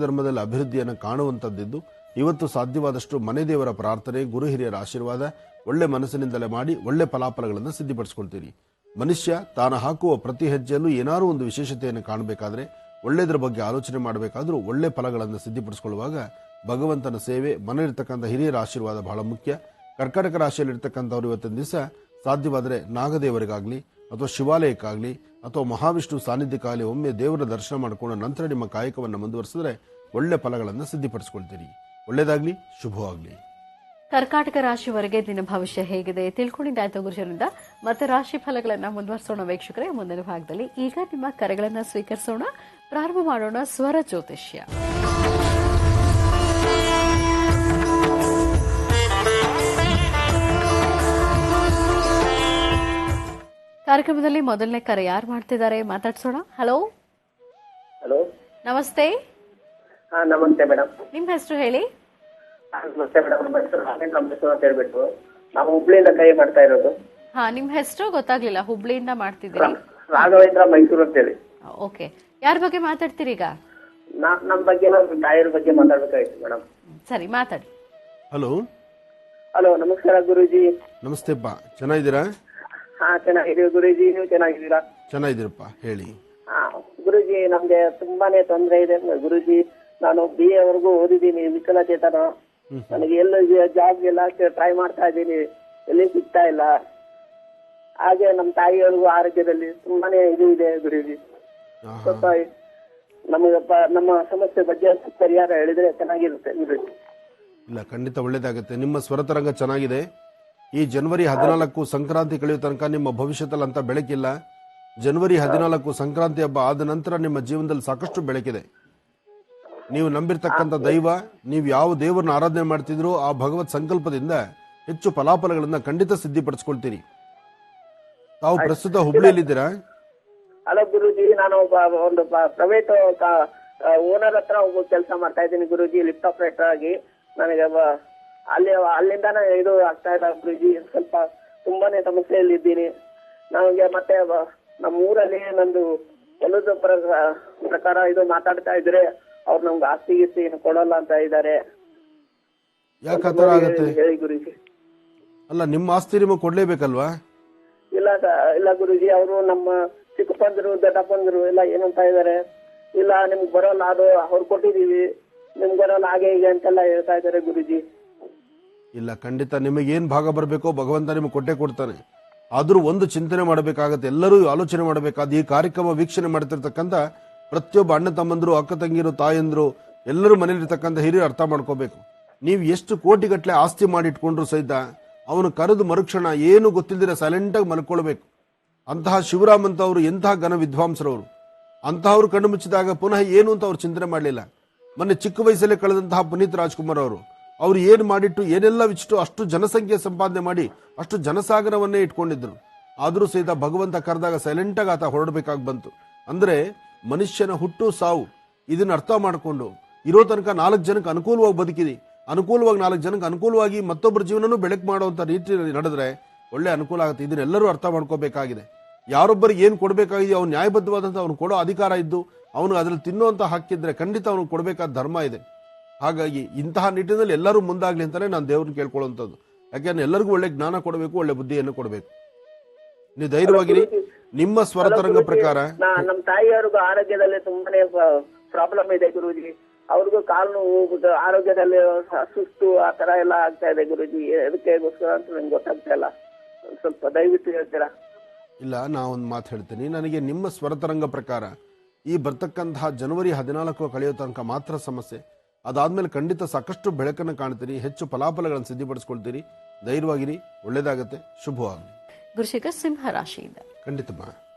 ಧರ್ಮದಲ್ಲಿ ಅಭಿವೃದ್ಧಿಯನ್ನು ಕಾಣುವಂಥದ್ದಿದ್ದು ಇವತ್ತು ಸಾಧ್ಯವಾದಷ್ಟು ಮನೆ ದೇವರ ಪ್ರಾರ್ಥನೆ, ಗುರು ಹಿರಿಯರ ಆಶೀರ್ವಾದ ಒಳ್ಳೆ ಮನಸ್ಸಿನಿಂದಲೇ ಮಾಡಿ ಒಳ್ಳೆ ಫಲಾಫಲಗಳನ್ನು ಸಿದ್ಧಪಡಿಸ್ಕೊಳ್ತೀರಿ. ಮನುಷ್ಯ ತಾನು ಹಾಕುವ ಪ್ರತಿ ಹೆಜ್ಜೆಯಲ್ಲೂ ಏನಾದರೂ ಒಂದು ವಿಶೇಷತೆಯನ್ನು ಕಾಣಬೇಕಾದ್ರೆ ಒಳ್ಳೆಯದ್ರ ಬಗ್ಗೆ ಆಲೋಚನೆ ಮಾಡಬೇಕಾದ್ರೂ ಒಳ್ಳೆ ಫಲಗಳನ್ನು ಸಿದ್ಧಪಡಿಸಿಕೊಳ್ಳುವಾಗ ಭಗವಂತನ ಸೇವೆ, ಮನೆಯಲ್ಲಿರ್ತಕ್ಕಂಥ ಹಿರಿಯರ ಆಶೀರ್ವಾದ ಬಹಳ ಮುಖ್ಯ. ಕರ್ಕಾಟಕ ರಾಶಿಯಲ್ಲಿರ್ತಕ್ಕಂಥವ್ರು ಇವತ್ತಿನ ದಿವಸ ಸಾಧ್ಯವಾದರೆ ನಾಗದೇವರಿಗಾಗಲಿ ಅಥವಾ ಶಿವಾಲಯಕ್ಕಾಗಲಿ ಅಥವಾ ಮಹಾವಿಷ್ಣು ಸಾನ್ನಿಧ್ಯಕ್ಕಾಗಲಿ ಒಮ್ಮೆ ದೇವರ ದರ್ಶನ ಮಾಡಿಕೊಂಡು ನಂತರ ನಿಮ್ಮ ಕಾಯಕವನ್ನು ಮುಂದುವರಿಸಿದ್ರೆ ಒಳ್ಳೆ ಫಲಗಳನ್ನು ಸಿದ್ಧಪಡಿಸ್ಕೊಳ್ತೀರಿ. ಒಳ್ಳೆಯದಾಗಲಿ, ಶುಭವಾಗಲಿ. ಕರ್ಕಾಟಕ ರಾಶಿವರೆಗೆ ದಿನ ಭವಿಷ್ಯ ಹೇಗಿದೆ ತಿಳ್ಕೊಂಡಿದ್ದಾಯ್ತು ಗುರುಜರಿಂದ. ಮತ್ತೆ ರಾಶಿ ಫಲಗಳನ್ನ ಮುಂದುವರಿಸೋಣ ವೀಕ್ಷಕರೇ ಮುಂದಿನ ಭಾಗದಲ್ಲಿ. ಈಗ ನಿಮ್ಮ ಕರೆಗಳನ್ನ ಸ್ವೀಕರಿಸೋಣ. ಪ್ರಾರಂಭ ಮಾಡೋಣ ಸ್ವರ ಜ್ಯೋತಿಷ್ಯ. ಕಾರ್ಯಕ್ರಮದಲ್ಲಿ ಮೊದಲನೇ ಕರೆ ಯಾರು ಮಾಡ್ತಿದ್ದಾರೆ ಮಾತಾಡ್ಸೋಣ. ಹಲೋ. ಹಲೋ, ನಮಸ್ತೆ. ನಮಸ್ತೆ ಮೇಡಮ್. ನಿಮ್ಮ ಹೆಸರು ಹೇಳಿ. ನಮಸ್ತೆ ಮೇಡಮ್, ನಮ್ಮ ಹೆಸರು ರಾಘವೇಂದ್ರ ಅಂತ ಹೇಳ್ಬಿಟ್ಟು ನಾವು ಹುಬ್ಳಿಯಿಂದ ಕೈ ಮಾಡ್ತಾ ಇರೋದು. ನಿಮ್ಮ ಹೆಸರು ಗೊತ್ತಾಗ್ಲಿಲ್ಲ. ಹುಬ್ಳಿಯಿಂದ ಮಾಡ್ತಿದ್ದೀರಿ? ರಾಘವೇಂದ್ರ ಮೈಸೂರು ಅಂತ ಹೇಳಿ. ಓಕೆ, ಯಾರ ಬಗ್ಗೆ ಮಾತಾಡ್ತೀರಿ ಈಗ? ನಮ್ಮ ಬಗ್ಗೆ ನಮ್ಮ ತಾಯಿಯರ ಬಗ್ಗೆ ಮಾತಾಡ್ಬೇಕಾಗಿತ್ತು ಮೇಡಮ್. ಸರಿ, ಮಾತಾಡಿ. ಹಲೋ. ಹಲೋ, ನಮಸ್ಕಾರ ಗುರೂಜಿ. ನಮಸ್ತೆಪ್ಪ, ಚೆನ್ನಾಗಿದ್ದೀರಾ? ಚೆನ್ನಾಗಿದ್ದೀವಿ ಗುರೂಜಿ, ನೀವು ಚೆನ್ನಾಗಿದ್ದೀರಾ? ಚೆನ್ನಾಗಿದ್ದೀರಪ್ಪ, ಹೇಳಿ. ಗುರೂಜಿ, ನಮ್ಗೆ ತುಂಬಾನೇ ತೊಂದರೆ ಇದೆ ಗುರೂಜಿ. ನಾನು BA ವರೆಗೂ ಓದಿದ್ದೀನಿ, ವಿಕಲಚೇತನ. ನನಗೆ ಎಲ್ಲ ಜಾಬ್ ಎಲ್ಲ ಟ್ರೈ ಮಾಡ್ತಾ ಇದ್ದೀನಿ, ಎಲ್ಲಿ ಸಿಗ್ತಾ ಇಲ್ಲ. ಹಾಗೆ ನಮ್ಮ ತಾಯಿಯವ್ರಿಗೂ ಆರೋಗ್ಯದಲ್ಲಿ ತುಂಬಾನೇ ಇದು ಇದೆ ಗುರೂಜಿ. ಸ್ವಲ್ಪ ನಮ್ಮ ಸಮಸ್ಯೆ ಬಗ್ಗೆ ಪರಿಹಾರ ಹೇಳಿದ್ರೆ ಚೆನ್ನಾಗಿರುತ್ತೆ ಗುರೂಜಿ. ಇಲ್ಲ, ಖಂಡಿತ ಒಳ್ಳೇದಾಗುತ್ತೆ. ನಿಮ್ಮ ಸ್ವರತರಂಗ ಚೆನ್ನಾಗಿದೆ. ಈ ಜನವರಿ 14 ಸಂಕ್ರಾಂತಿ ಕಳೆಯುವ ತನಕ ನಿಮ್ಮ ಭವಿಷ್ಯದಲ್ಲಿ ಅಂತ ಬೆಳಕಿಲ್ಲ. ಜನವರಿ 14 ಸಂಕ್ರಾಂತಿ ಹಬ್ಬ ಆದ ನಂತರ ನಿಮ್ಮ ಜೀವನದಲ್ಲಿ ಸಾಕಷ್ಟು ಬೆಳಕಿದೆ. ನೀವು ನಂಬಿರ್ತಕ್ಕಂಥ ದೈವ, ನೀವು ಯಾವ ದೇವರನ್ನ ಆರಾಧನೆ ಮಾಡ್ತಿದ್ರೋ ಆ ಭಗವತ್ ಸಂಕಲ್ಪದಿಂದ ಹೆಚ್ಚು ಫಲಾಫಲಗಳನ್ನ ಖಂಡಿತ ಸಿದ್ಧಿಪಡಿಸ್ಕೊಳ್ತೀರಿ. ತಾವು ಪ್ರಸ್ತುತ ಹುಬ್ಳಿಯಲ್ಲಿದ್ದೀರಾ? ಅಲ್ಲ ಗುರುಜಿ, ನಾನು ಒಂದು ಪ್ರೈವೇಟ್ ಓನರ್ ಹತ್ರ ಕೆಲಸ ಮಾಡ್ತಾ ಇದ್ದೀನಿ ಗುರುಜಿ, ಲಿಫ್ಟ್ ಆಪರೇಟರ್ ಆಗಿ. ನನಗೆ ಅಲ್ಲಿಂದಾನೇ ಇದು ಆಗ್ತಾ ಇಲ್ಲ ಗುರುಜಿ, ಸ್ವಲ್ಪ ತುಂಬಾನೇ ಸಮಸ್ಯೆಯಲ್ಲಿ ಇದ್ದೀನಿ. ನನಗೆ ಮತ್ತೆ ನಮ್ಮ ಊರಲ್ಲಿ ನಂದು ಹೊಲದ ಪ್ರಕಾರ ಇದು ಮಾತಾಡ್ತಾ ಇದ್ರೆ ಅವ್ರು ನಮ್ಗೆ ಆಸ್ತಿ ಗೀಸ್ತಿ ಏನು ಕೊಡಲ್ಲ ಅಂತ ಇದ್ದಾರೆ. ಯಾಕತರ ಆಗುತ್ತೆ ಹೇಳಿ ಗುರುಜಿ. ಅಲ್ಲ, ನಿಮ್ಮ ಆಸ್ತಿ ನಿಮಗೆ ಕೊಡ್ಲೇಬೇಕಲ್ವಾ? ಇಲ್ಲ ಗುರುಜಿ, ಅವರು ನಮ್ಮ ಚಿಕ್ಕಪ್ಪಂದ್ರು ದೊಡ್ಡಪ್ಪಂದ್ರು ಎಲ್ಲ ಏನಂತ ಇದಾರೆ, ಇಲ್ಲ ನಿಮ್ಗೆ ಬರೋಲ್ಲ, ಅದು ಅವ್ರು ಕೊಟ್ಟಿದೀವಿ, ನಿಮ್ಗೆ ಬರೋಲ್ಲ, ಹಾಗೆ ಹೀಗೆ ಅಂತೆಲ್ಲ ಹೇಳ್ತಾ ಇದಾರೆ ಗುರುಜಿ. ಇಲ್ಲ, ಖಂಡಿತ ನಿಮಗೇನ್ ಭಾಗ ಬರಬೇಕೋ ಭಗವಂತ ನಿಮಗೆ ಕೊಟ್ಟೆ ಕೊಡ್ತಾನೆ. ಆದ್ರೂ ಒಂದು ಚಿಂತನೆ ಮಾಡಬೇಕಾಗತ್ತೆ, ಎಲ್ಲರೂ ಆಲೋಚನೆ ಮಾಡಬೇಕಾದ ಈ ಕಾರ್ಯಕ್ರಮ ವೀಕ್ಷಣೆ ಮಾಡ್ತಿರ್ತಕ್ಕಂಥ ಪ್ರತಿಯೊಬ್ಬ ಅಣ್ಣ ತಮ್ಮಂದ್ರು, ಅಕ್ಕ ತಂಗಿರು, ತಾಯಂದ್ರು, ಎಲ್ಲರೂ ಮನೇಲಿರ್ತಕ್ಕಂಥ ಹಿರಿಯರು ಅರ್ಥ ಮಾಡ್ಕೋಬೇಕು. ನೀವು ಎಷ್ಟು ಕೋಟಿಗಟ್ಟಲೆ ಆಸ್ತಿ ಮಾಡಿಟ್ಕೊಂಡ್ರು ಸಹಿತ ಅವನು ಕರೆದು ಮರುಕ್ಷಣ ಏನು ಗೊತ್ತಿಲ್ದಿರ ಸೈಲೆಂಟ್ ಆಗಿ ಮಲ್ಕೊಳ್ಬೇಕು. ಅಂತಹ ಶಿವರಾಮ್ ಅಂತ ಅವರು ಎಂತಹ ಘನ ವಿದ್ವಾಂಸರವರು. ಅಂತಹವ್ರು ಕಣ್ಣು ಮುಚ್ಚಿದಾಗ ಪುನಃ ಏನು ಅಂತ ಅವ್ರು ಚಿಂತನೆ ಮಾಡಲಿಲ್ಲ. ಮೊನ್ನೆ ಚಿಕ್ಕ ವಯಸ್ಸಲ್ಲೇ ಕಳೆದಂತಹ ಪುನೀತ್ ರಾಜ್ಕುಮಾರ್ ಅವರು ಏನು ಮಾಡಿಟ್ಟು ಏನೆಲ್ಲ ವಿಚಿಟ್ಟು ಅಷ್ಟು ಜನಸಂಖ್ಯೆ ಸಂಪಾದನೆ ಮಾಡಿ ಅಷ್ಟು ಜನಸಾಗರವನ್ನೇ ಇಟ್ಕೊಂಡಿದ್ರು. ಆದರೂ ಸಹಿತ ಭಗವಂತ ಕರೆದಾಗ ಸೈಲೆಂಟ್ ಆಗಿ ಆತ ಹೊರಡಬೇಕಾಗಿ ಬಂತು. ಅಂದ್ರೆ ಮನುಷ್ಯನ ಹುಟ್ಟು ಸಾವು ಇದನ್ನ ಅರ್ಥ ಮಾಡಿಕೊಂಡು ಇರೋ ತನಕ 4 ಜನಕ್ಕೆ ಅನುಕೂಲವಾಗಿ ಬದುಕಿದಿ, ಅನುಕೂಲವಾಗಿ 4 ಜನಕ್ಕೆ ಅನುಕೂಲವಾಗಿ ಮತ್ತೊಬ್ಬರ ಜೀವನನೂ ಬೆಳಕು ಮಾಡುವಂತ ರೀತಿಯಲ್ಲಿ ನಡೆದ್ರೆ ಒಳ್ಳೆ ಅನುಕೂಲ ಆಗುತ್ತೆ. ಇದನ್ನೆಲ್ಲರೂ ಅರ್ಥ ಮಾಡ್ಕೋಬೇಕಾಗಿದೆ. ಯಾರೊಬ್ಬರಿಗೆ ಏನು ಕೊಡಬೇಕಾಗಿದೆ ಅವ್ನು ನ್ಯಾಯಬದ್ಧವಾದಂತ ಅವ್ನು ಕೊಡೋ ಅಧಿಕಾರ ಇದ್ದು ಅವನು ಅದ್ರಲ್ಲಿ ತಿನ್ನುವಂತ ಹಾಕಿದ್ರೆ ಖಂಡಿತ ಅವನು ಕೊಡಬೇಕಾದ ಧರ್ಮ ಇದೆ. ಹಾಗಾಗಿ ಇಂತಹ ನಿಟ್ಟಿನಲ್ಲಿ ಎಲ್ಲರೂ ಮುಂದಾಗ್ಲಿ ಅಂತಾನೆ ನಾನು ದೇವ್ರನ್ನ ಕೇಳ್ಕೊಳ್ಳುವಂಥದ್ದು. ಯಾಕೆಂದ್ರೆ ಎಲ್ಲರಿಗೂ ಒಳ್ಳೆ ಜ್ಞಾನ ಕೊಡಬೇಕು, ಒಳ್ಳೆ ಬುದ್ಧಿಯನ್ನು ಕೊಡಬೇಕು. ನೀವು ಧೈರ್ಯವಾಗಿರಿ. ನಿಮ್ಮ ಸ್ವರತರಂಗ ಪ್ರಕಾರ ನಮ್ಮ ತಾಯಿಯವ್ರಿಗೂ ಆರೋಗ್ಯದಲ್ಲಿ ತುಂಬಾನೇ ಪ್ರಾಬ್ಲಮ್ ಇದೆ ಗುರುಜಿ. ಅವ್ರಿಗೂ ಕಾಲು ನೋವು, ಆರೋಗ್ಯದಲ್ಲಿ ಸುಸ್ತು ಆ ತರ ಎಲ್ಲ ಆಗ್ತಾ ಇದೆ ಗುರುಜಿ. ಅದಕ್ಕೋಸ್ಕರ ಅಂತ ನಂಗೆ ಗೊತ್ತಾಗ್ತಾ ಇಲ್ಲ, ಸ್ವಲ್ಪ ದಯವಿಟ್ಟು ಹೇಳ್ತೀರಾ? ಇಲ್ಲ, ನಾವೊಂದು ಮಾತು ಹೇಳ್ತೀನಿ. ನನಗೆ ನಿಮ್ಮ ಸ್ವರತರಂಗ ಪ್ರಕಾರ ಈ ಬರ್ತಕ್ಕಂತಹ ಜನವರಿ 14 ಕಳೆಯೋ ತನಕ ಮಾತ್ರ ಸಮಸ್ಯೆ. ಅದಾದ್ಮೇಲೆ ಖಂಡಿತ ಸಾಕಷ್ಟು ಬೆಳಕನ್ನು ಕಾಣ್ತೀರಿ, ಹೆಚ್ಚು ಫಲಾಫಲಗಳನ್ನು ಸಿದ್ಧಿಪಡಿಸ್ಕೊಳ್ತೀರಿ. ಧೈರ್ಯವಾಗಿರಿ, ಒಳ್ಳೇದಾಗತ್ತೆ, ಶುಭವಾಗಲಿ. ಗುರುಶೇಖರ್, ಸಿಂಹ ರಾಶಿಯಿಂದ ಖಂಡಿತಮ್ಮ.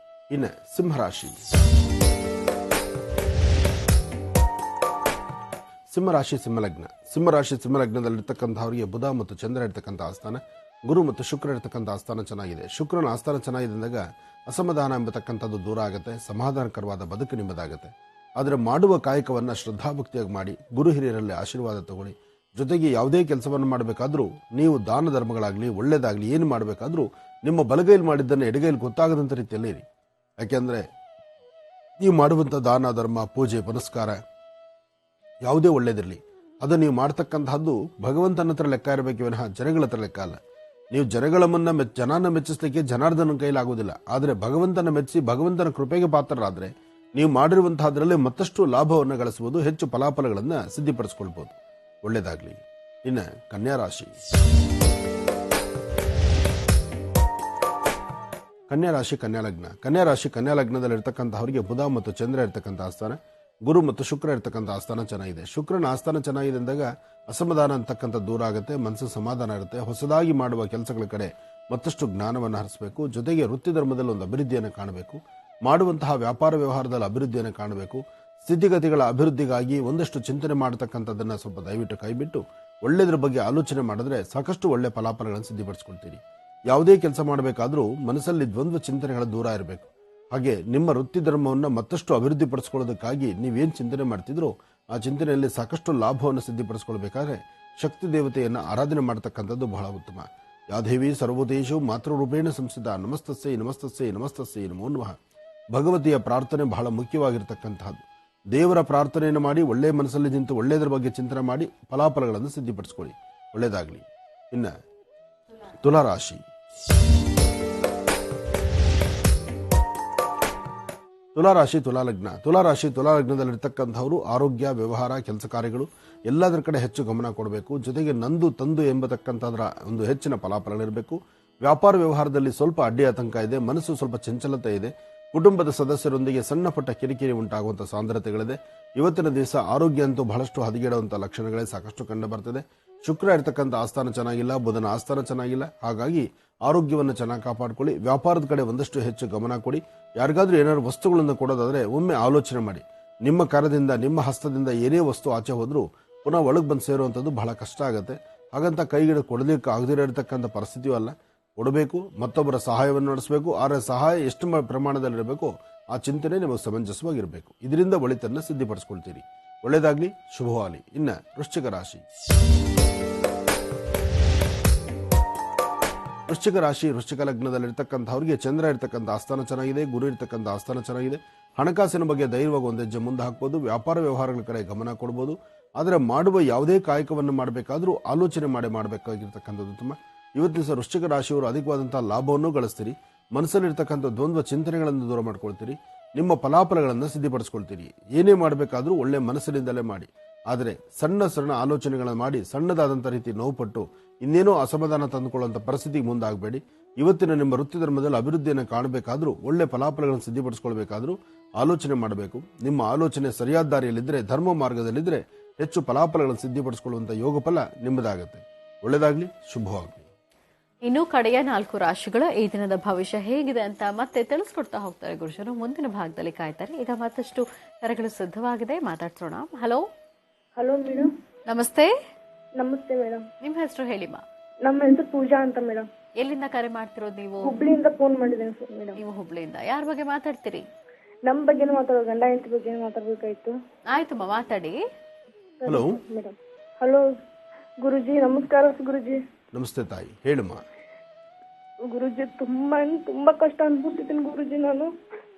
ಇನ್ನು ಸಿಂಹರಾಶಿ. ಸಿಂಹರಾಶಿ ಸಿಂಹಲಗ್ನ. ಸಿಂಹರಾಶಿ ಸಿಂಹಲಗ್ನದಲ್ಲಿರ್ತಕ್ಕಂಥವರಿಗೆ ಬುಧ ಮತ್ತು ಚಂದ್ರ ಇರ್ತಕ್ಕಂಥ ಆಸ್ಥಾನ, ಗುರು ಮತ್ತು ಶುಕ್ರ ಇರ್ತಕ್ಕಂಥ ಆಸ್ಥಾನ ಚೆನ್ನಾಗಿದೆ. ಶುಕ್ರನ ಆಸ್ಥಾನ ಚೆನ್ನಾಗಿದೆ ಅಂದಾಗ ಅಸಮಾಧಾನ ಎಂಬತಕ್ಕಂಥದ್ದು ದೂರ ಆಗುತ್ತೆ, ಸಮಾಧಾನಕರವಾದ ಬದುಕು ನಿಮ್ಮದಾಗುತ್ತೆ. ಆದರೆ ಮಾಡುವ ಕಾಯಕವನ್ನು ಶ್ರದ್ಧಾಭಕ್ತಿಯಾಗಿ ಮಾಡಿ, ಗುರು ಹಿರಿಯರಲ್ಲಿ ಆಶೀರ್ವಾದ ತಗೊಳ್ಳಿ. ಜೊತೆಗೆ ಯಾವುದೇ ಕೆಲಸವನ್ನು ಮಾಡಬೇಕಾದ್ರೂ ನೀವು ದಾನ ಧರ್ಮಗಳಾಗಲಿ ಒಳ್ಳೇದಾಗಲಿ ಏನು ಮಾಡಬೇಕಾದ್ರೂ ನಿಮ್ಮ ಬಲಗೈಲಿ ಮಾಡಿದ್ದನ್ನು ಎಡಗೈಲಿ ಗೊತ್ತಾಗದಂಥ ರೀತಿಯಲ್ಲಿ ಇರಿ. ಯಾಕೆಂದರೆ ನೀವು ಮಾಡುವಂಥ ದಾನ ಧರ್ಮ, ಪೂಜೆ ಪುನಸ್ಕಾರ ಯಾವುದೇ ಒಳ್ಳೇದಿರಲಿ ಅದು ನೀವು ಮಾಡ್ತಕ್ಕಂತಹದ್ದು ಭಗವಂತನ ಹತ್ರ ಲೆಕ್ಕ ಇರಬೇಕು ವಿನಃ ಜನಗಳ ಹತ್ರ ಲೆಕ್ಕ ಅಲ್ಲ. ನೀವು ಜನನ ಮೆಚ್ಚಿಸ್ಲಿಕ್ಕೆ ಜನಾರ್ದನ ಕೈಲಾಗುವುದಿಲ್ಲ. ಆದರೆ ಭಗವಂತನ ಮೆಚ್ಚಿಸಿ ಭಗವಂತನ ಕೃಪೆಗೆ ಪಾತ್ರರಾದರೆ ನೀವು ಮಾಡಿರುವಂತಹದ್ರಲ್ಲಿ ಮತ್ತಷ್ಟು ಲಾಭವನ್ನು ಗಳಿಸಬಹುದು, ಹೆಚ್ಚು ಫಲಾಫಲಗಳನ್ನು ಸಿದ್ಧಿಪಡಿಸಿಕೊಳ್ಬಹುದು. ಒಳ್ಳೇದಾಗ್ಲಿ. ಇನ್ನು ಕನ್ಯಾ ರಾಶಿ. ಕನ್ಯಾ ರಾಶಿ ಕನ್ಯಾ ಲಗ್ನದಲ್ಲಿ ಇರ್ತಕ್ಕಂಥವರಿಗೆ ಬುಧ ಮತ್ತು ಚಂದ್ರ ಇರ್ತಕ್ಕಂಥ ಆಸ್ಥಾನ, ಗುರು ಮತ್ತು ಶುಕ್ರ ಇರ್ತಕ್ಕಂಥ ಆಸ್ಥಾನ ಚೆನ್ನಾಗಿದೆ. ಶುಕ್ರನ ಆಸ್ಥಾನ ಚೆನ್ನಾಗಿದೆ ಅಂದಾಗ ಅಸಮಾಧಾನ ಅಂತಕ್ಕಂಥ ದೂರ ಆಗುತ್ತೆ, ಮನಸ್ಸು ಸಮಾಧಾನ ಇರುತ್ತೆ. ಹೊಸದಾಗಿ ಮಾಡುವ ಕೆಲಸಗಳ ಕಡೆ ಮತ್ತಷ್ಟು ಜ್ಞಾನವನ್ನು ಹರಿಸಬೇಕು. ಜೊತೆಗೆ ವೃತ್ತಿ ಧರ್ಮದಲ್ಲಿ ಒಂದು ಅಭಿವೃದ್ಧಿಯನ್ನು ಕಾಣಬೇಕು. ಮಾಡುವಂತಹ ವ್ಯಾಪಾರ ವ್ಯವಹಾರದಲ್ಲಿ ಅಭಿವೃದ್ಧಿಯನ್ನು ಕಾಣಬೇಕು. ಸ್ಥಿತಿಗತಿಗಳ ಅಭಿವೃದ್ಧಿಗಾಗಿ ಒಂದಷ್ಟು ಚಿಂತನೆ ಮಾಡತಕ್ಕಂಥದ್ದನ್ನು ಸ್ವಲ್ಪ ದಯವಿಟ್ಟು ಕೈಬಿಟ್ಟು ಒಳ್ಳೆಯದ್ರ ಬಗ್ಗೆ ಆಲೋಚನೆ ಮಾಡಿದ್ರೆ ಸಾಕಷ್ಟು ಒಳ್ಳೆ ಫಲಾಫಲಗಳನ್ನು ಸಿದ್ಧಿಪಡಿಸ್ಕೊಳ್ತೀರಿ. ಯಾವುದೇ ಕೆಲಸ ಮಾಡಬೇಕಾದ್ರೂ ಮನಸ್ಸಲ್ಲಿ ದ್ವಂದ್ವ ಚಿಂತನೆಗಳ ದೂರ ಇರಬೇಕು. ಹಾಗೆ ನಿಮ್ಮ ವೃತ್ತಿ ಧರ್ಮವನ್ನು ಮತ್ತಷ್ಟು ಅಭಿವೃದ್ಧಿಪಡಿಸ್ಕೊಳ್ಳೋದಕ್ಕಾಗಿ ನೀವೇನು ಚಿಂತನೆ ಮಾಡ್ತಿದ್ರೋ ಆ ಚಿಂತನೆಯಲ್ಲಿ ಸಾಕಷ್ಟು ಲಾಭವನ್ನು ಸಿದ್ಧಿಪಡಿಸ್ಕೊಳ್ಬೇಕಾದ್ರೆ ಶಕ್ತಿ ದೇವತೆಯನ್ನು ಆರಾಧನೆ ಮಾಡತಕ್ಕಂಥದ್ದು ಬಹಳ ಉತ್ತಮ. ಯಾದೇವಿ ಸರ್ವೋದೇಶು ಮಾತೃರೂಪೇಣ ಸಂಸ್ಥಿತ ನಮಸ್ತಸ್ಸೈ ನಮಸ್ತಸ್ಸೈ ನಮಸ್ತಸ್ಸೈ ನಮೋ ನಮಃ. ಭಗವತಿಯ ಪ್ರಾರ್ಥನೆ ಬಹಳ ಮುಖ್ಯವಾಗಿರ್ತಕ್ಕಂತಹದ್ದು. ದೇವರ ಪ್ರಾರ್ಥನೆಯನ್ನು ಮಾಡಿ ಒಳ್ಳೆ ಮನಸ್ಸಲ್ಲಿ ನಿಂತು ಒಳ್ಳೆಯದರ ಬಗ್ಗೆ ಚಿಂತನೆ ಮಾಡಿ ಫಲಾಫಲಗಳನ್ನು ಸಿದ್ಧಿಪಡಿಸ್ಕೊಳ್ಳಿ. ಒಳ್ಳೆಯದಾಗಲಿ. ಇನ್ನು ತುಲಾರಾಶಿ. ತುಲಾಲಗ್ನದಲ್ಲಿರ್ತಕ್ಕಂಥವರು ಆರೋಗ್ಯ, ವ್ಯವಹಾರ, ಕೆಲಸ ಕಾರ್ಯಗಳು ಎಲ್ಲದರ ಕಡೆ ಹೆಚ್ಚು ಗಮನ ಕೊಡಬೇಕು. ಜೊತೆಗೆ ನಂದು ತಂದು ಎಂಬತಕ್ಕಂಥದ್ರ ಒಂದು ಹೆಚ್ಚಿನ ಫಲಾಫಲಗಳಿರಬೇಕು. ವ್ಯಾಪಾರ ವ್ಯವಹಾರದಲ್ಲಿ ಸ್ವಲ್ಪ ಅಡ್ಡಿ ಆತಂಕ ಇದೆ, ಮನಸ್ಸು ಸ್ವಲ್ಪ ಚಂಚಲತೆ ಇದೆ. ಕುಟುಂಬದ ಸದಸ್ಯರೊಂದಿಗೆ ಸಣ್ಣ ಪಟ್ಟ ಕಿರಿಕಿರಿ ಉಂಟಾಗುವಂತಹ ಸಾಂದ್ರತೆಗಳಿದೆ. ಇವತ್ತಿನ ದಿವಸ ಆರೋಗ್ಯ ಅಂತೂ ಬಹಳಷ್ಟು ಹದಗೆಡುವಂತಹ ಲಕ್ಷಣಗಳೇ ಸಾಕಷ್ಟು ಕಂಡು ಬರ್ತದೆ. ಶುಕ್ರ ಇರ್ತಕ್ಕಂಥ ಆಸ್ಥಾನ ಚೆನ್ನಾಗಿಲ್ಲ, ಬುಧನ ಆಸ್ಥಾನ ಚೆನ್ನಾಗಿಲ್ಲ. ಹಾಗಾಗಿ ಆರೋಗ್ಯವನ್ನು ಚೆನ್ನಾಗಿ ಕಾಪಾಡಿಕೊಳ್ಳಿ. ವ್ಯಾಪಾರದ ಕಡೆ ಒಂದಷ್ಟು ಹೆಚ್ಚು ಗಮನ ಕೊಡಿ. ಯಾರಿಗಾದ್ರೂ ಏನಾದ್ರು ವಸ್ತುಗಳನ್ನು ಕೊಡೋದಾದ್ರೆ ಒಮ್ಮೆ ಆಲೋಚನೆ ಮಾಡಿ. ನಿಮ್ಮ ಕಾರ್ಯದಿಂದ, ನಿಮ್ಮ ಹಸ್ತದಿಂದ ಏನೇ ವಸ್ತು ಆಚೆ ಹೋದ್ರೂ ಪುನಃ ಒಳಗೆ ಬಂದು ಸೇರುವಂಥದ್ದು ಬಹಳ ಕಷ್ಟ ಆಗುತ್ತೆ. ಹಾಗಂತ ಕೈಗಿಡ ಕೊಡಲಿಕ್ಕೆ ಆಗದಿರೋ ಇರತಕ್ಕಂಥ ಪರಿಸ್ಥಿತಿಯೂ ಅಲ್ಲ. ಕೊಡಬೇಕು, ಮತ್ತೊಬ್ಬರ ಸಹಾಯವನ್ನು ನಡೆಸಬೇಕು. ಆದರೆ ಸಹಾಯ ಎಷ್ಟು ಪ್ರಮಾಣದಲ್ಲಿರಬೇಕು ಆ ಚಿಂತನೆ ನಿಮಗೆ ಸಮಂಜಸವಾಗಿರಬೇಕು. ಇದರಿಂದ ಒಳಿತನ್ನು ಸಿದ್ಧಿಪಡಿಸ್ಕೊಳ್ತೀರಿ. ಒಳ್ಳೆಯದಾಗಲಿ, ಶುಭವಾಗಲಿ. ಇನ್ನು ವೃಶ್ಚಿಕ ರಾಶಿ. ವೃಶ್ಚಿಕ ರಾಶಿ, ವೃಶ್ಚಿಕ ಲಗ್ನದಲ್ಲಿರ್ತಕ್ಕಂಥವ್ರಿಗೆ ಚಂದ್ರ ಇರ್ತಕ್ಕಂಥ ಆಸ್ಥಾನ ಚೆನ್ನಾಗಿದೆ, ಗುರು ಇರ್ತಕ್ಕಂಥ ಆಸ್ಥಾನ ಚೆನ್ನಾಗಿದೆ. ಹಣಕಾಸಿನ ಬಗ್ಗೆ ಧೈರ್ಯವಾಗಿ ಒಂದು ಹೆಜ್ಜೆ ಮುಂದೆ ಹಾಕ್ಬೋದು. ವ್ಯಾಪಾರ ವ್ಯವಹಾರಗಳ ಕಡೆ ಗಮನ ಕೊಡ್ಬೋದು. ಆದರೆ ಮಾಡುವ ಯಾವುದೇ ಕಾಯಕವನ್ನು ಮಾಡಬೇಕಾದ್ರೂ ಆಲೋಚನೆ ಮಾಡಬೇಕಾಗಿರ್ತಕ್ಕಂಥದ್ದು ತುಂಬ. ಇವತ್ತು ದಿವಸ ವೃಶ್ಚಿಕ ರಾಶಿಯವರು ಅಧಿಕವಾದಂತಹ ಲಾಭವನ್ನು ಗಳಿಸ್ತೀರಿ. ಮನಸ್ಸಲ್ಲಿರ್ತಕ್ಕಂಥ ದ್ವಂದ್ವ ಚಿಂತನೆಗಳನ್ನು ದೂರ ಮಾಡ್ಕೊಳ್ತೀರಿ. ನಿಮ್ಮ ಫಲಾಫಲಗಳನ್ನು ಸಿದ್ಧಿಪಡಿಸ್ಕೊಳ್ತೀರಿ. ಏನೇ ಮಾಡಬೇಕಾದ್ರೂ ಒಳ್ಳೆ ಮನಸ್ಸಿನಿಂದಲೇ ಮಾಡಿ. ಆದರೆ ಸಣ್ಣ ಸಣ್ಣ ಆಲೋಚನೆಗಳನ್ನು ಮಾಡಿ ಸಣ್ಣದಾದಂಥ ರೀತಿ ನೋವುಪಟ್ಟು ಇನ್ನೇನೋ ಅಸಮಾಧಾನ ತಂದುಕೊಳ್ಳುವಂಥ ಪರಿಸ್ಥಿತಿಗೆ ಮುಂದಾಗಬೇಡಿ. ಇವತ್ತಿನ ನಿಮ್ಮ ವೃತ್ತಿ ಧರ್ಮದಲ್ಲಿ ಅಭಿವೃದ್ಧಿಯನ್ನು ಕಾಣಬೇಕಾದ್ರೂ, ಒಳ್ಳೆ ಫಲಾಫಲಗಳನ್ನು ಸಿದ್ಧಿಪಡಿಸ್ಕೊಳ್ಬೇಕಾದ್ರೂ ಆಲೋಚನೆ ಮಾಡಬೇಕು. ನಿಮ್ಮ ಆಲೋಚನೆ ಸರಿಯಾದ ದಾರಿಯಲ್ಲಿದ್ದರೆ, ಧರ್ಮ ಮಾರ್ಗದಲ್ಲಿದ್ದರೆ ಹೆಚ್ಚು ಫಲಾಫಲಗಳನ್ನು ಸಿದ್ಧಿಪಡಿಸಿಕೊಳ್ಳುವಂಥ ಯೋಗ ಫಲ ನಿಮ್ಮದಾಗುತ್ತೆ. ಒಳ್ಳೆಯದಾಗಲಿ, ಶುಭವಾಗಲಿ. ಇನ್ನು ಕಡೆಯ 4 ರಾಶಿಗಳ ಈ ದಿನದ ಭವಿಷ್ಯ ಹೇಗಿದೆ ಅಂತ ಮತ್ತೆ ತಿಳಿಸ್ಕೊಡ್ತಾ ಹೋಗ್ತಾರೆ ಗುರುಜರು. ಮುಂದಿನ ಭಾಗದಲ್ಲಿ ಕಾಯ್ತಾರೆ. ಈಗ ಮತ್ತಷ್ಟು ಕರೆಗಳು ಸಿದ್ಧವಾಗಿದೆ, ಮಾತಾಡ್ಸೋಣ. Hello hello madam. ನಮಸ್ತೆ. ನಮಸ್ತೆ ಮೇಡಮ್. ನಿಮ್ಮ ಹೆಸರು ಹೇಳಿಮ್ಮ. ನಮ್ಮ ಹೆಸರು ಪೂಜಾ ಅಂತ ಮೇಡಮ್. ಎಲ್ಲಿಂದ ಕರೆ ಮಾಡ್ತಿರೋದು ನೀವು? ಹುಬ್ಳಿಯಿಂದ ಫೋನ್ ಮಾಡಿದ್ದೇನೆ ಸರ್ ಮೇಡಮ್. ನೀವು ಹುಬ್ಳಿಯಿಂದ ಯಾರ ಬಗ್ಗೆ ಮಾತಾಡ್ತೀರಿ? ನಮ್ಮ ಬಗ್ಗೆನೂ ಮಾತಾಡೋ, ಗಂಡ ಹೆಂಡತಿ ಬಗ್ಗೆ ಮಾತಾಡ್ಬೇಕಾಯ್ತು. ಆಯ್ತಮ್ಮ, ಮಾತಾಡಿ. Hello madam. ಹಲೋ ಗುರುಜಿ, ನಮಸ್ಕಾರ ಗುರುಜಿ. ನಮಸ್ತೆ ತಾಯಿ, ಹೇಳಮ್ಮ. ಗುರುಜಿ, ತುಂಬಾ ಕಷ್ಟ ಅನ್ಬಿಟ್ಟಿದ್ದೀನಿ ಗುರುಜಿ. ನಾನು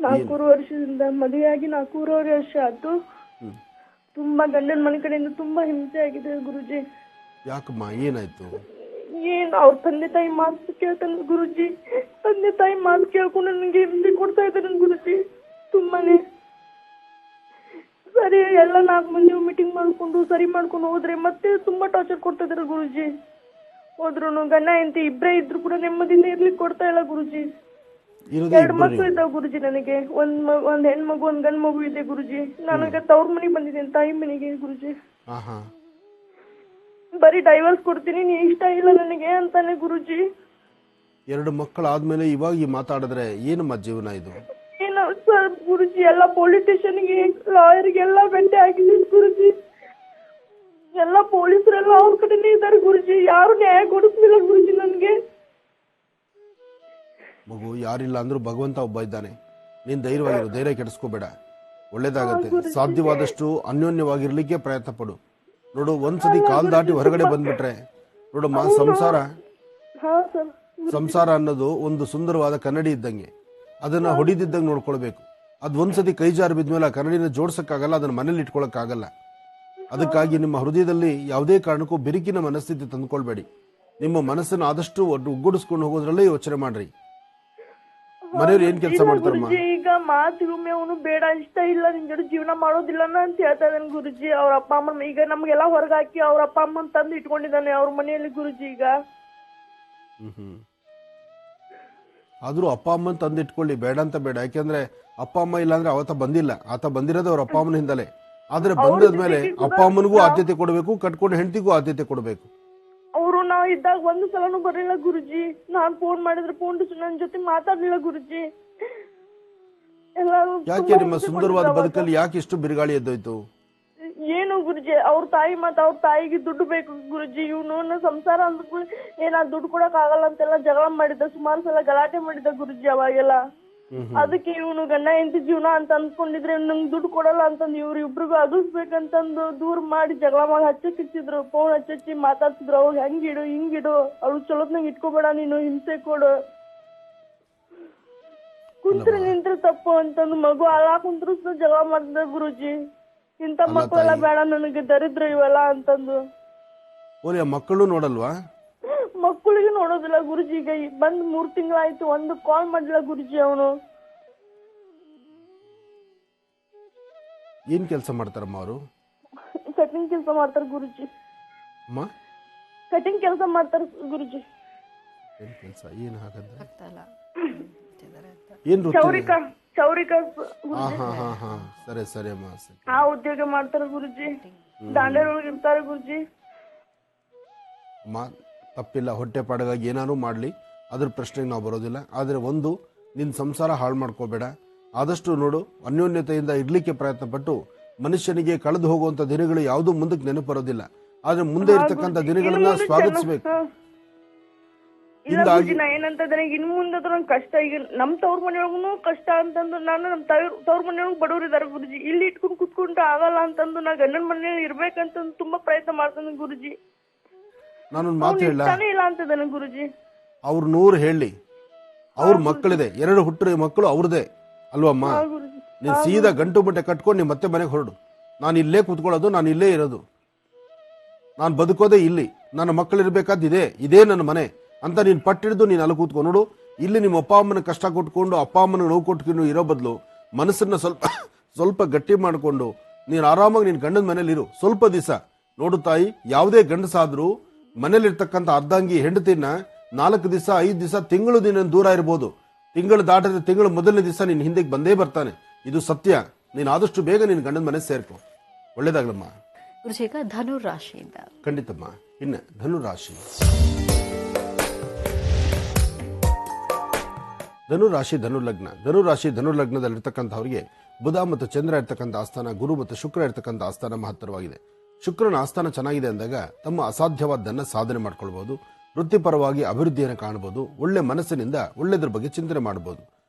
4 ವರ್ಷದಿಂದ ಮದುವೆಯಾಗಿ 4 ವರ್ಷ ಆಯ್ತು. ತುಂಬಾ ಗಂಡನ ಮನೆ ಕಡೆಯಿಂದ ತುಂಬಾ ಹಿಂಸೆ ಆಗಿದೆ ಗುರುಜಿ. ಯಾಕಮ್ಮ, ಏನಾಯ್ತು? ಅವ್ರ ತಂದೆ ತಾಯಿ ಮಾತು ಕೇಳ್ತಾನೆ ಗುರುಜಿ. ತಂದೆ ತಾಯಿ ಮಾತು ಕೇಳ್ಕೊಂಡು ನನಗೆ ಹಿಂಸೆ ಕೊಡ್ತಾ ಇದ್ದಾರೆ ಗುರುಜಿ. ತುಂಬಾನೇ ಸರಿ ಎಲ್ಲ 4 ಮಂದಿ ಮೀಟಿಂಗ್ ಮಾಡ್ಕೊಂಡು ಸರಿ ಮಾಡ್ಕೊಂಡು ಹೋದ್ರೆ ಮತ್ತೆ ತುಂಬಾ ಟಾರ್ಚರ್ ಕೊಡ್ತಾ ಇದಾರೆ ಗುರುಜಿ. ಹೋದ್ರು ಗಂಡ ಹೆಂಡತಿ ಇಬ್ಬರೇ ಇದ್ರು ಕೂಡ ನೆಮ್ಮದಿಯಿಂದ ಇರ್ಲಿಕ್ಕೆ ಕೊಡ್ತಾ ಇಲ್ಲ ಗುರುಜಿ. 2 ಮಕ್ಳು ಇದ್ದಾವ ಗುರುಜಿ ನನಗೆ. ಒಂದ್ ಹೆಣ್ಮಗು, ಒಂದ್ ಗಂಡ್ ಮಗು ಇದೆ ಗುರುಜಿ. ನಾನೀಗ ತವ್ರ ಮನೆಗೆ ಬಂದಿದ್ದೇನೆ, ತಾಯಿ ಮನೆಗೆ ಗುರುಜಿ. ಬರೀ ಡೈವರ್ಸ್ ಕೊಡ್ತೀನಿ, ನೀ ಇಷ್ಟ ಇಲ್ಲ ನನಗೆ ಅಂತಾನೆ ಗುರುಜಿ. 2 ಮಕ್ಕಳಾದ್ಮೇಲೆ ಇವಾಗ ಈ ಮಾತಾಡಿದ್ರೆ ಏನಮ್ಮ ಜೀವನ ಇದು? ಏನು ಸರ್ ಗುರುಜಿ, ಎಲ್ಲ ಪೊಲಿಟಿಷಿಯನ್ಗೆ, ಲಾಯರ್ಗೆ ಎಲ್ಲ ಭೇಟಿ ಆಗಿದೆ ಗುರುಜಿ. ಎಲ್ಲ ಪೊಲೀಸರೆಲ್ಲ ಅವ್ರ ಕಡೆನೇ ಇದ್ದಾರೆ ಗುರುಜಿ. ಯಾರು ನ್ಯಾಯ ಕೊಡಿಸ್ಲಿಲ್ಲ ಗುರುಜಿ ನನ್ಗೆ. ಮಗು, ಯಾರಿಲ್ಲ ಅಂದ್ರೂ ಭಗವಂತ ಒಬ್ಬ ಇದ್ದಾನೆ. ನೀನ್ ಧೈರ್ಯವಾಗಿರು, ಧೈರ್ಯ ಕೆಡಿಸ್ಕೋಬೇಡ, ಒಳ್ಳೇದಾಗತ್ತೆ. ಸಾಧ್ಯವಾದಷ್ಟು ಅನ್ಯೋನ್ಯವಾಗಿರ್ಲಿಕ್ಕೆ ಪ್ರಯತ್ನ ಪಡು. ನೋಡು, ಒಂದ್ಸತಿ ಕಾಲ್ ದಾಟಿ ಹೊರಗಡೆ ಬಂದ್ಬಿಟ್ರೆ ನೋಡಮ್ಮ, ಸಂಸಾರ ಅನ್ನೋದು ಒಂದು ಸುಂದರವಾದ ಕನ್ನಡಿ ಇದ್ದಂಗೆ. ಅದನ್ನ ಹೊಡಿದಿದ್ದಂಗೆ ನೋಡ್ಕೊಳ್ಬೇಕು. ಅದ್ ಒಂದ್ಸತಿ ಕೈ ಜಾರಿ ಬಿದ್ಮೇಲೆ ಆ ಕನ್ನಡಿನ ಜೋಡ್ಸಕ್ಕಾಗಲ್ಲ, ಅದನ್ನ ಮನೇಲಿ ಇಟ್ಕೊಳಕ್ಕಾಗಲ್ಲ. ಅದಕ್ಕಾಗಿ ನಿಮ್ಮ ಹೃದಯದಲ್ಲಿ ಯಾವುದೇ ಕಾರಣಕ್ಕೂ ಬಿರುಕಿನ ಮನಸ್ಥಿತಿ ತಂದುಕೊಳ್ಬೇಡಿ. ನಿಮ್ಮ ಮನಸ್ಸನ್ನು ಆದಷ್ಟು ಒಗ್ಗೂಡಿಸ್ಕೊಂಡು ಹೋಗೋದ್ರಲ್ಲೇ ಯೋಚನೆ ಮಾಡ್ರಿ. ಮನೆಯವ್ರು ಏನ್ ಕೆಲಸ ಮಾಡ್ತಾರಮ್ಮ? ಈಗ ಮಾತಿಗೊಮ್ಮೆ ಅವನು ಬೇಡ, ಇಷ್ಟ ಇಲ್ಲ, ನಿನ್ ಜೊತೆ ಜೀವನ ಮಾಡೋದಿಲ್ಲ ಅಂತ ಹೇಳ್ತಾ ಇದ್ದಾನೆ ಗುರುಜಿ. ಅವ್ರ ಅಪ್ಪ ಅಮ್ಮ ಈಗ ನಮ್ಗೆಲ್ಲ ಹೊರಗಾಕಿ ಅವ್ರ ಅಪ್ಪ ಅಮ್ಮನ್ ತಂದು ಇಟ್ಕೊಂಡಿದ್ದಾನೆ ಅವ್ರ ಮನೆಯಲ್ಲಿ ಗುರುಜಿ. ಈಗ ಆದ್ರೂ ಅಪ್ಪ ಅಮ್ಮನ್ ತಂದು ಇಟ್ಕೊಳ್ಳಿ, ಬೇಡ ಅಂತ ಬೇಡ. ಯಾಕೆಂದ್ರೆ ಅಪ್ಪ ಅಮ್ಮ ಇಲ್ಲ ಅಂದ್ರೆ ಅವತ್ತ ಬಂದಿಲ್ಲ, ಆತ ಬಂದಿರೋದು ಅವ್ರ ಅಪ್ಪ ಅಮ್ಮನ ಹಿಂದಲೇ. ಆದ್ರೆ ಬಂದಾದ್ಮೇಲೆ ಅಪ್ಪ ಅಮ್ಮನಿಗೂ ಆದ್ಯತೆ ಕೊಡಬೇಕು, ಕಟ್ಕೊಂಡು ಹೆಂಡತಿಗೂ ಆದ್ಯತೆ ಕೊಡಬೇಕು. ಅವರು ನಾವ್ ಇದ್ದಾಗ ಒಂದು ಸಲನು ಬರಲಿಲ್ಲ ಗುರುಜಿ. ನಾನ್ ಫೋನ್ ಮಾಡಿದ್ರೆ ಫೋನ್ ನನ್ ಜೊತೆ ಮಾತಾಡ್ಲಿಲ್ಲ ಗುರುಜಿ. ಯಾಕೆ ನಿಮ್ಮ ಸುಂದರವಾದ ಬದುಕಲ್ಲಿ ಯಾಕೆ ಇಷ್ಟು ಬಿರುಗಾಳಿ ಎದ್ದೋಯ್ತು? ಏನು ಗುರುಜಿ, ಅವ್ರ ತಾಯಿ ಮತ್ತ ಅವ್ರ ತಾಯಿಗೆ ದುಡ್ಡು ಬೇಕು ಗುರುಜಿ. ಇವನು ಸಂಸಾರ ಅಂದ್ಕೊಳ್ಳಿ ಏನ ದುಡ್ಡು ಕೊಡಕ್ ಆಗಲ್ಲ ಅಂತೆಲ್ಲ ಜಗಳ ಮಾಡಿದ್ದ, ಸುಮಾರು ಸಲ ಗಲಾಟೆ ಮಾಡಿದ್ದ ಗುರುಜಿ ಅವಾಗೆಲ್ಲ. ಅದಕ್ಕೆ ಇವನು ಗಂಡ ಹೆಂಡತಿ ಜೀವನ ಅಂತ ಅನ್ಕೊಂಡಿದ್ರೆ ನಂಗ್ ದುಡ್ಡು ಕೊಡಲ್ಲ ಅಂತಂದು ಇವ್ರಿಬ್ರಿಗೂ ಅಗಸ್ಬೇಕಂತಂದು ದೂರ ಮಾಡಿ ಜಗಳ ಮಾಡಿ ಹಚ್ಚಿದ್ರು. ಫೋನ್ ಹಚ್ಚಿ ಮಾತಾಡ್ತಿದ್ರು. ಅವ್ರು ಹೆಂಗಿಡು ಹಿಂಗಿಡು, ಅವ್ಳು ಚಲೋತ್ನಂಗ್ ಇಟ್ಕೋಬೇಡ, ನೀನು ಹಿಂಸೆ ಕೊಡು, ಕುಂತ್ರೆ ನಿಂತ್ರೆ ತಪ್ಪು ಅಂತಂದು ಮಗು ಅಳಾ ಕುಂತ್ರು ಜಗಳ ಮಾಡಿದ ಗುರುಜಿ. ಇಂತ ಮಕ್ಕಳೆಲ್ಲ ಬೇಡ ನನಗೆ, ದರಿದ್ರ ಇವೆಲ್ಲ ಅಂತಂದು. ಮಕ್ಕಳು ನೋಡಲ್ವಾ? ಮಕ್ಕಳಿಗೆ ನೋಡೋದಿಲ್ಲ ಗುರುಜಿ. ಈಗ ಬಂದ್ 3 ತಿಂಗಳಾಯ್ತು, ಒಂದು ಕಾಲ್ ಮಾಡಿಲ್ಲ ಗುರುಜಿ. ಅವನು ಏನ್ ಕೆಲಸ ಮಾಡ್ತಾರಮ್ಮ ಅವರು? ಕಟಿಂಗ್ ಕೆಲಸ ಮಾಡ್ತಾರ ಗುರುಜಿ. ಕಟಿಂಗ್ ಕೆಲಸ ಮಾಡ್ತಾರ ಗುರುಜಿ. ಏನ್ ಕೆಲಸ? ಏನ್ ಹಾಗಾದ್ರೆ? ಕ್ಷೌರಿಕ ಕ್ಷೌರಿಕ ಹಾ ಹಾ ಹಾ ಹಾ ಸರಿ ಸರಿ ಅಮ್ಮ ಸರಿ. ಆ ಉದ್ಯೋಗ ಮಾಡ್ತಾರೆ ಗುರುಜಿ. ದಾಂಡೇರೊಳಗೆ ಇರ್ತಾರೆ ಗುರುಜಿ. ಅಮ್ಮ ತಪ್ಪಿಲ್ಲ, ಹೊಟ್ಟೆ ಪಾಡಗಾಗಿ ಏನಾದ್ರು ಮಾಡಲಿ, ಅದ್ರ ಪ್ರಶ್ನೆಗೆ ನಾವು ಬರೋದಿಲ್ಲ. ಆದರೆ ಒಂದು, ನಿನ್ನ ಸಂಸಾರ ಹಾಳು ಮಾಡ್ಕೋಬೇಡ. ಆದಷ್ಟು ನೋಡು, ಅನ್ಯೋನ್ಯತೆಯಿಂದ ಇರ್ಲಿಕ್ಕೆ ಪ್ರಯತ್ನ ಪಟ್ಟು ಮನುಷ್ಯನಿಗೆ ಕಳೆದು ಹೋಗುವಂತ ದಿನಗಳು ಯಾವುದು ಮುಂದಕ್ಕೆ ನೆನಪು ಬರೋದಿಲ್ಲ. ಆದ್ರೆ ಮುಂದೆ ಇರ್ತಕ್ಕಂಥ ದಿನಗಳನ್ನ ಸ್ವಾಗತಿಸಬೇಕು. ಇಲ್ಲ ಗುರುಜಿ, ನಾ ಏನಂತಂದ್ರೆ ಇನ್ ಮುಂದೆ ನಂಗೆ ಕಷ್ಟ. ಈಗ ನಮ್ ತವ್ರ ಮನೆಯೊಳಗೂ ಕಷ್ಟ ಅಂತಂದು ನಾನು ನಮ್ ತವ್ರ ಮನೆಯೊಳಗೆ ಬಡವ್ರು ಇದಾರೆ ಗುರುಜಿ. ಇಲ್ಲಿ ಇಟ್ಕೊಂಡು ಕುತ್ಕೊಂಡು ಆಗಲ್ಲ ಅಂತಂದು ನಾ ಗಂಡನ ಮನೆಯಲ್ಲಿ ಇರ್ಬೇಕಂತಂದು ತುಂಬಾ ಪ್ರಯತ್ನ ಮಾಡ್ತಾನೆ ಗುರುಜಿ. ನಾನೊಂದು ಮಾತು ಹೇಳ, ಇಲ್ಲ ಅಂತದಾನೆ ಗುರುಜಿ. ಅವ್ರ 100 ಹೇಳಿ, ಅವ್ರ ಮಕ್ಕಳಿದೆ, 2 ಹುಟ್ಟರ ಮಕ್ಕಳು ಅವ್ರದೇ ಅಲ್ವಮ್ಮ. ನೀನ್ ಸೀದಾ ಗಂಟು ಬಟ್ಟೆ ಕಟ್ಕೊಂಡು ನೀನ್ ಮತ್ತೆ ಮನೆಗೆ ಹೊರಡು. ನಾನು ಇಲ್ಲೇ ಕೂತ್ಕೊಳ್ಳೋದು, ನಾನು ಇಲ್ಲೇ ಇರೋದು, ನಾನು ಬದುಕೋದೇ ಇಲ್ಲಿ, ನನ್ನ ಮಕ್ಕಳಿರ್ಬೇಕಾದಿದೆ, ಇದೇ ನನ್ನ ಮನೆ ಅಂತ ನೀನ್ ಪಟ್ಟಿಡಿದು ನೀನ್ ಅಲ್ಲಿ ಕೂತ್ಕೊಂಡು ನೋಡು. ಇಲ್ಲಿ ನಿಮ್ಮ ಅಪ್ಪ ಅಮ್ಮನ ಕಷ್ಟ ಕೊಟ್ಕೊಂಡು ಅಪ್ಪ ಅಮ್ಮನ ನೋವು ಕೊಟ್ಕೊಂಡು ಇರೋ ಬದಲು ಮನಸ್ಸನ್ನ ಸ್ವಲ್ಪ ಗಟ್ಟಿ ಮಾಡಿಕೊಂಡು ನೀನ್ ಆರಾಮಾಗಿ ನಿನ್ ಗಂಡನ ಮನೇಲಿ ಇರು ಸ್ವಲ್ಪ ದಿವಸ. ನೋಡು ತಾಯಿ, ಯಾವುದೇ ಗಂಡಸಾದ್ರೂ ಮನೇಲಿರ್ತಕ್ಕಂಥ ಅರ್ಧಾಂಗಿ ಹೆಂಡತಿನ 4 ದಿವಸ 5 ದಿವಸ ತಿಂಗಳು ದಿನ ದೂರ ಇರ್ಬೋದು. ತಿಂಗಳು ದಾಟದ ತಿಂಗಳು ಮೊದಲನೇ ದಿವಸ ನಿನ್ ಹಿಂದೆಗೆ ಬಂದೇ ಬರ್ತಾನೆ. ಇದು ಸತ್ಯ. ನೀನ್ ಆದಷ್ಟು ಬೇಗ ನಿನ್ ಗಂಡನ ಮನೆ ಸೇರ್ಕೊ. ಒಳ್ಳೇದಾಗ್ಲಮ್ಮ. ಗುರುಜೀಗ ಧನುರ್ ರಾಶಿಯಿಂದ. ಖಂಡಿತಮ್ಮ. ಇನ್ನ ಧನುರಾಶಿ. ಧನುರಾಶಿ ಧನುರ್ಲಗ್ನ. ಧನುರಾಶಿ ಧನುರ್ಲಗ್ನದಲ್ಲಿರ್ತಕ್ಕಂಥವ್ರಿಗೆ ಬುಧ ಮತ್ತು ಚಂದ್ರ ಇರ್ತಕ್ಕಂಥ ಆಸ್ಥಾನ, ಗುರು ಮತ್ತು ಶುಕ್ರ ಇರ್ತಕ್ಕಂಥ ಆಸ್ಥಾನ ಮಹತ್ತರವಾಗಿದೆ. ಶುಕ್ರನ ಆಸ್ಥಾನ ಚೆನ್ನಾಗಿದೆ ಅಂದಾಗ ತಮ್ಮ ಅಸಾಧ್ಯವಾದ್ದನ್ನ ಸಾಧನೆ ಮಾಡ್ಕೊಳ್ಬಹುದು. ವೃತ್ತಿಪರವಾಗಿ ಅಭಿವೃದ್ಧಿಯನ್ನು ಕಾಣಬಹುದು. ಒಳ್ಳೆ ಮನಸ್ಸಿನಿಂದ ಒಳ್ಳೆದ್ರ ಬಗ್ಗೆ ಚಿಂತನೆ ಮಾಡಬಹುದು.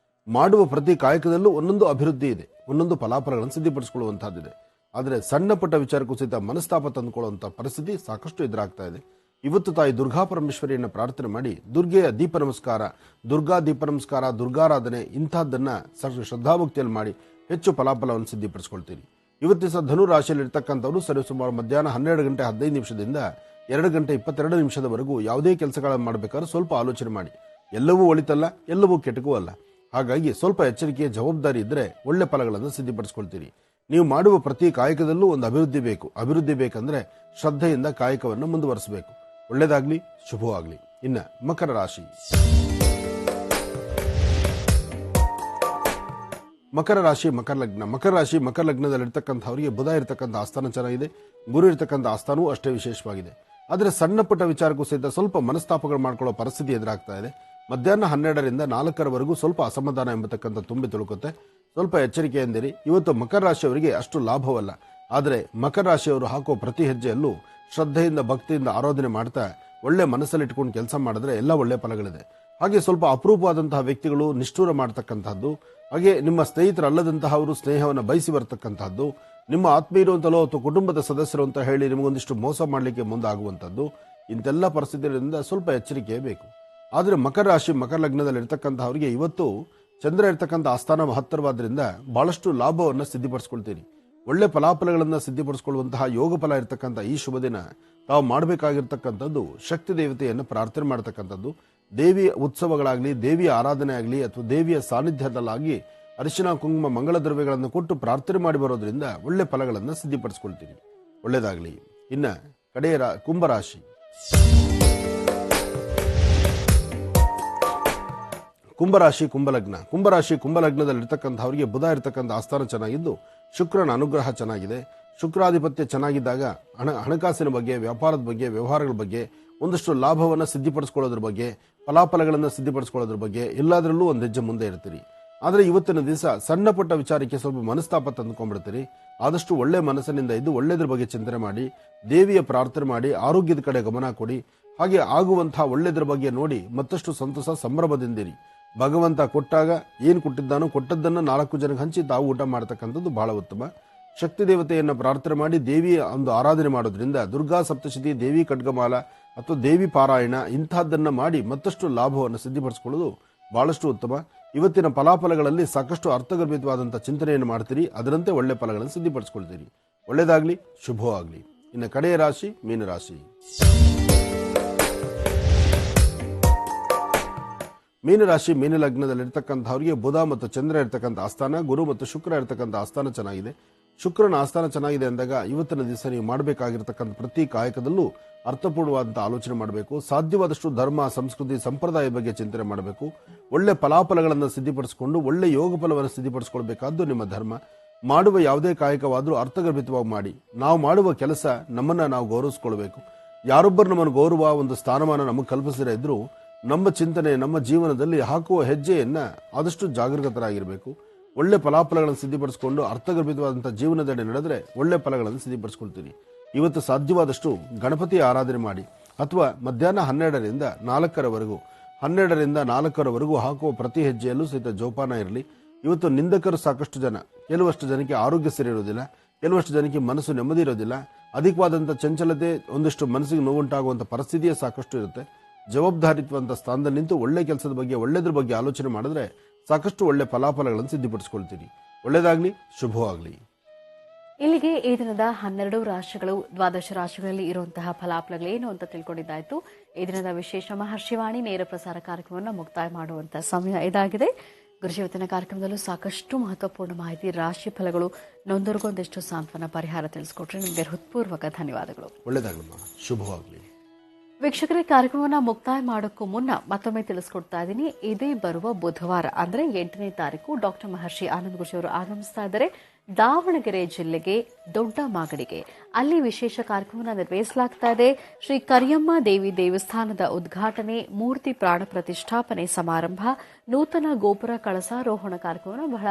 ಮಾಡುವ ಪ್ರತಿ ಕಾಯಕದಲ್ಲೂ ಒಂದೊಂದು ಅಭಿವೃದ್ಧಿ ಇದೆ, ಒಂದೊಂದು ಫಲಾಫಲಗಳನ್ನು ಸಿದ್ಧಪಡಿಸಿಕೊಳ್ಳುವಂತಹದ್ದಿದೆ. ಆದರೆ ಸಣ್ಣ ಪುಟ್ಟ ವಿಚಾರಕ್ಕೂ ಸಹಿತ ಮನಸ್ತಾಪ ತಂದುಕೊಳ್ಳುವಂತಹ ಪರಿಸ್ಥಿತಿ ಸಾಕಷ್ಟು ಎದುರಾಗ್ತಾ ಇದೆ. ಇವತ್ತು ತಾಯಿ ದುರ್ಗಾ ಪರಮೇಶ್ವರಿಯನ್ನು ಪ್ರಾರ್ಥನೆ ಮಾಡಿ ದುರ್ಗೆಯ ದೀಪ ನಮಸ್ಕಾರ, ದುರ್ಗಾ ದೀಪ ನಮಸ್ಕಾರ, ದುರ್ಗಾರಾಧನೆ ಇಂತಹದ್ದನ್ನ ಶ್ರದ್ಧಾಭಕ್ತಿಯಲ್ಲಿ ಮಾಡಿ ಹೆಚ್ಚು ಫಲಾಫಲವನ್ನು ಸಿದ್ಧಪಡಿಸಿಕೊಳ್ತೀರಿ. ಇವತ್ತು ಸಹ ಧನು ರಾಶಿಯಲ್ಲಿ ಇರ್ತಕ್ಕಂಥವ್ರು ಸರಿಸುಮಾರು ಮಧ್ಯಾಹ್ನ 12 ಗಂಟೆ 15 ನಿಮಿಷದಿಂದ 2 ಗಂಟೆ 22 ನಿಮಿಷದವರೆಗೂ ಯಾವುದೇ ಕೆಲಸಗಳನ್ನು ಮಾಡಬೇಕಾದ್ರೆ ಸ್ವಲ್ಪ ಆಲೋಚನೆ ಮಾಡಿ. ಎಲ್ಲವೂ ಒಳಿತಲ್ಲ, ಎಲ್ಲವೂ ಕೆಟಕೂ ಅಲ್ಲ. ಹಾಗಾಗಿ ಸ್ವಲ್ಪ ಎಚ್ಚರಿಕೆಯ ಜವಾಬ್ದಾರಿ ಇದ್ರೆ ಒಳ್ಳೆ ಫಲಗಳನ್ನು ಸಿದ್ಧಪಡಿಸಿಕೊಳ್ತೀರಿ. ನೀವು ಮಾಡುವ ಪ್ರತಿ ಕಾಯಕದಲ್ಲೂ ಒಂದು ಅಭಿವೃದ್ಧಿ ಬೇಕು. ಅಭಿವೃದ್ಧಿ ಬೇಕಂದ್ರೆ ಶ್ರದ್ಧೆಯಿಂದ ಕಾಯಕವನ್ನು ಮುಂದುವರಿಸಬೇಕು. ಒಳ್ಳೇದಾಗ್ಲಿ, ಶುಭವಾಗ್ಲಿ. ಇನ್ನ ಮಕರ ರಾಶಿ. ಮಕರ ರಾಶಿ ಮಕರ ಲಗ್ನ. ಮಕರ ರಾಶಿ ಮಕರ ಲಗ್ನದಲ್ಲಿರ್ತಕ್ಕಂಥವರಿಗೆ ಬುಧ ಇರತಕ್ಕಂಥ ಆಸ್ಥಾನ ಚೆನ್ನಾಗಿದೆ, ಗುರು ಇರತಕ್ಕಂಥ ಆಸ್ಥಾನವೂ ಅಷ್ಟೇ ವಿಶೇಷವಾಗಿದೆ. ಆದರೆ ಸಣ್ಣ ಪುಟ್ಟ ವಿಚಾರಕ್ಕೂ ಸಹಿತ ಸ್ವಲ್ಪ ಮನಸ್ತಾಪಗಳು ಮಾಡ್ಕೊಳ್ಳೋ ಪರಿಸ್ಥಿತಿ ಎದುರಾಗ್ತಾ ಇದೆ. ಮಧ್ಯಾಹ್ನ 12ರಿಂದ 4ರವರೆಗೂ ಸ್ವಲ್ಪ ಅಸಮಾಧಾನ ಎಂಬತಕ್ಕಂಥ ತುಂಬಿ ತುಳುಕುತ್ತೆ. ಸ್ವಲ್ಪ ಎಚ್ಚರಿಕೆಯಿಂದಿರಿ. ಇವತ್ತು ಮಕರ ರಾಶಿಯವರಿಗೆ ಅಷ್ಟು ಲಾಭವಲ್ಲ. ಆದರೆ ಮಕರ ರಾಶಿಯವರು ಹಾಕೋ ಪ್ರತಿ ಹೆಜ್ಜೆಯಲ್ಲೂ ಶ್ರದ್ಧೆಯಿಂದ ಭಕ್ತಿಯಿಂದ ಆರಾಧನೆ ಮಾಡ್ತಾ ಒಳ್ಳೆ ಮನಸ್ಸಲ್ಲಿಟ್ಕೊಂಡು ಕೆಲಸ ಮಾಡಿದ್ರೆ ಎಲ್ಲ ಒಳ್ಳೆ ಫಲಗಳಿದೆ. ಹಾಗೆ ಸ್ವಲ್ಪ ಅಪರೂಪವಾದಂತಹ ವ್ಯಕ್ತಿಗಳು ನಿಷ್ಠೂರ ಮಾಡ್ತಕ್ಕಂಥದ್ದು, ಹಾಗೆ ನಿಮ್ಮ ಸ್ನೇಹಿತರಲ್ಲದಂತಹ ಅವರು ಸ್ನೇಹವನ್ನು ಬಯಸಿ ಬರ್ತಕ್ಕಂಥದ್ದು, ನಿಮ್ಮ ಆತ್ಮೀಯರು ಅಂತಲೋ ಅಥವಾ ಕುಟುಂಬದ ಸದಸ್ಯರು ಅಂತ ಹೇಳಿ ನಿಮಗೊಂದಿಷ್ಟು ಮೋಸ ಮಾಡಲಿಕ್ಕೆ ಮುಂದಾಗುವಂಥದ್ದು, ಇಂತೆಲ್ಲ ಪರಿಸ್ಥಿತಿಗಳಿಂದ ಸ್ವಲ್ಪ ಎಚ್ಚರಿಕೆ ಬೇಕು. ಆದರೆ ಮಕರ ರಾಶಿ ಮಕರ ಲಗ್ನದಲ್ಲಿ ಇರ್ತಕ್ಕಂಥವ್ರಿಗೆ ಇವತ್ತು ಚಂದ್ರ ಇರ್ತಕ್ಕಂಥ ಆಸ್ಥಾನ ಮಹತ್ತರವಾದ್ರಿಂದ ಬಹಳಷ್ಟು ಲಾಭವನ್ನು ಸಿದ್ಧಪಡಿಸ್ಕೊಳ್ತೀರಿ. ಒಳ್ಳೆ ಫಲಾಫಲಗಳನ್ನು ಸಿದ್ಧಪಡಿಸಿಕೊಳ್ಳುವಂತಹ ಯೋಗ ಫಲ ಇರತಕ್ಕಂಥ ಈ ಶುಭ ದಿನ ತಾವು ಮಾಡಬೇಕಾಗಿರ್ತಕ್ಕಂಥದ್ದು ಶಕ್ತಿ ದೇವತೆಯನ್ನು ಪ್ರಾರ್ಥನೆ ಮಾಡತಕ್ಕಂಥದ್ದು. ದೇವಿಯ ಉತ್ಸವಗಳಾಗಲಿ, ದೇವಿಯ ಆರಾಧನೆ ಆಗಲಿ ಅಥವಾ ದೇವಿಯ ಸಾನ್ನಿಧ್ಯದಲ್ಲಾಗಿ ಅರಿಶಿನ ಕುಂಕುಮ ಮಂಗಳ ದ್ರವ್ಯಗಳನ್ನು ಕೊಟ್ಟು ಪ್ರಾರ್ಥನೆ ಮಾಡಿ ಬರೋದ್ರಿಂದ ಒಳ್ಳೆ ಫಲಗಳನ್ನು ಸಿದ್ಧಪಡಿಸಿಕೊಳ್ತೀರಿ. ಒಳ್ಳೇದಾಗಲಿ. ಇನ್ನ ಕಡೆಯ ಕುಂಭರಾಶಿ. ಕುಂಭರಾಶಿ ಕುಂಭಲಗ್ನ. ಕುಂಭರಾಶಿ ಕುಂಭಲಗ್ನದಲ್ಲಿರ್ತಕ್ಕಂಥವರಿಗೆ ಬುಧ ಇರತಕ್ಕಂಥ ಆಸ್ಥಾನ ಚೆನ್ನಾಗಿದ್ದು ಶುಕ್ರನ ಅನುಗ್ರಹ ಚೆನ್ನಾಗಿದೆ. ಶುಕ್ರಾಧಿಪತ್ಯ ಚೆನ್ನಾಗಿದ್ದಾಗ ಹಣಕಾಸಿನ ಬಗ್ಗೆ, ವ್ಯಾಪಾರದ ಬಗ್ಗೆ, ವ್ಯವಹಾರಗಳ ಬಗ್ಗೆ, ಒಂದಷ್ಟು ಲಾಭವನ್ನು ಸಿದ್ಧಪಡಿಸ್ಕೊಳ್ಳೋದ್ರ ಬಗ್ಗೆ, ಫಲಾಫಲಗಳನ್ನು ಸಿದ್ಧಪಡಿಸ್ಕೊಳ್ಳೋದ್ರ ಬಗ್ಗೆ ಎಲ್ಲದರಲ್ಲೂ ಒಂದು ಹೆಜ್ಜೆ ಮುಂದೆ ಇರ್ತೀರಿ. ಆದರೆ ಇವತ್ತಿನ ದಿವಸ ಸಣ್ಣ ಪುಟ್ಟ ವಿಚಾರಕ್ಕೆ ಸ್ವಲ್ಪ ಮನಸ್ತಾಪ ತಂದುಕೊಂಡ್ಬಿಡ್ತೀರಿ. ಆದಷ್ಟು ಒಳ್ಳೆ ಮನಸ್ಸಿನಿಂದ ಇದ್ದು ಒಳ್ಳೆದ್ರ ಬಗ್ಗೆ ಚಿಂತನೆ ಮಾಡಿ, ದೇವಿಯ ಪ್ರಾರ್ಥನೆ ಮಾಡಿ, ಆರೋಗ್ಯದ ಕಡೆ ಗಮನ ಕೊಡಿ. ಹಾಗೆ ಆಗುವಂತಹ ಒಳ್ಳೆದ್ರ ಬಗ್ಗೆ ನೋಡಿ ಮತ್ತಷ್ಟು ಸಂತೋಷ ಸಂಭ್ರಮದಿಂದಿರಿ. ಭಗವಂತ ಕೊಟ್ಟಾಗ ಏನು ಕೊಟ್ಟಿದ್ದಾನೋ ಕೊಟ್ಟದ್ದನ್ನು 4 ಜನಕ್ಕೆ ಹಂಚಿ ತಾವು ಊಟ ಮಾಡತಕ್ಕಂಥದ್ದು ಬಹಳ ಉತ್ತಮ. ಶಕ್ತಿ ದೇವತೆಯನ್ನು ಪ್ರಾರ್ಥನೆ ಮಾಡಿ ದೇವಿಯ ಒಂದು ಆರಾಧನೆ ಮಾಡೋದ್ರಿಂದ ದುರ್ಗಾ ಸಪ್ತಶತಿ, ದೇವಿ ಖಡ್ಗಮಾಲ ಅಥವಾ ದೇವಿ ಪಾರಾಯಣ ಇಂತಹದ್ದನ್ನ ಮಾಡಿ ಮತ್ತಷ್ಟು ಲಾಭವನ್ನು ಸಿದ್ಧಪಡಿಸಿಕೊಳ್ಳೋದು ಬಹಳಷ್ಟು ಉತ್ತಮ. ಇವತ್ತಿನ ಫಲಾಫಲಗಳಲ್ಲಿ ಸಾಕಷ್ಟು ಅರ್ಥಗರ್ಭಿತವಾದಂತಹ ಚಿಂತನೆಯನ್ನು ಮಾಡ್ತೀರಿ. ಅದರಂತೆ ಒಳ್ಳೆ ಫಲಗಳನ್ನು ಸಿದ್ಧಪಡಿಸಿಕೊಳ್ತೀರಿ. ಒಳ್ಳೇದಾಗ್ಲಿ, ಶುಭವಾಗ್ಲಿ. ಇನ್ನು ಕಡೆಯ ರಾಶಿ ಮೀನರಾಶಿ. ಮೀನರಾಶಿ ಮೀನಲಗ್ನದಲ್ಲಿರ್ತಕ್ಕಂಥವ್ರಿಗೆ ಬುಧ ಮತ್ತು ಚಂದ್ರ ಇರ್ತಕ್ಕಂಥ ಆಸ್ಥಾನ, ಗುರು ಮತ್ತು ಶುಕ್ರ ಇರ್ತಕ್ಕಂಥ ಆಸ್ಥಾನ ಚೆನ್ನಾಗಿದೆ. ಶುಕ್ರನ ಆಸ್ಥಾನ ಚೆನ್ನಾಗಿದೆ ಅಂದಾಗ ಇವತ್ತಿನ ದಿವಸ ನೀವು ಮಾಡಬೇಕಾಗಿರ್ತಕ್ಕಂಥ ಪ್ರತಿ ಕಾಯಕದಲ್ಲೂ ಅರ್ಥಪೂರ್ಣವಾದಂಥ ಆಲೋಚನೆ ಮಾಡಬೇಕು. ಸಾಧ್ಯವಾದಷ್ಟು ಧರ್ಮ, ಸಂಸ್ಕೃತಿ, ಸಂಪ್ರದಾಯ ಬಗ್ಗೆ ಚಿಂತನೆ ಮಾಡಬೇಕು. ಒಳ್ಳೆ ಫಲಾಫಲಗಳನ್ನು ಸಿದ್ಧಿಪಡಿಸಿಕೊಂಡು ಒಳ್ಳೆ ಯೋಗ ಫಲವನ್ನು ಸಿದ್ಧಿಪಡಿಸಿಕೊಳ್ಬೇಕಾದ್ದು ನಿಮ್ಮ ಧರ್ಮ. ಮಾಡುವ ಯಾವುದೇ ಕಾಯಕವಾದರೂ ಅರ್ಥಗರ್ಭಿತವಾಗಿ ಮಾಡಿ. ನಾವು ಮಾಡುವ ಕೆಲಸ ನಮ್ಮನ್ನು ನಾವು ಗೌರವಿಸ್ಕೊಳ್ಬೇಕು. ಯಾರೊಬ್ಬರು ನಮ್ಮನ್ನು ಗೌರವ, ಒಂದು ಸ್ಥಾನಮಾನ ನಮಗೆ ಕಲ್ಪಿಸದೇ ಇದ್ರೂ ನಮ್ಮ ಚಿಂತನೆ, ನಮ್ಮ ಜೀವನದಲ್ಲಿ ಹಾಕುವ ಹೆಜ್ಜೆಯನ್ನ ಆದಷ್ಟು ಜಾಗೃತರಾಗಿರಬೇಕು. ಒಳ್ಳೆ ಫಲಾಫಲಗಳನ್ನು ಸಿದ್ಧಿಪಡಿಸಿಕೊಂಡು ಅರ್ಥಗರ್ಭಿತವಾದಂಥ ಜೀವನದಡಿ ನಡೆದರೆ ಒಳ್ಳೆ ಫಲಗಳನ್ನು ಸಿದ್ಧಿಪಡಿಸ್ಕೊಳ್ತೀರಿ. ಇವತ್ತು ಸಾಧ್ಯವಾದಷ್ಟು ಗಣಪತಿ ಆರಾಧನೆ ಮಾಡಿ, ಅಥವಾ ಮಧ್ಯಾಹ್ನ 12ರಿಂದ 4ರವರೆಗೂ 12ರಿಂದ 4ರವರೆಗೂ ಹಾಕುವ ಪ್ರತಿ ಹೆಜ್ಜೆಯಲ್ಲೂ ಸಹಿತ ಜೋಪಾನ ಇರಲಿ. ಇವತ್ತು ನಿಂದಕರು ಸಾಕಷ್ಟು ಜನ, ಕೆಲವಷ್ಟು ಜನಕ್ಕೆ ಆರೋಗ್ಯ ಸರಿ ಇರೋದಿಲ್ಲ, ಕೆಲವಷ್ಟು ಜನಕ್ಕೆ ಮನಸ್ಸು ನೆಮ್ಮದಿ ಇರೋದಿಲ್ಲ, ಅಧಿಕವಾದಂಥ ಚಂಚಲತೆ, ಒಂದಿಷ್ಟು ಮನಸ್ಸಿಗೆ ನೋವುಂಟಾಗುವಂಥ ಪರಿಸ್ಥಿತಿಯೇ ಸಾಕಷ್ಟು ಇರುತ್ತೆ. ಜವಾಬ್ದಾರಿತ್ವಂತ ಸ್ಥಾನದಲ್ಲಿ ನಿಂತು ಒಳ್ಳೆ ಕೆಲಸದ ಬಗ್ಗೆ, ಒಳ್ಳೆದ್ರ ಬಗ್ಗೆ ಆಲೋಚನೆ ಮಾಡಿದ್ರೆ ಸಾಕಷ್ಟು ಒಳ್ಳೆ ಫಲಾಫಲಗಳನ್ನು ಸಿದ್ಧಿಪಡಿಸ್ಕೊಳ್ತೀರಿ. ಒಳ್ಳೆಯದಾಗಲಿ, ಶುಭವಾಗಲಿ. ಇಲ್ಲಿಗೆ ಈ ದಿನದ 12 ರಾಶಿಗಳು, ದ್ವಾದಶ ರಾಶಿಗಳಲ್ಲಿ ಇರುವಂತಹ ಫಲಾಫಲಗಳೇನು ಅಂತ ತಿಳ್ಕೊಂಡಿದ್ದಾಯ್ತು. ಈ ದಿನದ ವಿಶೇಷ ಮಹರ್ಷಿವಾಣಿ ನೇರ ಪ್ರಸಾರ ಕಾರ್ಯಕ್ರಮವನ್ನು ಮುಕ್ತಾಯ ಮಾಡುವಂತಹ ಸಮಯ ಇದಾಗಿದೆ. ಗುರುಜೀವತಿನ ಕಾರ್ಯಕ್ರಮದಲ್ಲೂ ಸಾಕಷ್ಟು ಮಹತ್ವಪೂರ್ಣ ಮಾಹಿತಿ, ರಾಶಿ ಫಲಗಳು, ನೊಂದರಿಗೊಂದಿಷ್ಟು ಸಾಂತ್ವನ ಪರಿಹಾರ ತಿಳಿಸ್ಕೊಟ್ರೆ ನಿಮಗೆ ಹೃತ್ಪೂರ್ವಕ ಧನ್ಯವಾದಗಳು. ಒಳ್ಳೆಯದಾಗಲಮ್ಮ, ಶುಭವಾಗಲಿ. ವೀಕ್ಷಕರೇ, ಕಾರ್ಯಕ್ರಮವನ್ನು ಮುಕ್ತಾಯ ಮಾಡೋಕ್ಕೂ ಮುನ್ನ ಮತ್ತೊಮ್ಮೆ ತಿಳಿಸ್ಕೊಡ್ತಾ ಇದ್ದೀನಿ. ಇದೇ ಬರುವ ಬುಧವಾರ ಅಂದ್ರೆ 8ನೇ ತಾರೀಕು ಡಾಕ್ಟರ್ ಮಹರ್ಷಿ ಆನಂದ್ ಗುರುಜಿ ಅವರು ಆಗಮಿಸ್ತಾ ಇದ್ದಾರೆ ದಾವಣಗೆರೆ ಜಿಲ್ಲೆಗೆ ದೊಡ್ಡ ಮಾಗಡಿಗೆ. ಅಲ್ಲಿ ವಿಶೇಷ ಕಾರ್ಯಕ್ರಮವನ್ನು ನಿರ್ವಹಿಸಲಾಗ್ತಾ ಇದೆ. ಶ್ರೀ ಕರಿಯಮ್ಮ ದೇವಿ ದೇವಸ್ಥಾನದ ಉದ್ಘಾಟನೆ, ಮೂರ್ತಿ ಪ್ರಾಣ ಪ್ರತಿಷ್ಠಾಪನೆ ಸಮಾರಂಭ, ನೂತನ ಗೋಪುರ ಕಳಸಾರೋಹಣ ಕಾರ್ಯಕ್ರಮವನ್ನು ಬಹಳ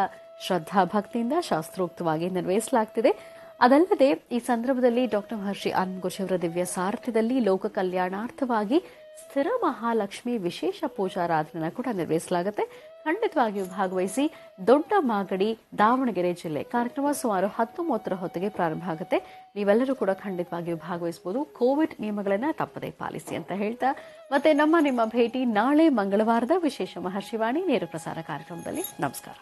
ಶ್ರದ್ಧಾ ಭಕ್ತಿಯಿಂದ ಶಾಸ್ತ್ರೋಕ್ತವಾಗಿ ನಿರ್ವಹಿಸಲಾಗ್ತಿದೆ. ಅದಲ್ಲದೆ ಈ ಸಂದರ್ಭದಲ್ಲಿ ಡಾಕ್ಟರ್ ಮಹರ್ಷಿ ಆನಂದ್ ಗುರುಜಿ ಅವರ ದಿವ್ಯ ಸಾರಥ್ಯದಲ್ಲಿ ಲೋಕ ಕಲ್ಯಾಣಾರ್ಥವಾಗಿ ಸ್ಥಿರ ಮಹಾಲಕ್ಷ್ಮಿ ವಿಶೇಷ ಪೂಜಾರಾಧನೆ ಕೂಡ ನಿರ್ವಹಿಸಲಾಗುತ್ತೆ. ಖಂಡಿತವಾಗಿಯೂ ಭಾಗವಹಿಸಿ. ದೊಡ್ಡ ಮಾಗಡಿ, ದಾವಣಗೆರೆ ಜಿಲ್ಲೆ. ಕಾರ್ಯಕ್ರಮ ಸುಮಾರು 10:30 ಹೊತ್ತಿಗೆ ಪ್ರಾರಂಭ ಆಗುತ್ತೆ. ನೀವೆಲ್ಲರೂ ಕೂಡ ಖಂಡಿತವಾಗಿಯೂ ಭಾಗವಹಿಸಬಹುದು. ಕೋವಿಡ್ ನಿಯಮಗಳನ್ನ ತಪ್ಪದೇ ಪಾಲಿಸಿ ಅಂತ ಹೇಳ್ತಾ ಮತ್ತೆ ನಿಮ್ಮ ಭೇಟಿ ನಾಳೆ ಮಂಗಳವಾರದ ವಿಶೇಷ ಮಹರ್ಷಿವಾಣಿ ನೇರ ಪ್ರಸಾರ ಕಾರ್ಯಕ್ರಮದಲ್ಲಿ. ನಮಸ್ಕಾರ.